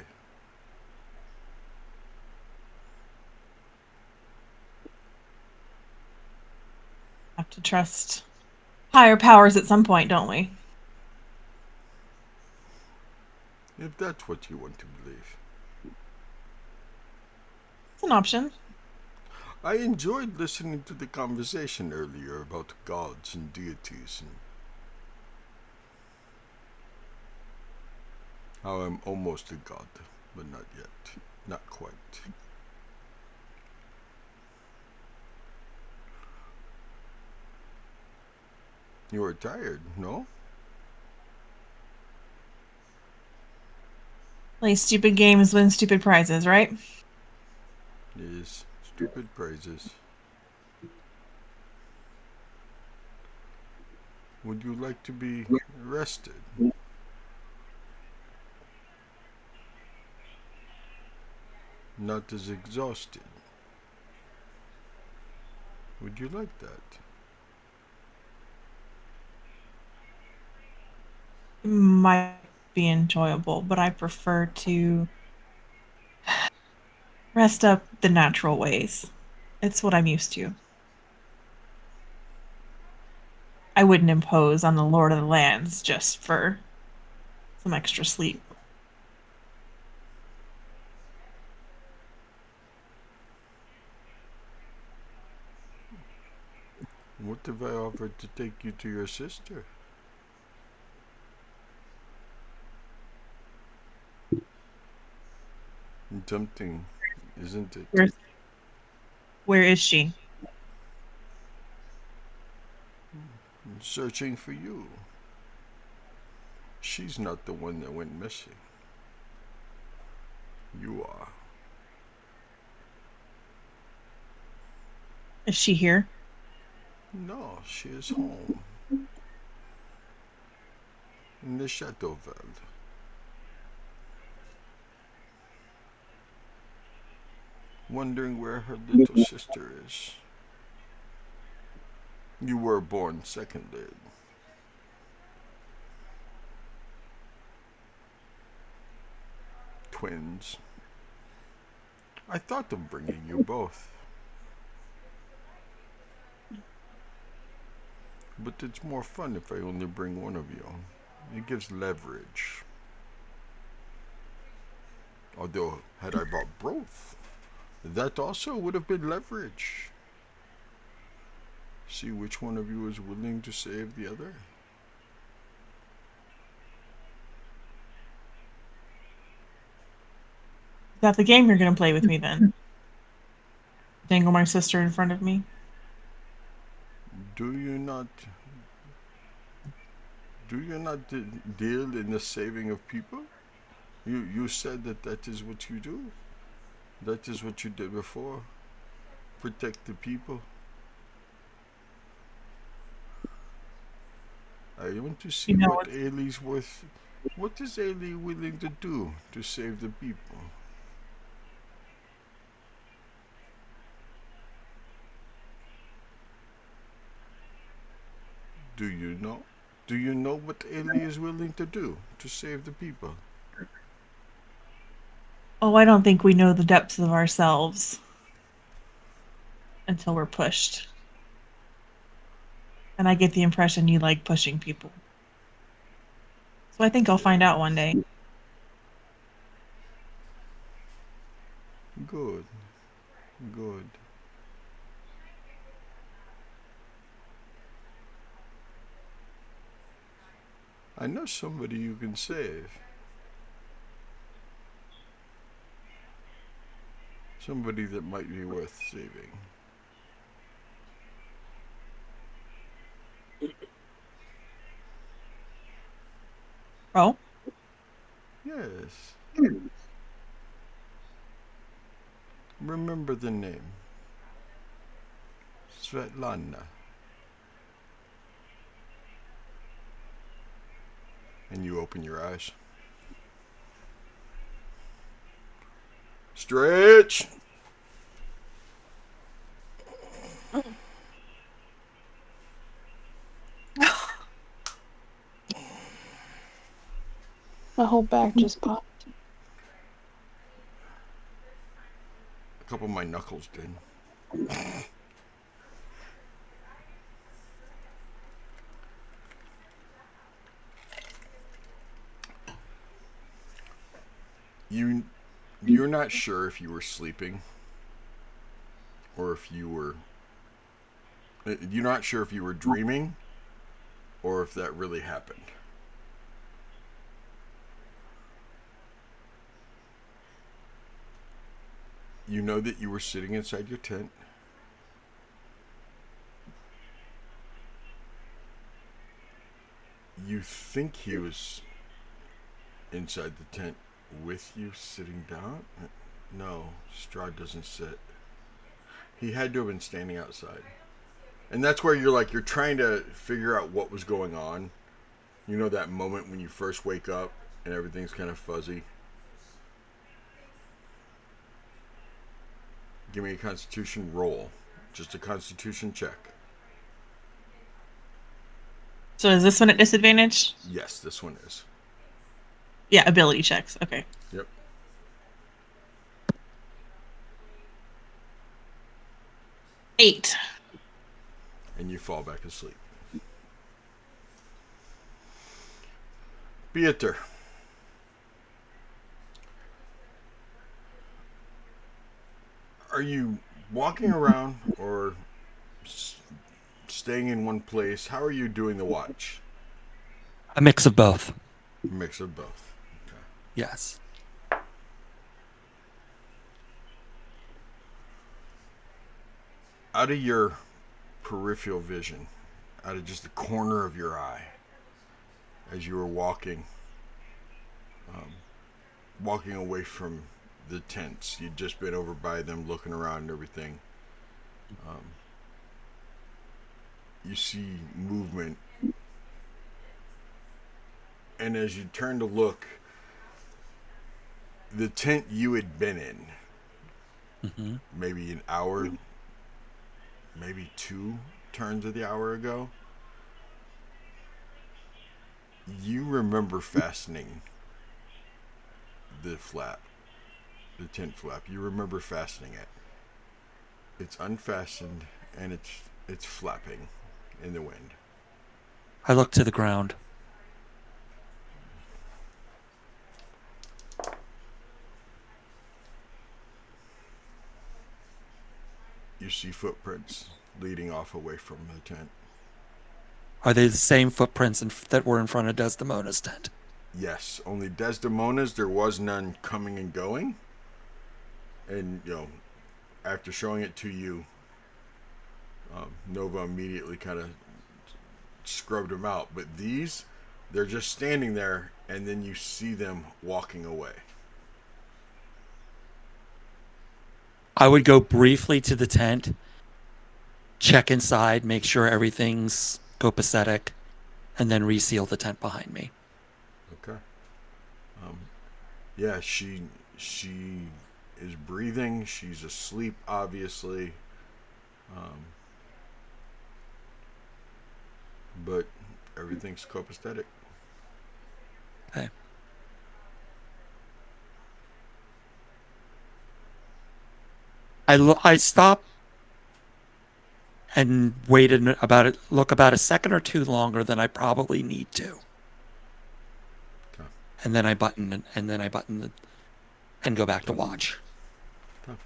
Have to trust higher powers at some point, don't we? If that's what you want to believe. It's an option. I enjoyed listening to the conversation earlier about gods and deities and how I'm almost a god, but not yet. Not quite. You are tired, no? Play stupid games, win stupid prizes, right? Yes, stupid praises. Would you like to be rested? Not as exhausted? Would you like that? It might be enjoyable, but I prefer to rest up the natural ways. It's what I'm used to. I wouldn't impose on the Lord of the Lands just for some extra sleep. What if I offered to take you to your sister? Tempting, isn't it? Where is she? Searching for you. She's not the one that went missing. You are. Is she here? No, she is home. In the Shadowveld. Wondering where her little sister is. You were born seconded. Twins. I thought of bringing you both. But it's more fun if I only bring one of you. It gives leverage. Although, had I brought both, that also would have been leverage. See which one of you is willing to save the other. Is that the game you're going to play with me then? Dangle my sister in front of me? Do you not deal in the saving of people? You said that is what you do. That is what you did before. Protect the people. I want to see You know, what Ailey's worth. What is Ailey willing to do to save the people? Do you know? Do you know what Ailey is willing to do to save the people? oh, I don't think we know the depths of ourselves until we're pushed. And I get the impression you like pushing people. So I think I'll find out one day. Good. Good. I know somebody you can save. Somebody that might be worth saving. Oh, Yes. Remember the name. Svetlana. And you open your eyes. Stretch! My whole back just popped. A couple of my knuckles did. You're not sure if you were sleeping or if you were you're not sure if you were dreaming or if that really happened. You know that you were sitting inside your tent. You think he was inside the tent with you sitting down? No, Strahd doesn't sit. He had to have been standing outside. And that's where you're trying to figure out what was going on. You know that moment when you first wake up and everything's kind of fuzzy? Give me a constitution roll. Just a constitution check. so is this one at disadvantage? Yes, this one is. Yeah, ability checks. Okay. Yep. Eight. And you fall back asleep. Beater. Are you walking around or staying in one place? How are you doing the watch? A mix of both. A mix of both. Okay. Yes. Out of your peripheral vision, out of just the corner of your eye, as you were walking away from the tents, you'd just been over by them, looking around and everything. You see movement, and as you turn to look, the tent you had been in, maybe an hour, maybe 2 turns of the hour ago, you remember fastening the tent flap. You remember fastening it. It's unfastened and it's flapping in the wind. I look to the ground. You see footprints leading off away from the tent. Are they the same footprints that were in front of Desdemona's tent? Yes, only Desdemona's, there was none coming and going. And, after showing it to you, Nova immediately kind of scrubbed them out. But these, they're just standing there, and then you see them walking away. I would go briefly to the tent, check inside, make sure everything's copacetic, and then reseal the tent behind me. Okay. Yeah, she is breathing. She's asleep, obviously. But everything's copacetic. Okay. I stop and waited look about a second or two longer than I probably need to. Okay. And then I button and go back to watch. Okay.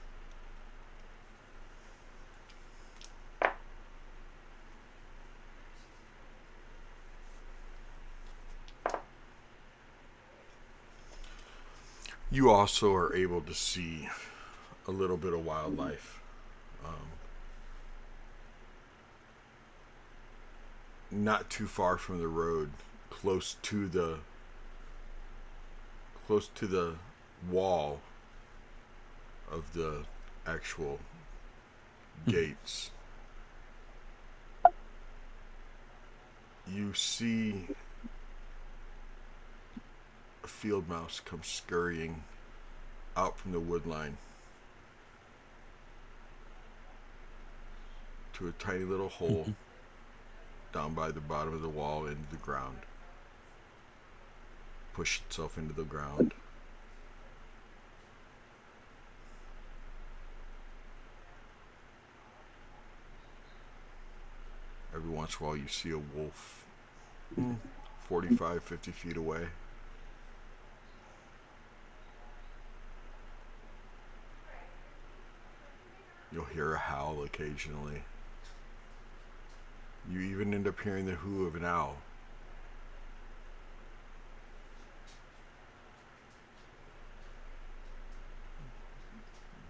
You also are able to see a little bit of wildlife. Not too far from the road, close to the wall of the actual gates. You see a field mouse come scurrying out from the wood line to a tiny little hole down by the bottom of the wall into the ground. Push itself into the ground. Every once in a while you see a wolf 45, 50 feet away. You'll hear a howl occasionally. You even end up hearing the hoo of an owl.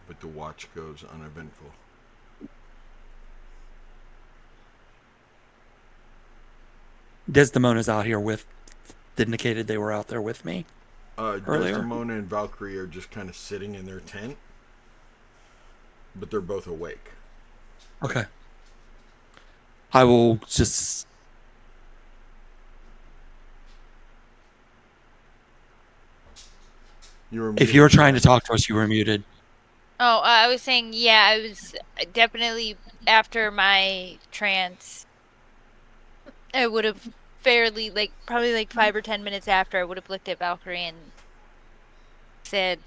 But the watch goes uneventful. Desdemona's out here with, indicated they were out there with me earlier. Desdemona and Valkyrie are just kind of sitting in their tent, but they're both awake. Okay. I will just... If you were trying to talk to us, you were muted. Oh, I was saying, yeah, I was definitely after my trance. I would have fairly, probably 5 or 10 minutes after, I would have looked at Valkyrie and said,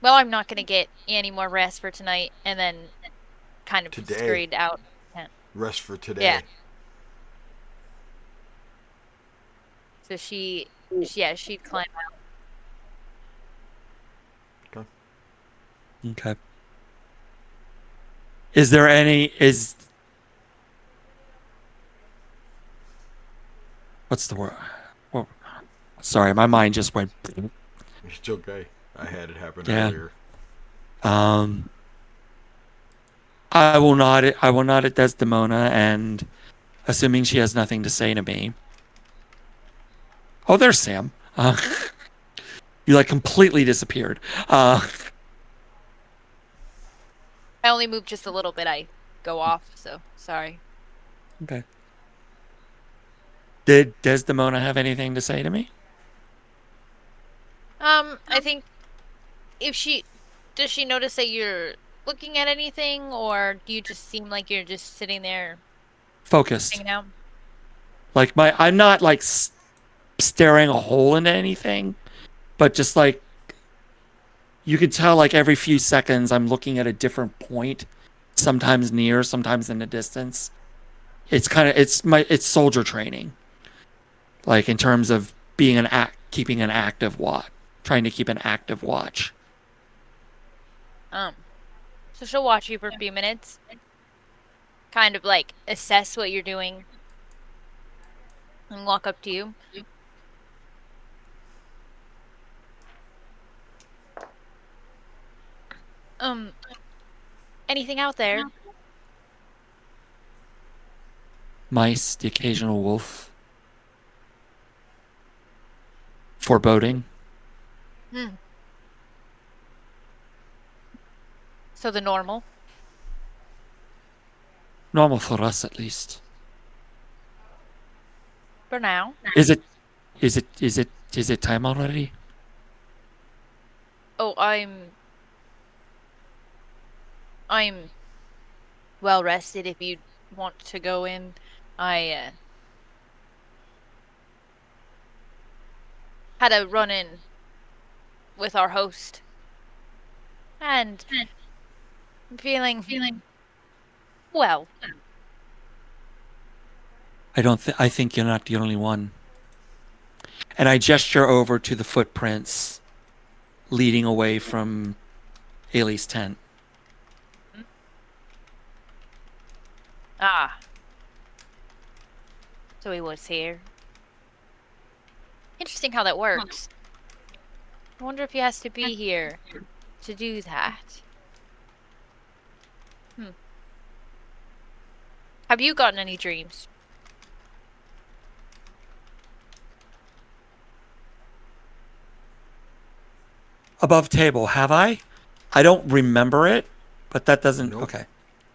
well, I'm not going to get any more rest for tonight, and then kind of scurried out. Rest for today. Yeah. So she'd climb out. Okay. Is there any... What's the word? Well, sorry, my mind just went... It's okay. I had it happen earlier. earlier. I will nod at Desdemona, and assuming she has nothing to say to me. Oh, there's Sam. You completely disappeared. I only moved just a little bit. I go off, so sorry. Okay. Did Desdemona have anything to say to me? I think does she notice that you're looking at anything, or do you just seem like you're just sitting there Focused. hanging out? I'm not staring a hole into anything, but just you could tell every few seconds I'm looking at a different point, sometimes near, sometimes in the distance. It's it's soldier training. In terms of keeping an active watch, trying to keep an active watch. So she'll watch you for a few minutes, kind of assess what you're doing, and walk up to you. Anything out there? Mice, the occasional wolf. Foreboding. So the normal? Normal for us, at least. For now. Is it time already? Oh, I'm well rested if you want to go in. I had a run-in with our host. And I'm feeling well. I think you're not the only one. And I gesture over to the footprints leading away from Ailey's tent. Ah. So he was here. Interesting how that works. I wonder if he has to be here to do that. Have you gotten any dreams? Above table, have I? I don't remember it, but that doesn't. Nope. Okay.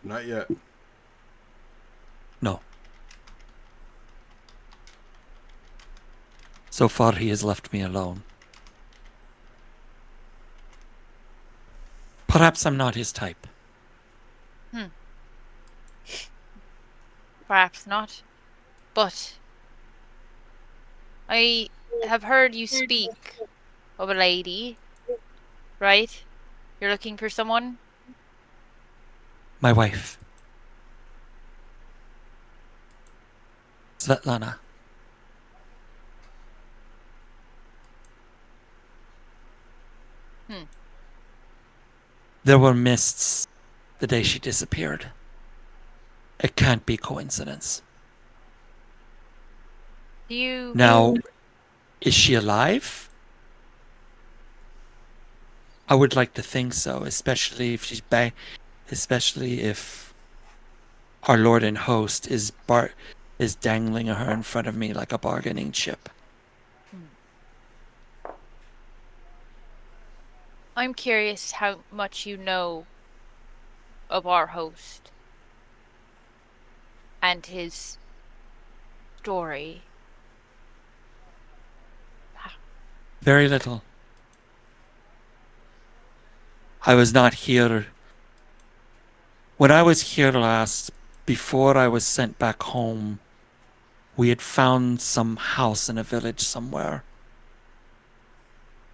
Not yet. No. So far, he has left me alone. Perhaps I'm not his type. Perhaps not. But I have heard you speak of a lady, right? You're looking for someone? My wife, Svetlana. There were mists the day she disappeared. It can't be coincidence. Do you Now, is she alive? I would like to think so, especially if she's back, especially if our Lord and Host is dangling her in front of me like a bargaining chip. I'm curious how much you know of our host and his story. Very little. I was not here. When I was here last, before I was sent back home, we had found some house in a village somewhere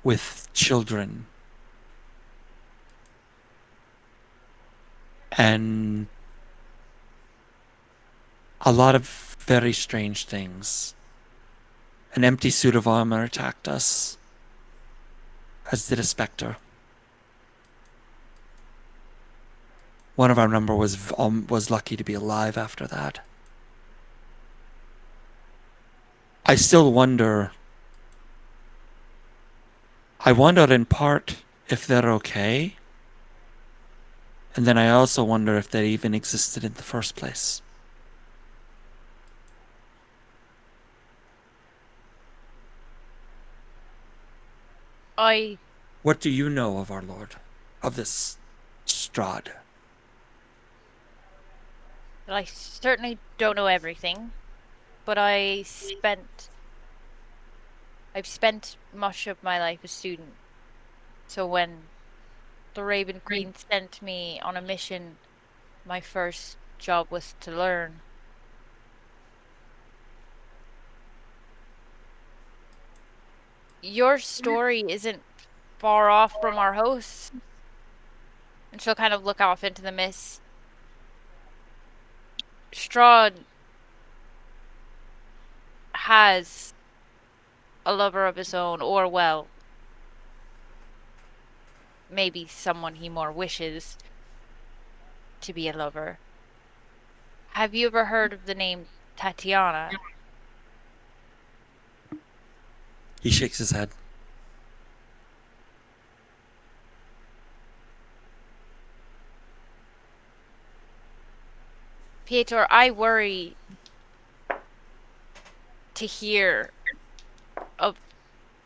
with children. And a lot of very strange things. An empty suit of armor attacked us, as did a specter. One of our number was lucky to be alive after that. I still wonder. I wonder in part if they're okay. And then I also wonder if they even existed in the first place. What do you know of our Lord? Of this Strahd? I certainly don't know everything, but I've spent much of my life a student. So when the Raven Queen sent me on a mission, my first job was to learn. Your story isn't far off from our host. And she'll kind of look off into the mist. Strahd has a lover of his own, or well, maybe someone he more wishes to be a lover. Have you ever heard of the name Tatiana? He shakes his head. Pietro, I worry to hear of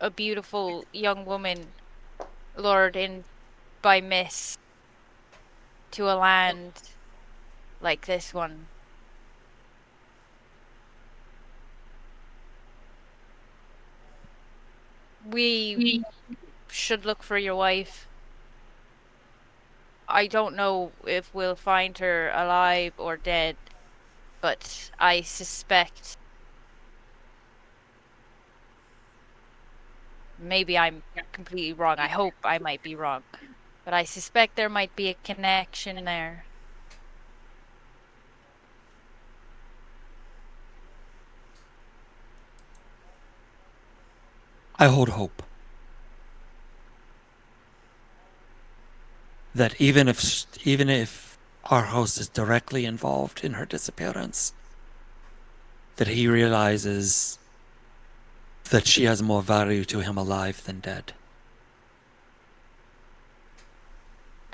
a beautiful young woman lured in by mist to a land like this one. We should look for your wife. I don't know if we'll find her alive or dead, but I suspect maybe I'm completely wrong. I hope I might be wrong, but I suspect there might be a connection there. I hold hope that even if our host is directly involved in her disappearance, that he realizes that she has more value to him alive than dead.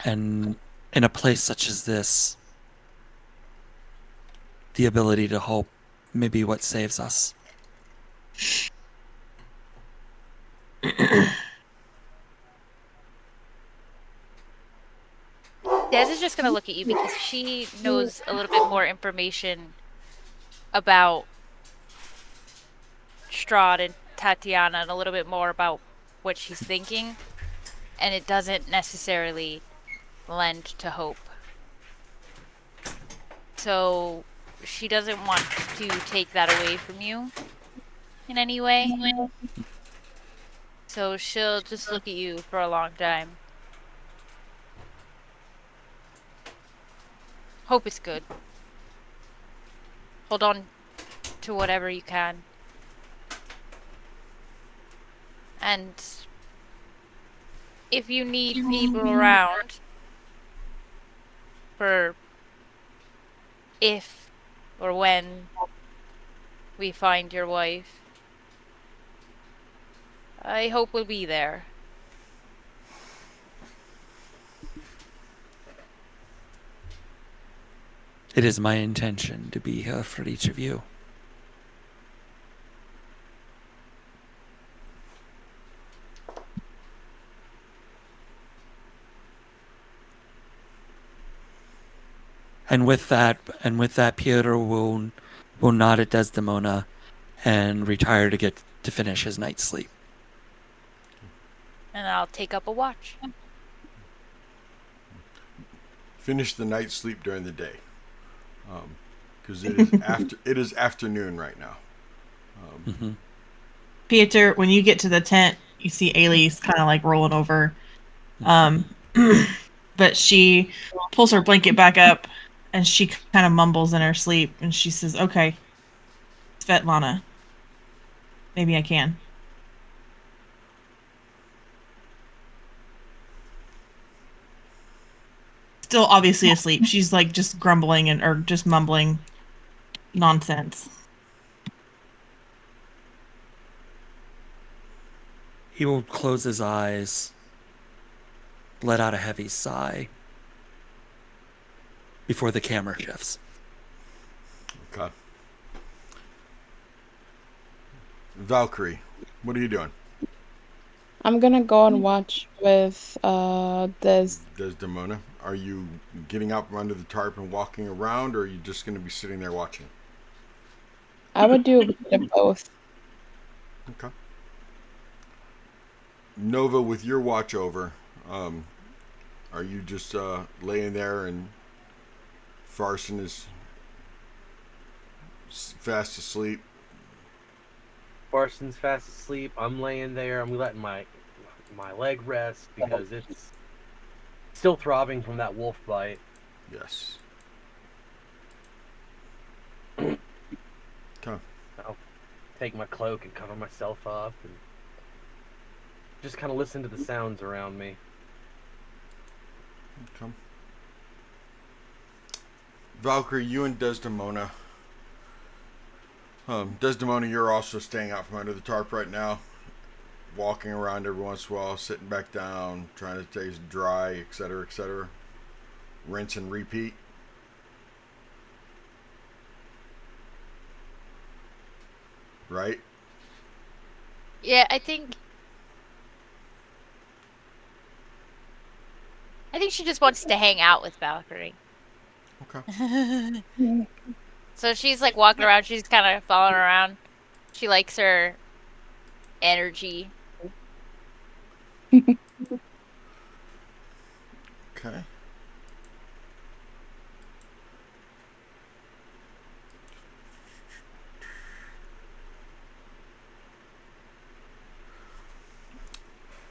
And in a place such as this, the ability to hope may be what saves us. Des is just gonna look at you because she knows a little bit more information about Strahd and Tatiana and a little bit more about what she's thinking, and it doesn't necessarily lend to hope. So she doesn't want to take that away from you in any way. So she'll just look at you for a long time. Hope is good. Hold on to whatever you can. And if you need people around for if or when we find your wife, I hope we'll be there. It is my intention to be here for each of you. And with that, Piotr will nod at Desdemona and retire to finish his night's sleep. And I'll take up a watch. Finish the night's sleep during the day, because it is afternoon right now. Peter, when you get to the tent, you see Ailey's kind of like rolling over. But she pulls her blanket back up and she kind of mumbles in her sleep and she says, "Okay, Svetlana, maybe I can." Still obviously asleep. She's like just grumbling or just mumbling nonsense. He will close his eyes, let out a heavy sigh before the camera shifts. Okay. Valkyrie, what are you doing? I'm gonna go and watch with Desdemona, are you getting out from under the tarp and walking around, or are you just going to be sitting there watching? I would do a bit of both. Okay. Nova, with your watch over, are you just laying there and Farson is fast asleep? Barson's fast asleep. I'm laying there. I'm letting my leg rest because it's still throbbing from that wolf bite. Yes. Okay. I'll take my cloak and cover myself up and just kind of listen to the sounds around me. Okay. Valkyrie, you and Desdemona. Desdemona, you're also staying out from under the tarp right now, walking around every once in a while, sitting back down, trying to stay dry, etc., etc. Rinse and repeat. Right? Yeah, I think she just wants to hang out with Valkyrie. Okay. So she's like walking around, she's kind of following around. She likes her energy. Okay.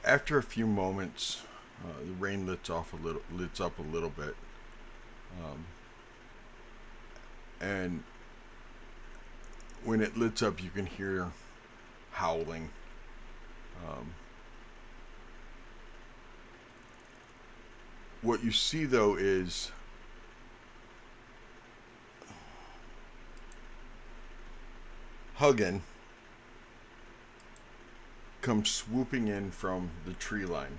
After a few moments, the rain lets up a little bit, and when it lits up, you can hear howling. What you see, though, is Huggen comes swooping in from the tree line.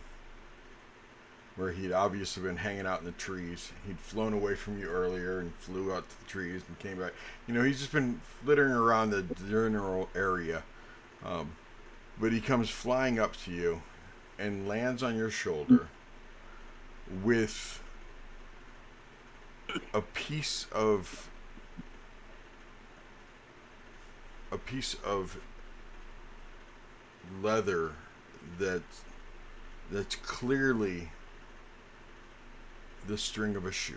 where he'd obviously been hanging out in the trees. He'd flown away from you earlier and flew out to the trees and came back. He's just been flittering around the general area. But he comes flying up to you and lands on your shoulder with a piece of leather that's clearly the string of a shoe.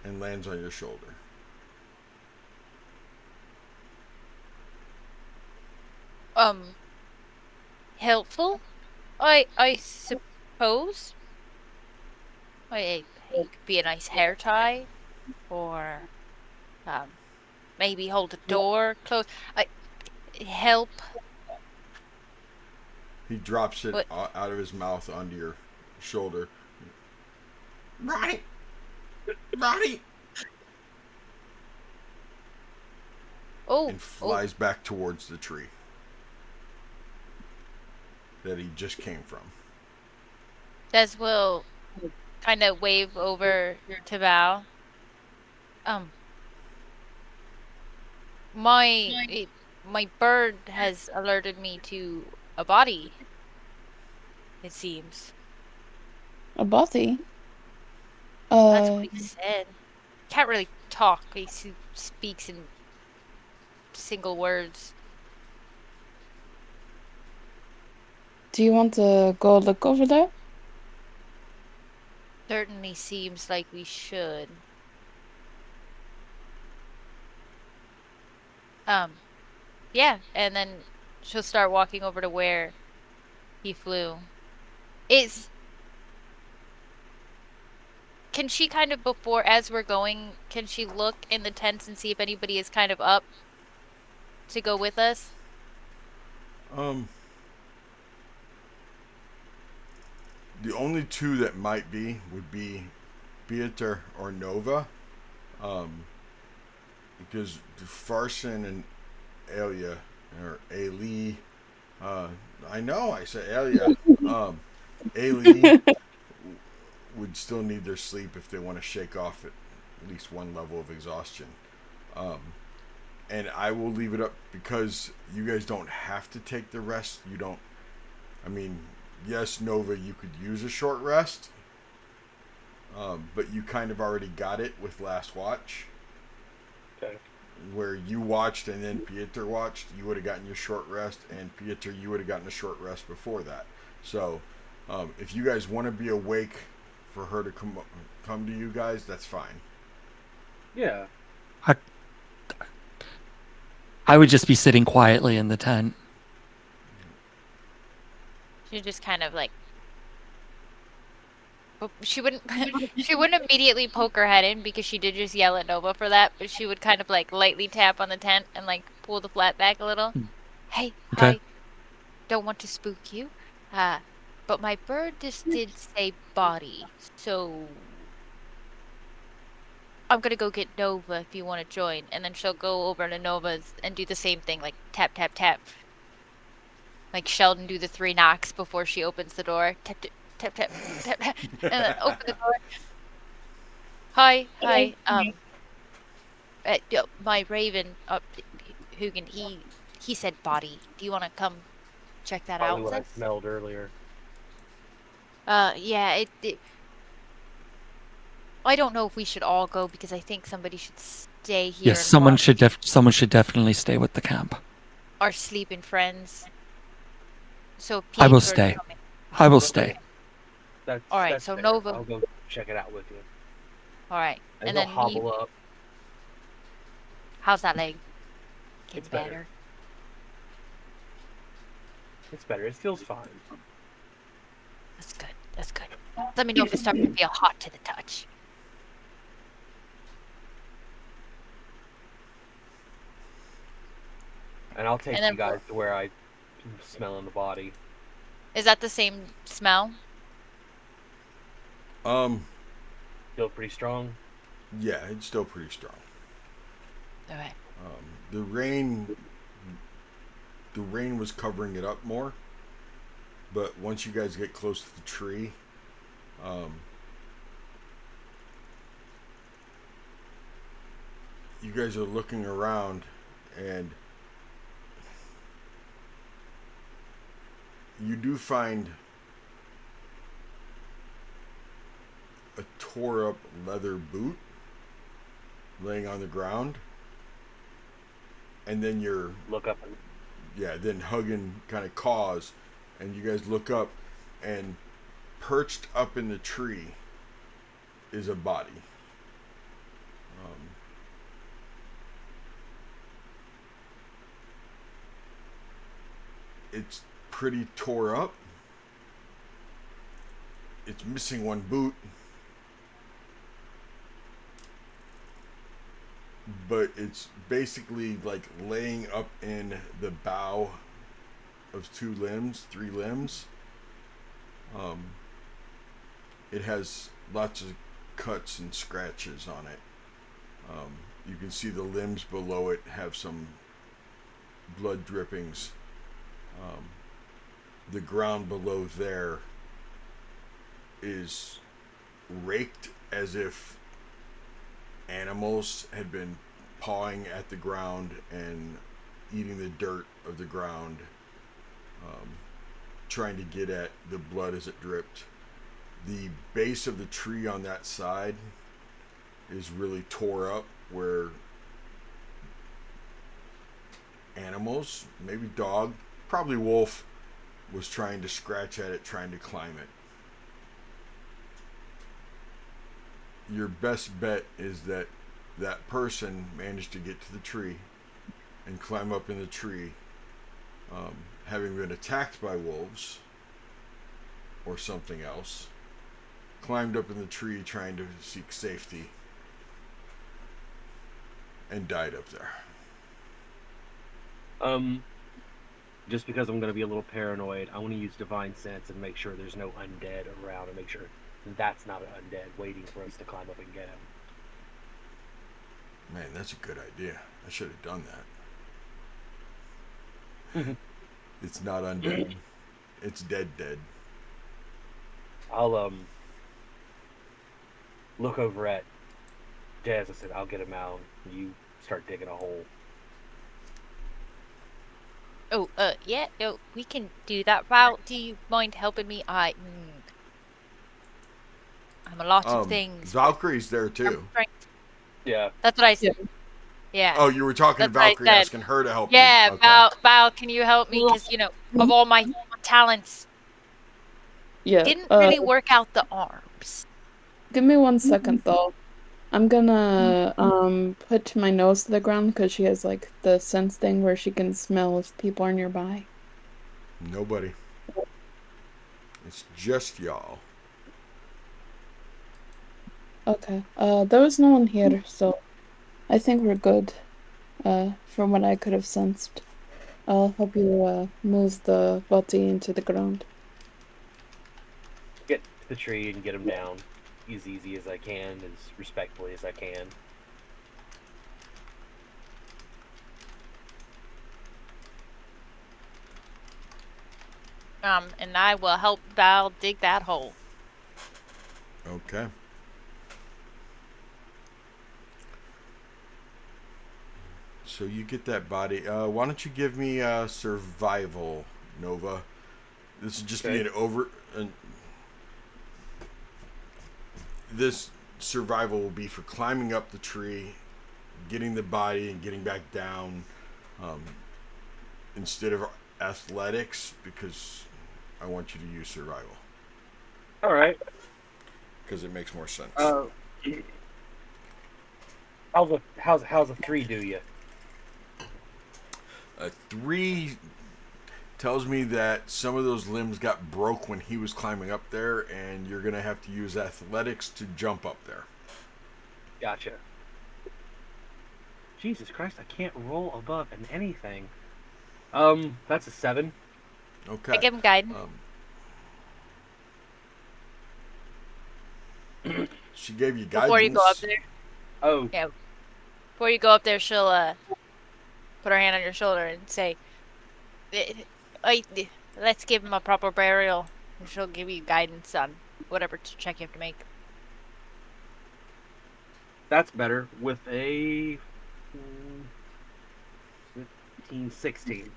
And lands on your shoulder. Helpful? I suppose. It could be a nice hair tie, or maybe hold the door closed. Help. He drops it What? out of his mouth onto your shoulder. Ronnie! Ronnie! Oh, And flies back towards the tree that he just came from. Des will kind of wave over to Val. My bird has alerted me to a body. It seems. A bothy. That's what he said. Can't really talk. He speaks in single words. Do you want to go look over there? Certainly seems like we should. Yeah, and then she'll start walking over to where he flew. Can she kind of as we're going, can she look in the tents and see if anybody is kind of up to go with us? The only two that might be would be Pieter or Nova. Because Farson and Alia, or Ailey, I know I said Alia. Ailey would still need their sleep if they want to shake off at least one level of exhaustion. And I will leave it up because you guys don't have to take the rest. You don't. I mean, yes, Nova, you could use a short rest, but you kind of already got it with Last Watch. Okay. Where you watched and then Pieter watched, you would have gotten your short rest, and Pieter, you would have gotten a short rest before that. So, if you guys want to be awake for her to come to you guys, that's fine. Yeah. I would just be sitting quietly in the tent. She just kind of like she wouldn't she wouldn't immediately poke her head in because she did just yell at Nova for that, but she would kind of like lightly tap on the tent and like pull the flat back a little. Hey, Okay. hi. Don't want to spook you. But my bird just did say body, so I'm gonna go get Nova if you want to join, and then she'll go over to Nova's and do the same thing, like tap tap tap. Like Sheldon do the 3 knocks before she opens the door. Tap tap tap tap tap, tap and then open the door. Hi. My raven Hugin, he said body. Do you want to come check that Probably out what with I us? smelled earlier. Yeah, I don't know if we should all go because I think somebody should stay here Yes, and someone watch should definitely stay with the camp. our sleeping friends. So I will Pieter's stay. coming. I will stay. That's All right, that's so fair. Nova. I'll go check it out with you. All right, And and they'll then hobble up. how's that leg? Getting It's better. It's better. It feels fine. That's good. That's good. Let me know if it's starting to feel hot to the touch. And I'll take And then you guys to where I smell in the body. Is that the same smell? Feel pretty strong. Yeah, it's still pretty strong. All right. The rain, was covering it up more, but once you guys get close to the tree, um, you guys are looking around, and you do find a tore up leather boot laying on the ground, and then you're Look up and then hugging kind of caws, and you guys look up, and perched up in the tree is a body. It's pretty tore up. It's missing one boot, but it's basically like laying up in the bow of three limbs. It has lots of cuts and scratches on it. You can see the limbs below it have some blood drippings. The ground below there is raked as if animals had been pawing at the ground and eating the dirt of the ground, trying to get at the blood as it dripped. The base of the tree on that side is really tore up, where animals, maybe dog, probably wolf, was trying to scratch at it, trying to climb it. Your best bet is that that person managed to get to the tree and climb up in the tree, having been attacked by wolves or something else, climbed up in the tree trying to seek safety, and died up there. Just because I'm going to be a little paranoid, I want to use Divine Sense and make sure there's no undead around, and make sure that's not an undead waiting for us to climb up and get him. Man, that's a good idea. I should have done that. It's not undead. It's dead. I'll look over at Dez. I said, I'll get him out. You start digging a hole. Oh, yeah, no, we can do that. Val, do you mind helping me? I'm a lot of things. Valkyrie's there too. Yeah. That's what I said. Yeah. Oh, you were talking to That's what I Valkyrie, said. asking her to help Yeah, you. Okay. Val, can you help me? Because, of all my talents, Yeah. didn't really work out the arms. Give me 1 second though. I'm gonna put my nose to the ground because she has like the sense thing where she can smell if people are nearby. Nobody. It's just y'all. Okay. There was no one here, so I think we're good. From what I could have sensed. I'll help you move the body into the ground. Get to the tree and get him down as easy as I can, as respectfully as I can. And I will help Val dig that hole. Okay. So you get that body. Why don't you give me survival, Nova? This is just Okay. being over. This survival will be for climbing up the tree, getting the body, and getting back down. Instead of athletics, because I want you to use survival. All right. Because it makes more sense. How's a 3 do you? A 3 tells me that some of those limbs got broke when he was climbing up there, and you're gonna have to use athletics to jump up there. Gotcha. Jesus Christ, I can't roll above in anything. That's a 7. Okay. I give him guidance. She gave you guidance. Before you go up there. Oh. Yeah. Before you go up there, she'll put her hand on your shoulder and say, let's give him a proper burial. And she'll give you guidance on whatever check you have to make. That's better with a 15, 16.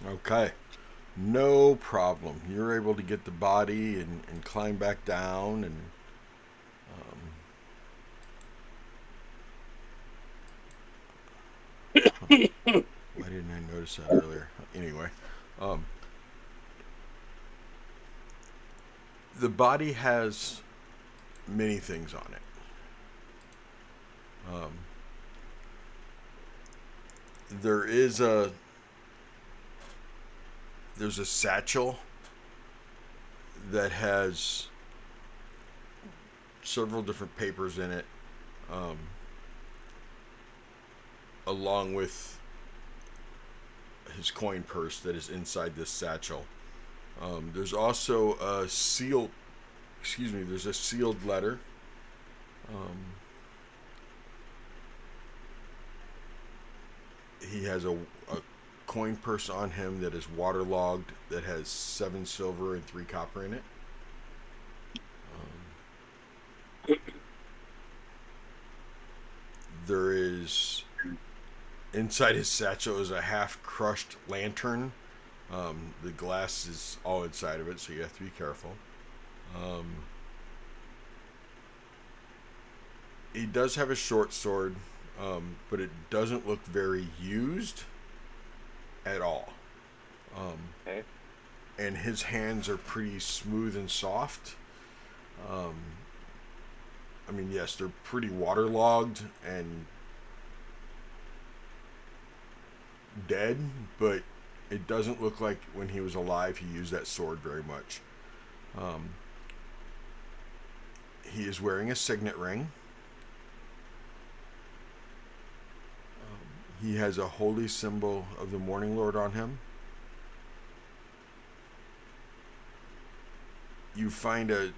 Okay. No problem. You're able to get the body and climb back down and why didn't I notice that earlier? Anyway, um, the body has many things on it. There is there's a satchel that has several different papers in it, along with his coin purse that is inside this satchel. There's also a sealed, there's a sealed letter. He has a coin purse on him that is waterlogged, that has 7 silver and 3 copper in it. There is, inside his satchel is a half crushed lantern. The glass is all inside of it, so you have to be careful. He does have a short sword, but it doesn't look very used at all. Okay. And his hands are pretty smooth and soft. I mean, yes, they're pretty waterlogged and dead, but it doesn't look like when he was alive he used that sword very much. He is wearing a signet ring. He has a holy symbol of the Morning Lord on him. You find a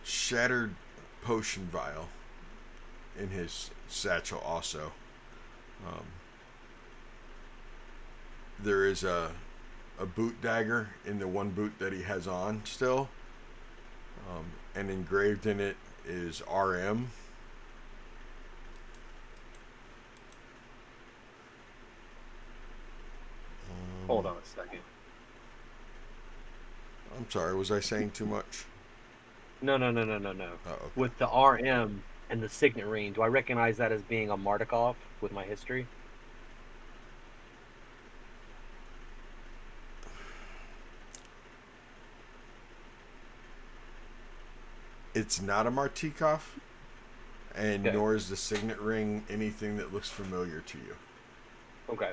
shattered potion vial in his satchel also. There is a boot dagger in the one boot that he has on still. And engraved in it is RM. Hold on a second. I'm sorry, was I saying too much? No. Oh, okay. With the RM and the signet ring, do I recognize that as being a Mardukov with my history? It's not a Martikov, and Okay. nor is the signet ring anything that looks familiar to you. Okay.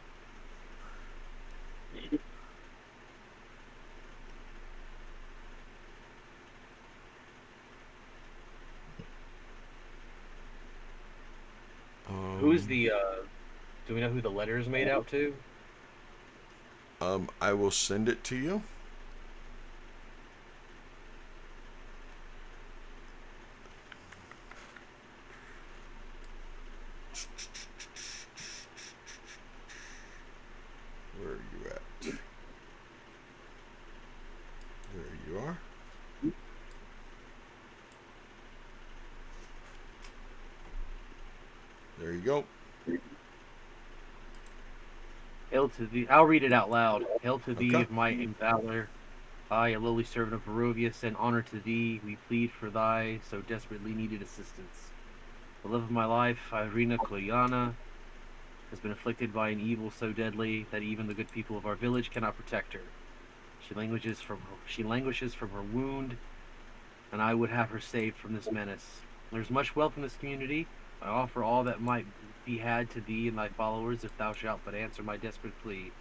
Who's the, do we know who the letter is made out to? I will send it to you. Where are you at? There you are. There you go. Hail to thee. I'll read it out loud. Hail to thee Okay. of might and valor. I, a lowly servant of Barovia, send honor to thee. We plead for thy so desperately needed assistance. The love of my life, Irina Kolyana, has been afflicted by an evil so deadly that even the good people of our village cannot protect her. She languishes from her wound, and I would have her saved from this menace. There's much wealth in this community. I offer all that might be had to thee and thy followers, if thou shalt but answer my desperate plea.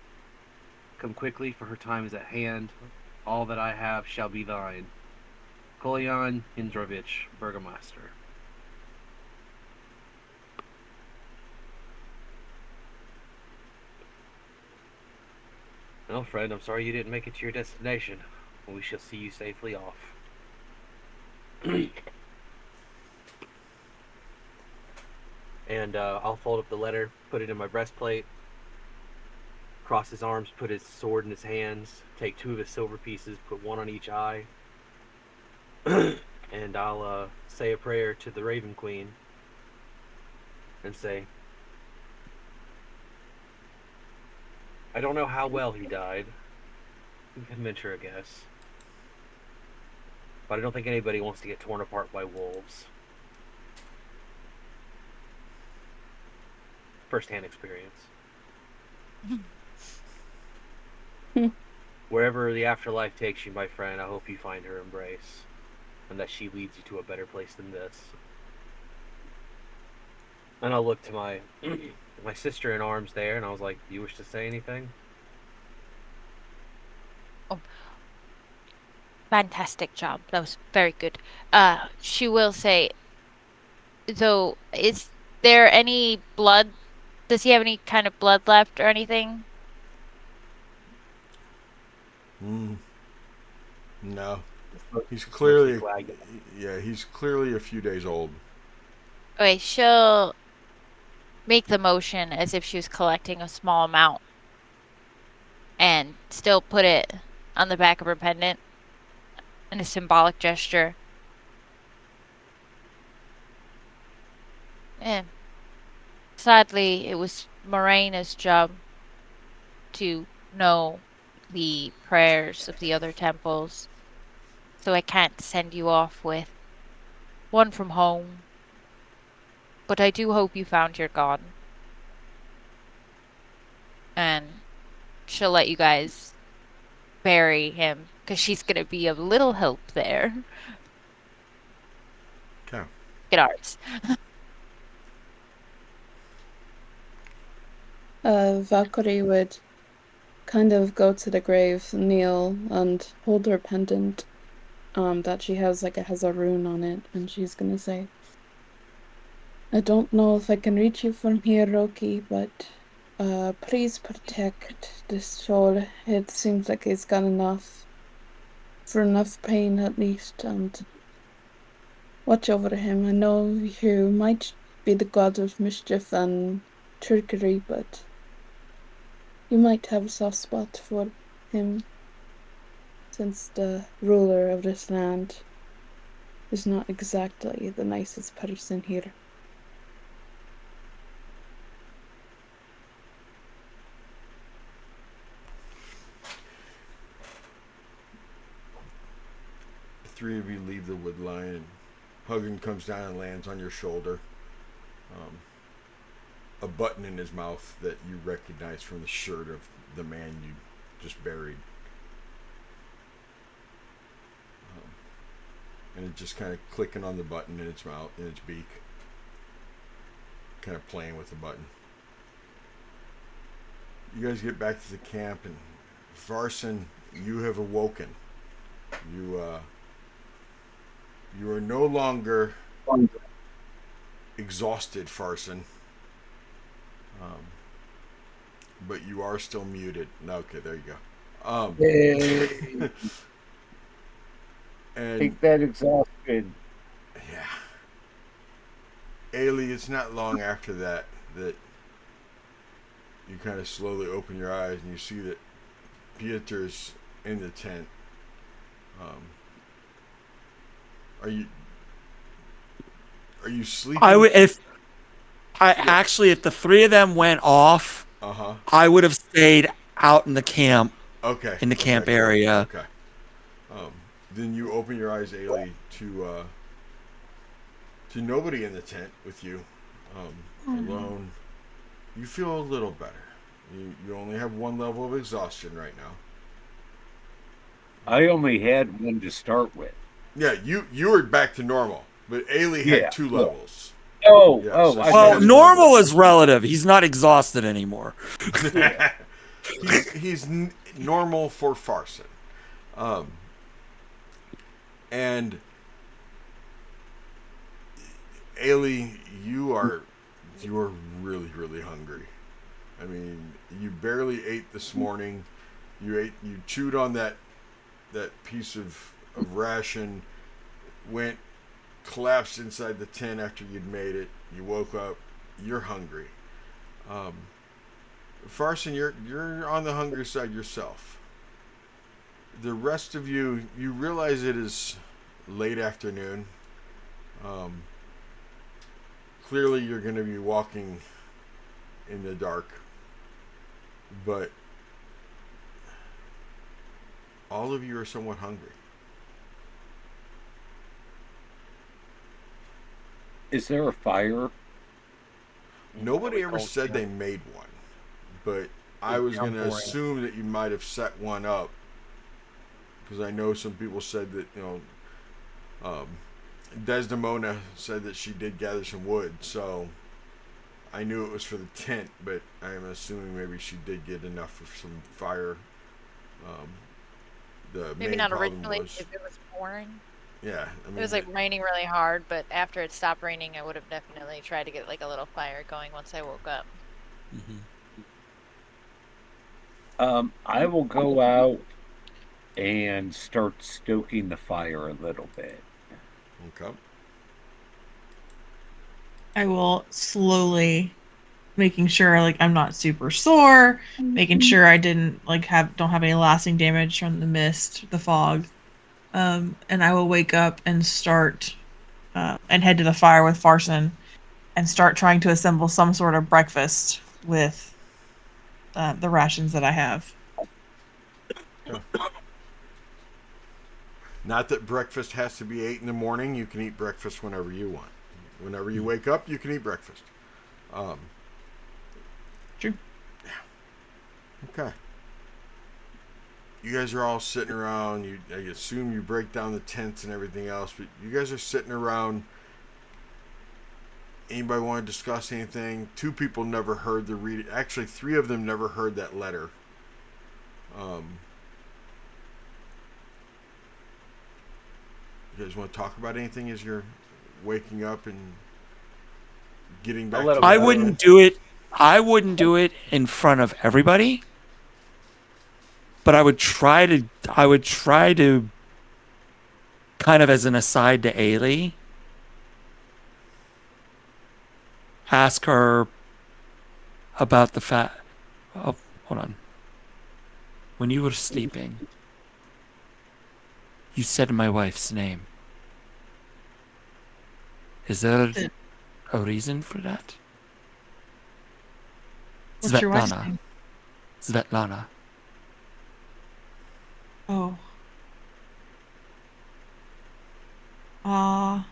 Come quickly, for her time is at hand. All that I have shall be thine. Kolyan Indrovich, Burgomaster. Well, friend, I'm sorry you didn't make it to your destination. We shall see you safely off. And I'll fold up the letter, put it in my breastplate, cross his arms, put his sword in his hands, take 2 of his silver pieces, put 1 on each eye, and I'll say a prayer to the Raven Queen and say, I don't know how well he died. You can venture a guess. But I don't think anybody wants to get torn apart by wolves. First-hand experience. Wherever the afterlife takes you, my friend, I hope you find her embrace, and that she leads you to a better place than this. And I'll look to my my sister in arms there, and I was like, "Do you wish to say anything?" Fantastic job. That was very good. She will say, though, is there any blood? Does he have any kind of blood left or anything? No. He's Mostly clearly, coagulated. yeah, he's clearly a few days old. Okay, she'll make the motion as if she was collecting a small amount and still put it on the back of her pendant in a symbolic gesture. And sadly, it was Morena's job to know the prayers of the other temples, so I can't send you off with one from home. But I do hope you found your god. And she'll let you guys bury him, because she's gonna be of little help there. Okay. Get ours. Valkyrie would kind of go to the grave, kneel, and hold her pendant. That she has, like, it has a rune on it, and she's gonna say, I don't know if I can reach you from here, Roki, but please protect this soul. It seems like it's got enough, for enough pain at least, and watch over him. I know you might be the god of mischief and trickery, but you might have a soft spot for him, since the ruler of this land is not exactly the nicest person here. The 3 of you leave the wood line, and Huggan comes down and lands on your shoulder. A button in his mouth that you recognize from the shirt of the man you just buried. And it's just kind of clicking on the button in its mouth, in its beak. Kind of playing with the button. You guys get back to the camp, and Varson, you have awoken. You are no longer exhausted, Farson. But you are still muted. Okay, there you go. Yay. And Take that exhaustion. yeah, Ailey, it's not long after that that you kind of slowly open your eyes and you see that Pieter's in the tent. Are you sleeping? I would if the 3 of them went off, I would have stayed out in the camp. Okay. In the camp area. Okay. Then you open your eyes, Ailey, to nobody in the tent with you, alone. You feel a little better. You only have 1 level of exhaustion right now. I only had 1 to start with. Yeah, you were back to normal, but Ailey had 2 levels. Oh, Yeah, oh. so Well, normal is relative. He's not exhausted anymore. he's normal for Farson. And Ailey, you are really, really hungry. I mean, you barely ate this morning. You chewed on that piece of ration, collapsed inside the tent after you'd made it. You woke up. You're hungry. Farson, you're on the hungry side yourself. The rest of you, you realize it is late afternoon. Um, Clearly, you're going to be walking in the dark, but all of you are somewhat hungry. Is there a fire? Nobody ever Cold said they camp. made one, but I was going to boring. assume that you might have set one up because I know some people said that, Desdemona said that she did gather some wood, so I knew it was for the tent, but I am assuming maybe she did get enough for some fire. Um, the Maybe main not problem originally was, if it was pouring. yeah, I It mean, was like raining really hard, but after it stopped raining, I would have definitely tried to get like a little fire going once I woke up. I will go out and start stoking the fire a little bit. okay. I will slowly making sure like I'm not super sore, making sure I didn't like don't have any lasting damage from the mist, the fog. And I will wake up and start and head to the fire with Farson and start trying to assemble some sort of breakfast with the rations that I have. Okay. Not that breakfast has to be 8 in the morning. You can eat breakfast whenever you want. Whenever you wake up, you can eat breakfast. Um, True. okay. You guys are all sitting around. I assume you break down the tents and everything else, but you guys are sitting around. Anybody want to discuss anything? Two people never heard the read. Actually, three of them never heard that letter. Um, you guys want to talk about anything as you're waking up and getting back let to them I your know. wouldn't do it. I wouldn't do it in front of everybody, but I would try to. I would try to, kind of as an aside to Ailey, ask her about the fact. Oh, hold on. When you were sleeping, you said my wife's name. Is there a reason for that? What's your wife's Svetlana. name? Svetlana. Oh. Uh,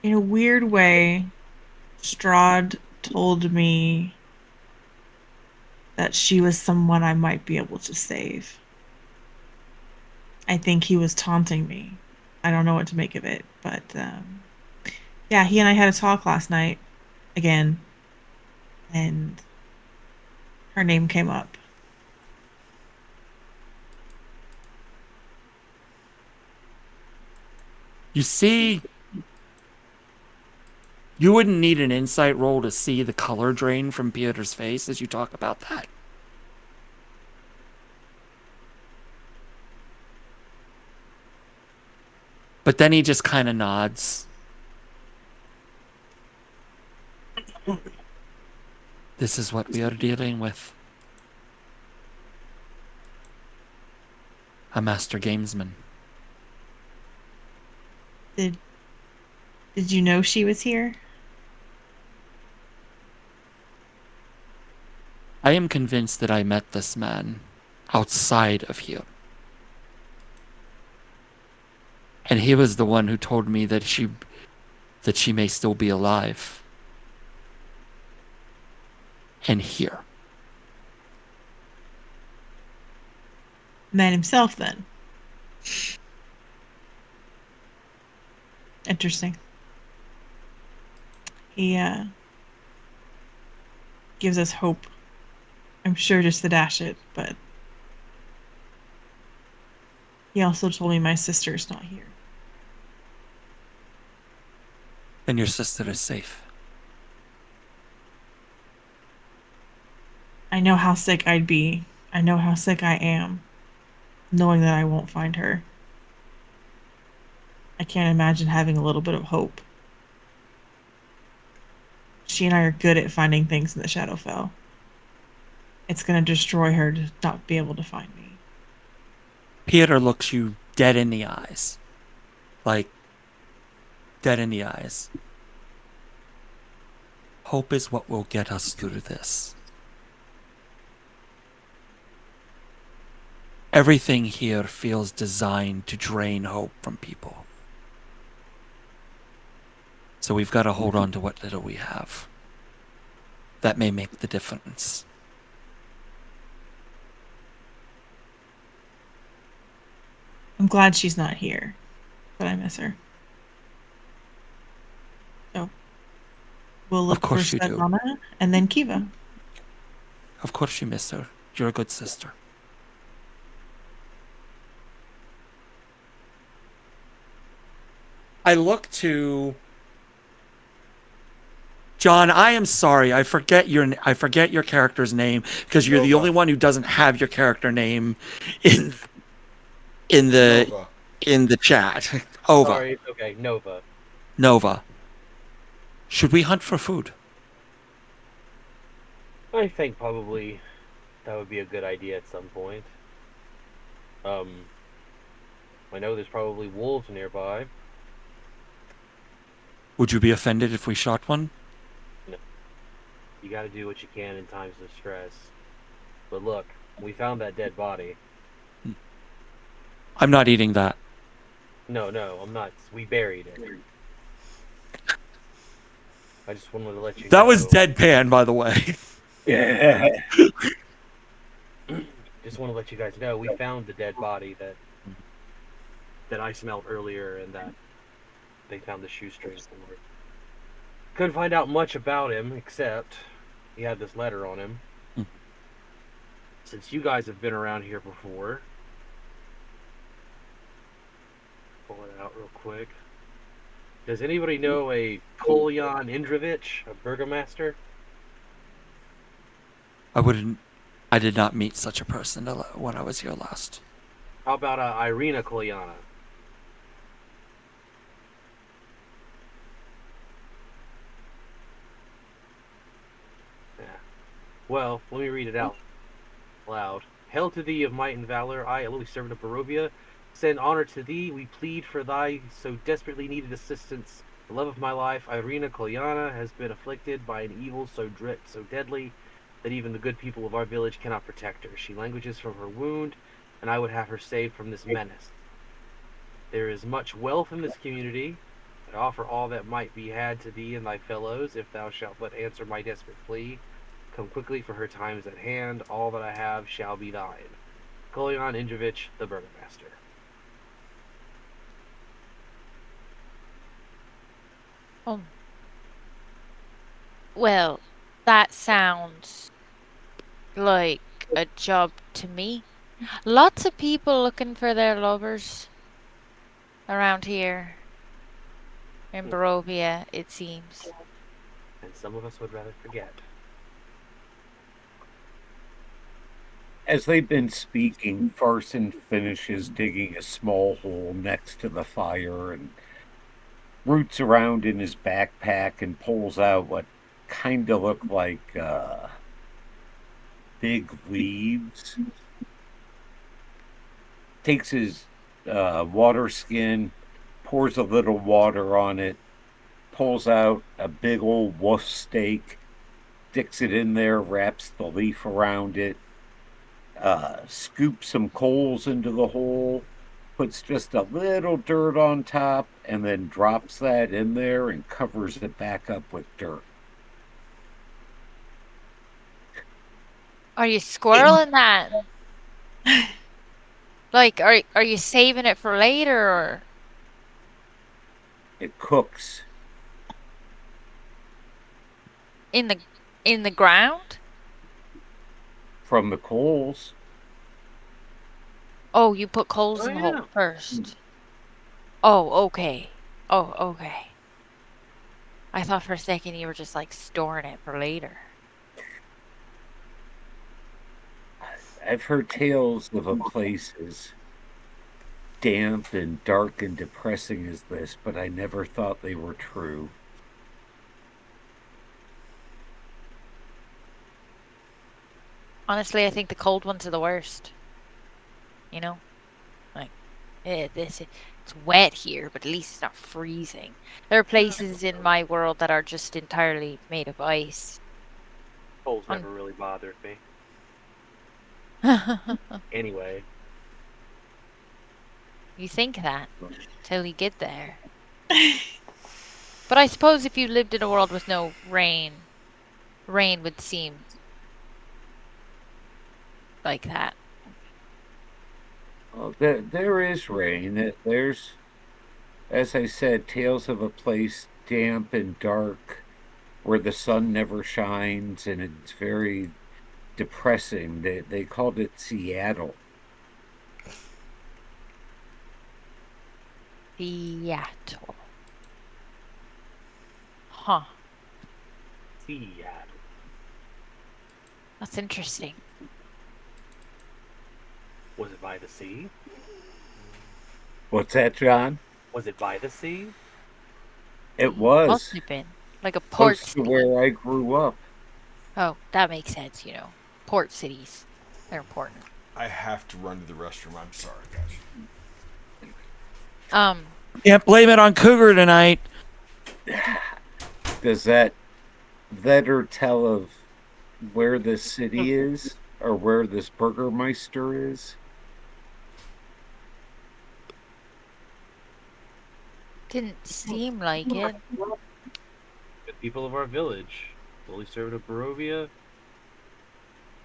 in a weird way, Strahd told me that she was someone I might be able to save. I think he was taunting me. I don't know what to make of it, but yeah, he and I had a talk last night again, and her name came up. You see, you wouldn't need an insight roll to see the color drain from Peter's face as you talk about that. But then he just kind of nods. This is what we are dealing with. A master gamesman. Did Did you know she was here? I am convinced that I met this man outside of here. And he was the one who told me that she may still be alive. And here. Man himself, then. Interesting. He gives us hope. I'm sure just to dash it, but he also told me my sister's not here. And your sister is safe. I know how sick I'd be. I know how sick I am, knowing that I won't find her. I can't imagine having a little bit of hope. She and I are good at finding things in the Shadowfell. It's going to destroy her to not be able to find me. Peter looks you dead in the eyes. Like, dead in the eyes. Hope is what will get us through this. Everything here feels designed to drain hope from people. So we've got to hold on to what little we have. That may make the difference. I'm glad she's not here, but I miss her. So we'll look Of course for you do. Svetlana and then Kiva. Of course you miss her. You're a good sister. I look to John. I am sorry. I forget your character's name because you're the Nova. only one who doesn't have your character name in the Nova. in the chat. Ova. Sorry, it's okay. Nova. Nova. Should we hunt for food? I think probably that would be a good idea at some point. I know there's probably wolves nearby. Would you be offended if we shot one? No. You gotta do what you can in times of stress. But look, we found that dead body. I'm not eating that. No, I'm not. We buried it. I just wanted to let you know. That was deadpan, by the way. Yeah. Just want to let you guys know we found the dead body that I smelled earlier, and that they found the shoestring for it. Couldn't find out much about him except he had this letter on him. Since you guys have been around here before, pull it out real quick. Does anybody know a Kolyan Indrovich, a burgomaster? I did not meet such a person when I was here last. How about Irina Kolyana? Yeah. Well, let me read it out loud. Hail to thee of might and valor, I, a lowly servant of Barovia, send honor to thee. We plead for thy so desperately needed assistance. The love of my life, Irina Kolyana, has been afflicted by an evil so deadly that even the good people of our village cannot protect her. She languishes from her wound, and I would have her saved from this menace. There is much wealth in this community. I offer all that might be had to thee and thy fellows, if thou shalt but answer my desperate plea. Come quickly, for her time is at hand. All that I have shall be thine. Kolyan Indrovich, the burgomaster. Well, that sounds like a job to me. Lots of people looking for their lovers around here in Barovia, it seems. And some of us would rather forget. As they've been speaking, Farson finishes digging a small hole next to the fire and roots around in his backpack and pulls out what kind of look like big leaves. Takes his water skin, pours a little water on it, pulls out a big old wolf steak, sticks it in there, wraps the leaf around it, scoops some coals into the hole, puts just a little dirt on top, and then drops that in there and covers it back up with dirt. Are you squirreling that? Like, are you saving it for later, or It cooks. in the ground? From the coals. Oh, you put coals in the hole first. Oh, okay. Oh, okay. I thought for a second you were just like storing it for later. I've heard tales of a place as damp and dark and depressing as this, but I never thought they were true. Honestly, I think the cold ones are the worst. You know, like it's wet here, but at least it's not freezing. There are places in my world that are just entirely made of ice. Cold's On never really bothered me. Anyway, you think that till you get there. But I suppose if you lived in a world with no rain, rain would seem like that. Oh, there is rain. There's, as I said, tales of a place damp and dark where the sun never shines and it's very depressing. They called it Seattle. Seattle. Huh. Seattle. That's interesting. Was it by the sea? What's that, John? Was it by the sea? It Must was have been. Like a port close to city. where I grew up. Oh, that makes sense, Port cities. They're important. I have to run to the restroom. I'm sorry, guys. Can't blame it on Cougar tonight. Does that let her tell of where this city is or where this Burgermeister is? Didn't seem like it. Good people of our village. Fully served of Barovia?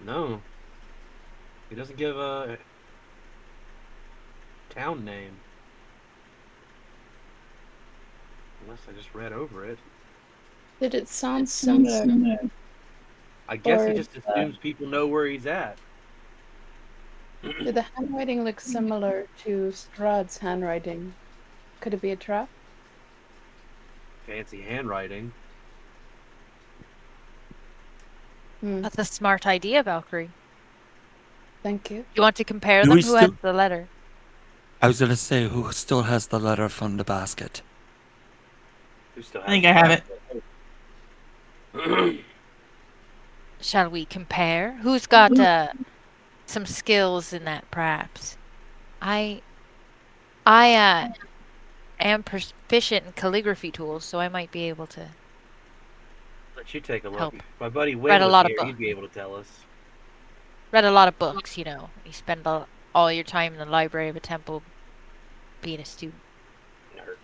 No. He doesn't give a town name. Unless I just read over it. Did it sound similar? I guess he Or just assumes people know where he's at. did the handwriting look similar to Strahd's handwriting? Could it be a trap? Fancy handwriting. That's a smart idea, Valkyrie. Thank you. You want to compare Do them? we Who has still- the letter? I was gonna say, who still has the letter from the basket? Who still I think I have it. Shall we compare? Who's got some skills in that, perhaps? I am proficient in calligraphy tools, so I might be able to Let you take a look. help. If my buddy Read Win a was lot of here, books. he'd be able to tell us. Read a lot of books, You spend all your time in the library of a temple being a student. Nerd.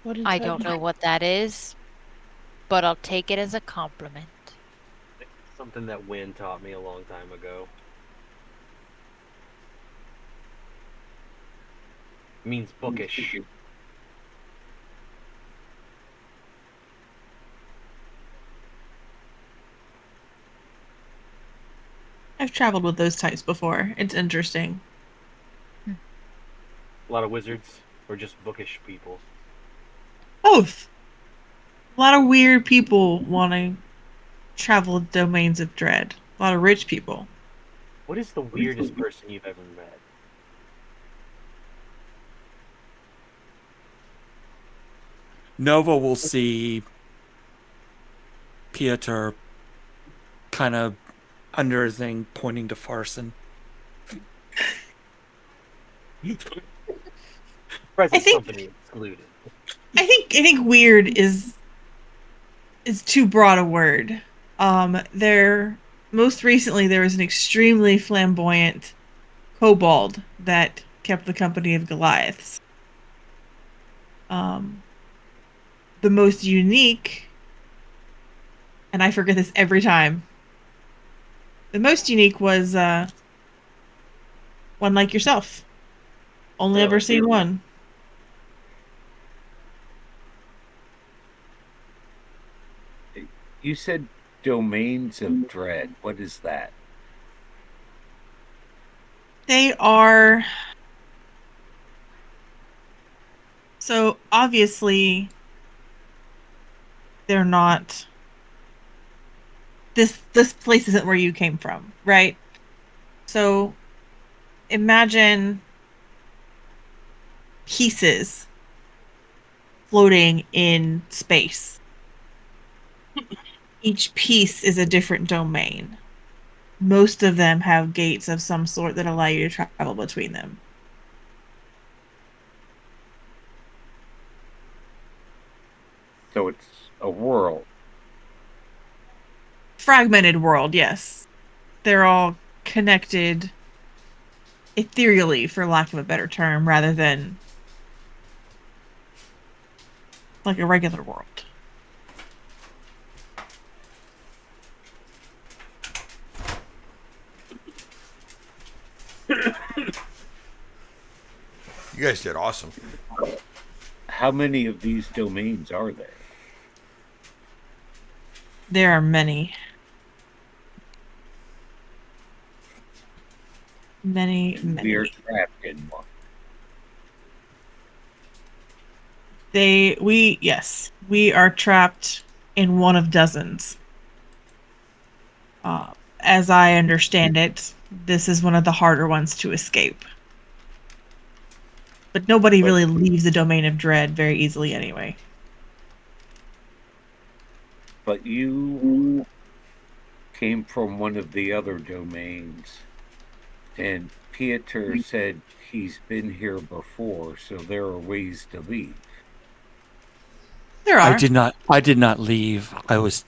What did I don't know what that is, but I'll take it as a compliment. Something that Win taught me a long time ago. It means bookish. I've traveled with those types before. It's interesting. A lot of wizards or just bookish people. Both. A lot of weird people want to travel domains of dread. A lot of rich people. What is the weirdest person you've ever met? Nova will see Pieter kind of under his thing, pointing to Farson. Present think- company excluded. I think weird is too broad a word. Most recently there was an extremely flamboyant kobold that kept the company of Goliaths. The most unique, and I forget this every time. The most unique was one like yourself. Only ever seen one. You said domains of dread. What is that? They are. So obviously, they're not. This place isn't where you came from, right? So imagine pieces floating in space. Each piece is a different domain. Most of them have gates of some sort that allow you to travel between them. So it's a world. Fragmented world, yes. They're all connected ethereally, for lack of a better term, rather than like a regular world. You guys did awesome. How many of these domains are there? There are many. Many, We are many. trapped in one. Yes, we are trapped in one of dozens. As I understand it, this is one of the harder ones to escape. But nobody really leaves the domain of dread very easily anyway. But you came from one of the other domains, and Pieter said he's been here before, so there are ways to leave. There I are. did not leave. I was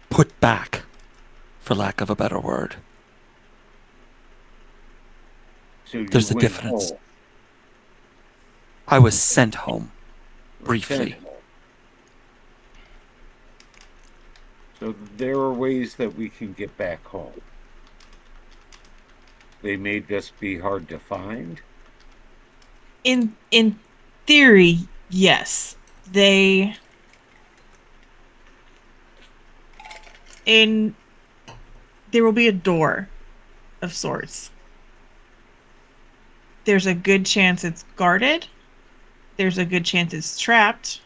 put back, for lack of a better word. So you There's a went difference. home. I was sent home Sent briefly. home. So there are ways that we can get back home. They may just be hard to find. In theory, yes. There will be a door of sorts. There's a good chance it's guarded. There's a good chance it's trapped.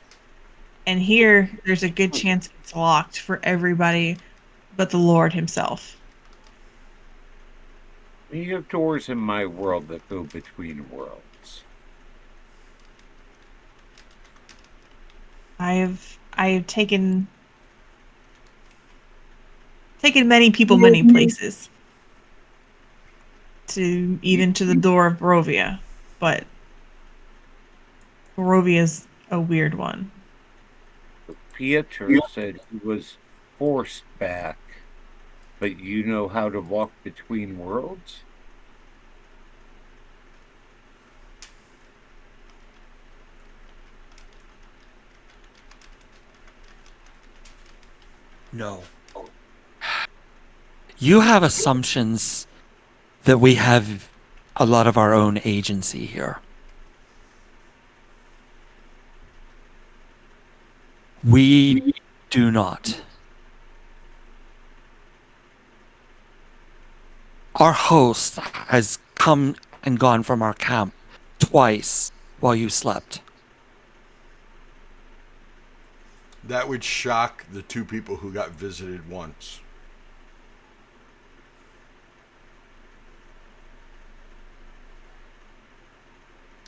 And here, there's a good chance it's locked for everybody but the Lord himself. You have doors in my world that go between worlds. I have taken many people many places. Even to the door of Barovia. But Barovia's a weird one. Pieter said he was forced back, but you know how to walk between worlds? No. You have assumptions that we have a lot of our own agency here. We do not. Our host has come and gone from our camp twice while you slept. That would shock the two people who got visited once.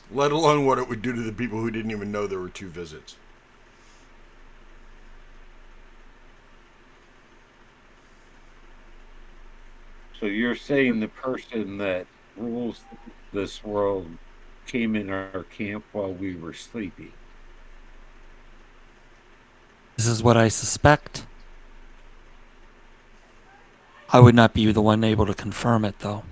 Let alone what it would do to the people who didn't even know there were two visits. So you're saying the person that rules this world came in our camp while we were sleeping? This is what I suspect. I would not be the one able to confirm it, though.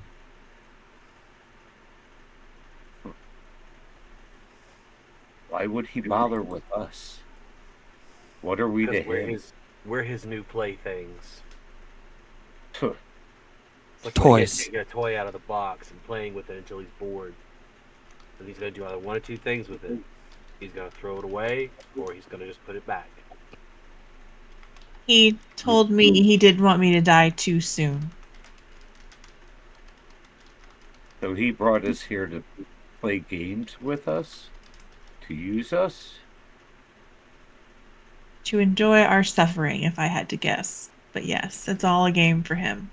Why would he bother with us? What are we to Because him? we're his new playthings. Huh. It's like Toys. taking a toy out of the box and playing with it until he's bored. And he's going to do either one or two things with it. He's going to throw it away, or he's going to just put it back. He told me he didn't want me to die too soon. So he brought us here to play games with us? To use us? To enjoy our suffering, if I had to guess. But yes, it's all a game for him.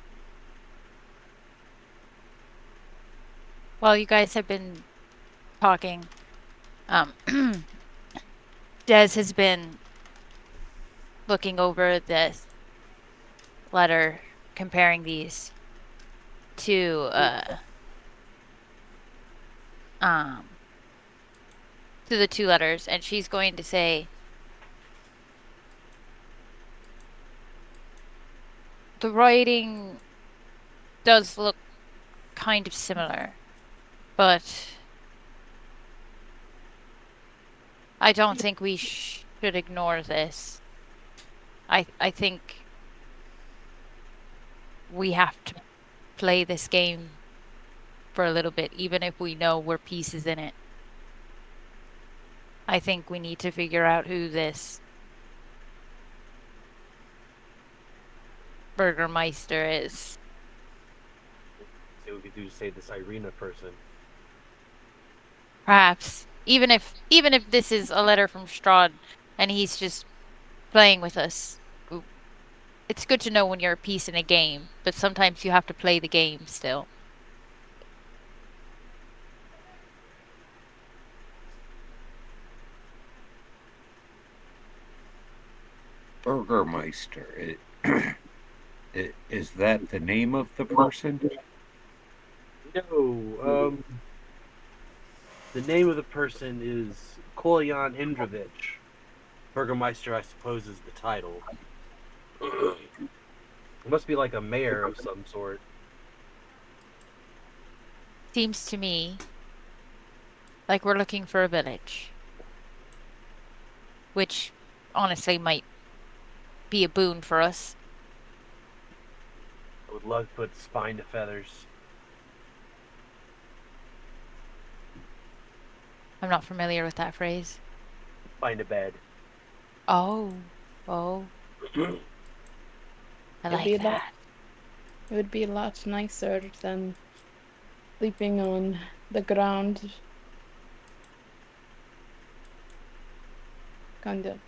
While you guys have been talking, Des has been looking over this letter, comparing these to the two letters, and she's going to say, the writing does look kind of similar, but I don't think we should ignore this. I think we have to play this game for a little bit, even if we know we're pieces in it. I think we need to figure out who this Burgermeister is. See what we could do to save this Irina person. Perhaps. Even if this is a letter from Strahd and he's just playing with us. It's good to know when you're a piece in a game, but sometimes you have to play the game still. Burgermeister. Is that the name of the person? No, the name of the person is Kolyan Indrovich. Burgermeister, I suppose, is the title. It must be like a mayor of some sort. Seems to me like we're looking for a village. Which honestly might be a boon for us. I would love to put spine to feathers. I'm not familiar with that phrase. Find a bed. Oh. I like that. It would be a lot nicer than sleeping on the ground. Kinda.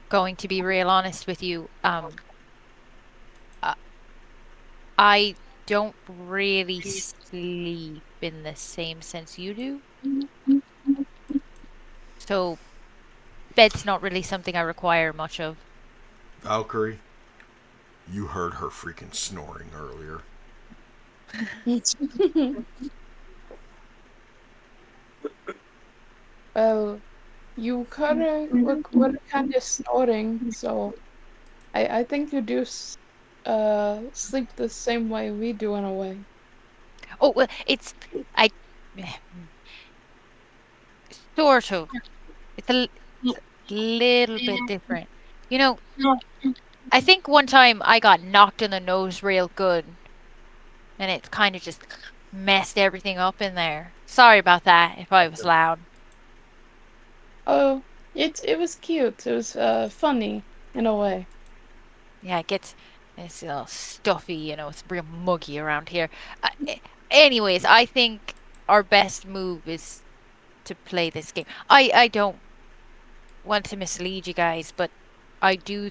Going to be real honest with you, I don't really sleep in the same sense you do. So, bed's not really something I require much of. Valkyrie, you heard her freaking snoring earlier. Well, you were kind of snoring, so I think you do sleep the same way we do in a way. Oh, well, it's sort of. It's a little bit different. You know, I think one time I got knocked in the nose real good, and it kind of just messed everything up in there. Sorry about that if I was loud. Oh, it was cute. It was funny in a way. Yeah, it's all stuffy, it's real muggy around here. Anyways, I think our best move is to play this game. I don't want to mislead you guys, but I do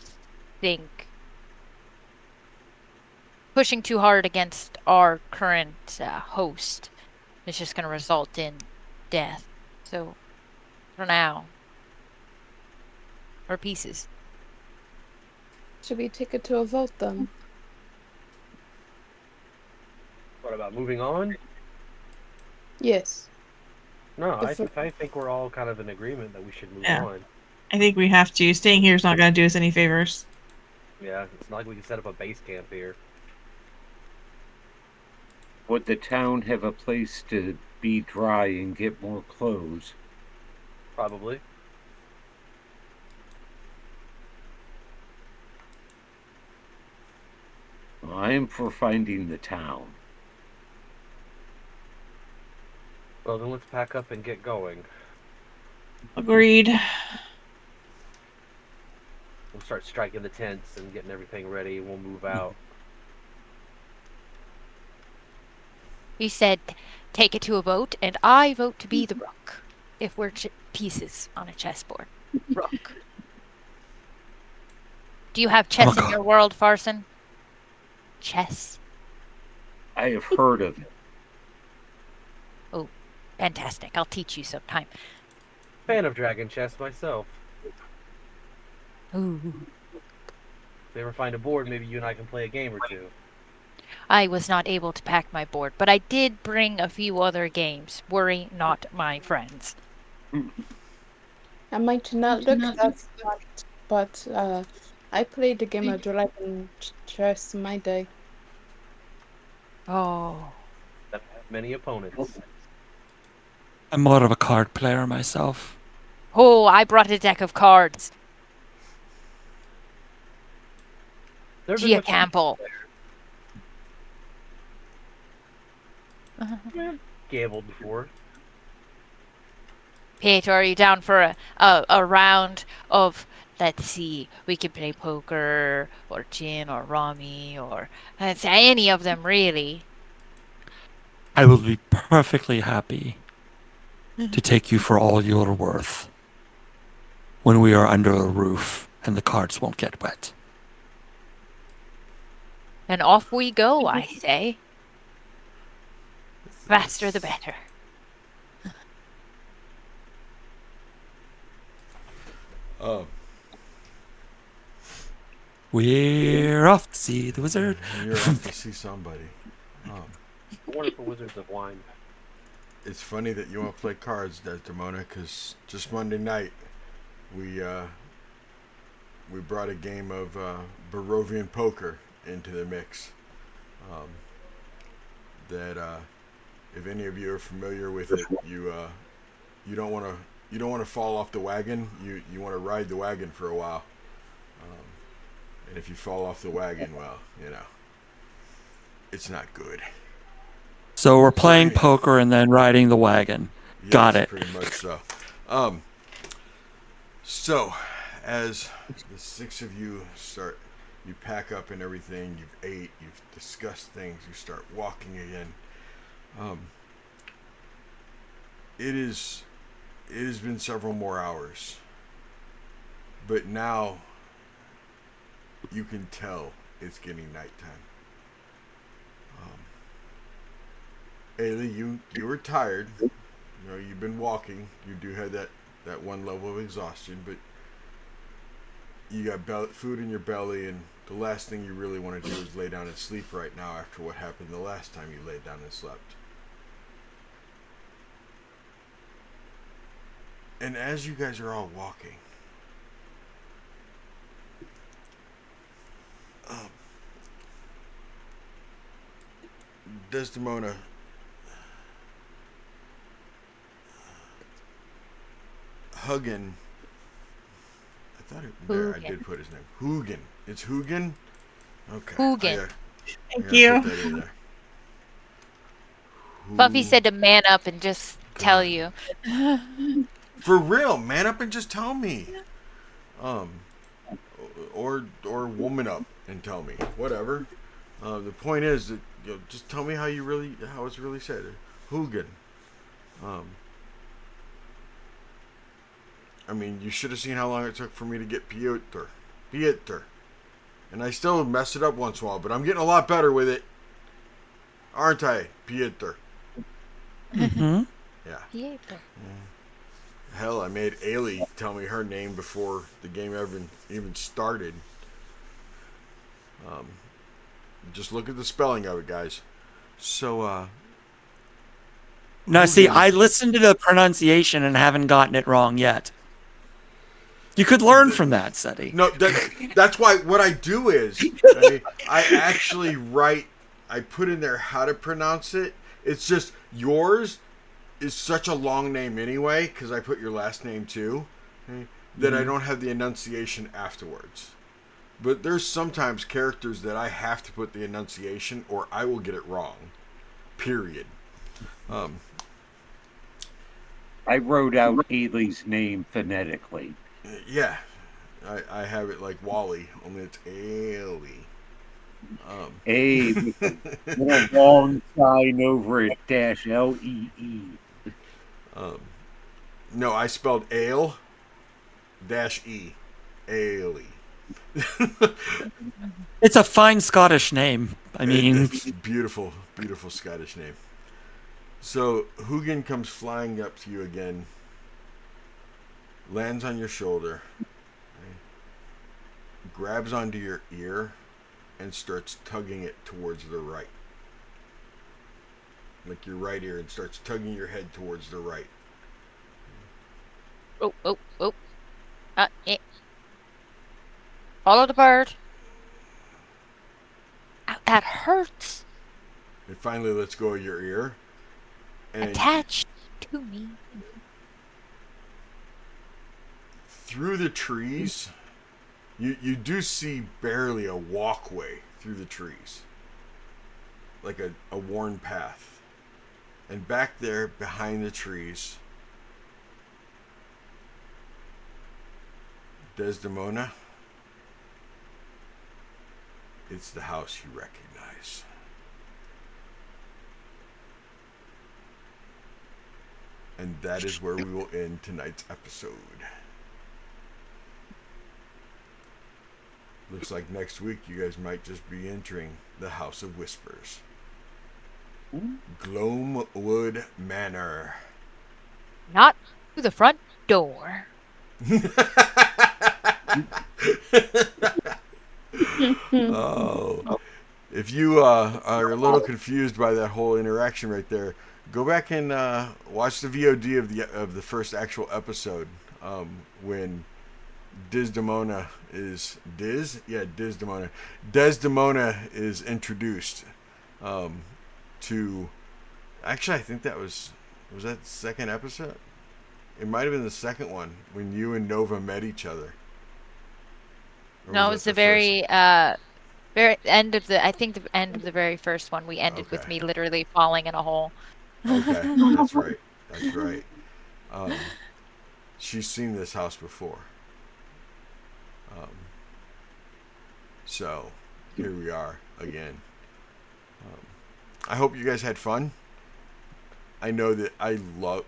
think pushing too hard against our current host is just going to result in death. So, for now, we're pieces. Should we take it to a vote then? What about moving on? Yes. No, I think we're all kind of in agreement that we should move Yeah. on. I think we have to. Staying here is not going to do us any favors. Yeah, it's not like we can set up a base camp here. Would the town have a place to be dry and get more clothes? Probably. I am for finding the town. Well, then let's pack up and get going. Agreed. We'll start striking the tents and getting everything ready. We'll move out. You said take it to a vote, and I vote to be the rook. If we're pieces on a chessboard. Rook. Do you have chess in your world, Farson? Chess? I have heard of it. Oh, fantastic. I'll teach you sometime. Fan of dragon chess myself. Ooh. If we ever find a board, maybe you and I can play a game or two. I was not able to pack my board, but I did bring a few other games. Worry not, my friends. I might not look that smart, but I played a game of Dragon Chess in my day. Oh. That have many opponents. I'm more of a card player myself. Oh, I brought a deck of cards. There have been Gia much Campbell. gambled before. Peter, are you down for a round of, let's see, we could play poker or gin or rummy or any of them really. I will be perfectly happy to take you for all you're worth when we are under a roof and the cards won't get wet. And off we go, I say. Faster the better. Oh, We're off to see the wizard. you're off to see somebody. Wonderful Wizards of Wine. It's funny that you want to play cards, Desdemona, because just Monday night we brought a game of Barovian poker into the mix. That if any of you are familiar with it, you don't want to fall off the wagon. You want to ride the wagon for a while. And if you fall off the wagon, well, it's not good. So we're playing anyhow. poker and then riding the wagon. Yes, Got it. Pretty much so. So, as the six of you start, you pack up and everything, you've ate, you've discussed things, you start walking again. It has been several more hours. But now you can tell it's getting nighttime. Ailey, you were tired. You've been walking. You do have that one level of exhaustion, but you got food in your belly, and the last thing you really want to do is lay down and sleep right now after what happened the last time you laid down and slept. And as you guys are all walking, Desdemona, Hugin. I thought there I did put his name. Hugin. It's Hugin. Okay. Hugin. Thank you. Put that in there. Buffy said to man up and just tell you. For real, man up and just tell me. Or woman up and tell me. Whatever. The point is that just tell me how it's really said. Hugin. I mean, you should have seen how long it took for me to get Pieter. And I still mess it up once in a while, but I'm getting a lot better with it. Aren't I, Pieter? Mm-hmm. Yeah. Pieter. Hell, I made Ailey tell me her name before the game even started. Just look at the spelling of it, guys. So, Now, see, I listened to the pronunciation and haven't gotten it wrong yet. You could learn from that, Seti. No, that's why what I do is I actually write. I put in there how to pronounce it. It's just yours is such a long name anyway because I put your last name too. That I don't have the enunciation afterwards. But there's sometimes characters that I have to put the enunciation or I will get it wrong. Period. I wrote out Ailey's name phonetically. Yeah. I have it like Wally, only it's Ailey. A with a long sign over it, dash L-E-E. No, I spelled ale -e. Ailey. It's a fine Scottish name. I mean, It's beautiful, beautiful Scottish name. So Hugin comes flying up to you again, lands on your shoulder, grabs onto your ear and starts tugging it towards the right. Like your right ear, and starts tugging your head towards the right. Oh, oh, oh. Follow the bird. Ow, that hurts. It finally lets go of your ear. And Attached to me. through the trees, you do see barely a walkway through the trees. Like a worn path. And back there, behind the trees, Desdemona, it's the house you recognize. And that is where we will end tonight's episode. Looks like next week you guys might just be entering the House of Whispers. Gloamwood Manor. Not through the front door. Oh. If you are a little confused by that whole interaction right there, go back and watch the VOD of the first actual episode when Desdemona is Desdemona is introduced to. Actually, I think that was that the second episode. It might have been the second one when you and Nova met each other. Or No, it that was the first? very end of the. I think the end of the very first one. We ended with Okay. me literally falling in a hole. Okay, that's right. That's right. She's seen this house before. So here we are again. I hope you guys had fun. I know that I love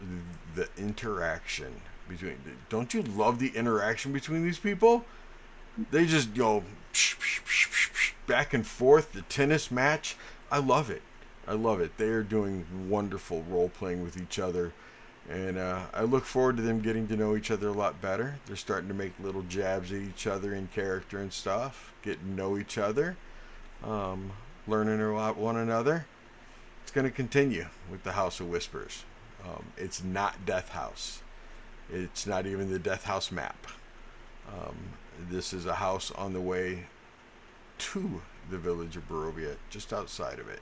the interaction between. Don't you love the interaction between these people? They just go back and forth. The tennis match. I love it. I love it. They are doing wonderful role playing with each other. And I look forward to them getting to know each other a lot better. They're starting to make little jabs at each other in character and stuff. Getting to know each other. Learning about one another. It's going to continue with the House of Whispers. It's not Death House. It's not even the Death House map. This is a house on the way to the village of Barovia, just outside of it.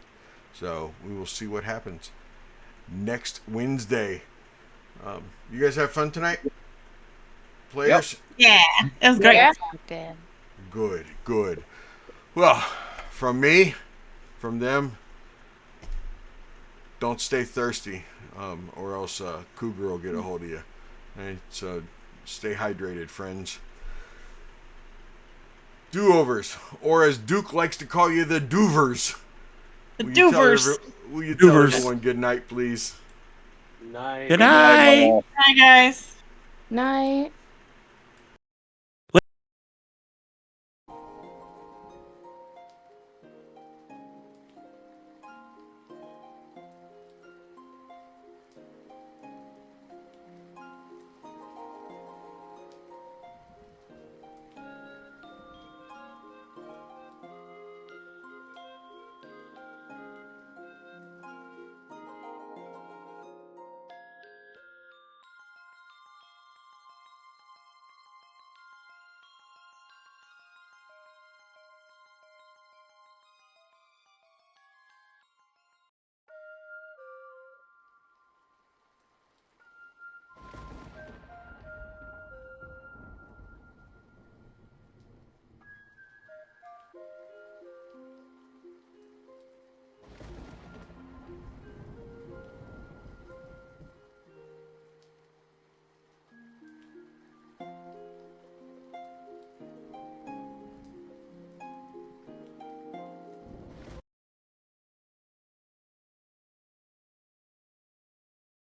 So we will see what happens next Wednesday. You guys have fun tonight? Players? Yeah, it was great. Yeah. Then. Good, good. Well, from me, from them, don't stay thirsty, or else Cougar will get a hold of you. Right? So stay hydrated, friends. Do-overs, or as Duke likes to call you, the Doovers. The Doovers. Will you tell Doovers. everyone good night, please? Night. Good night. Hi, guys. Night.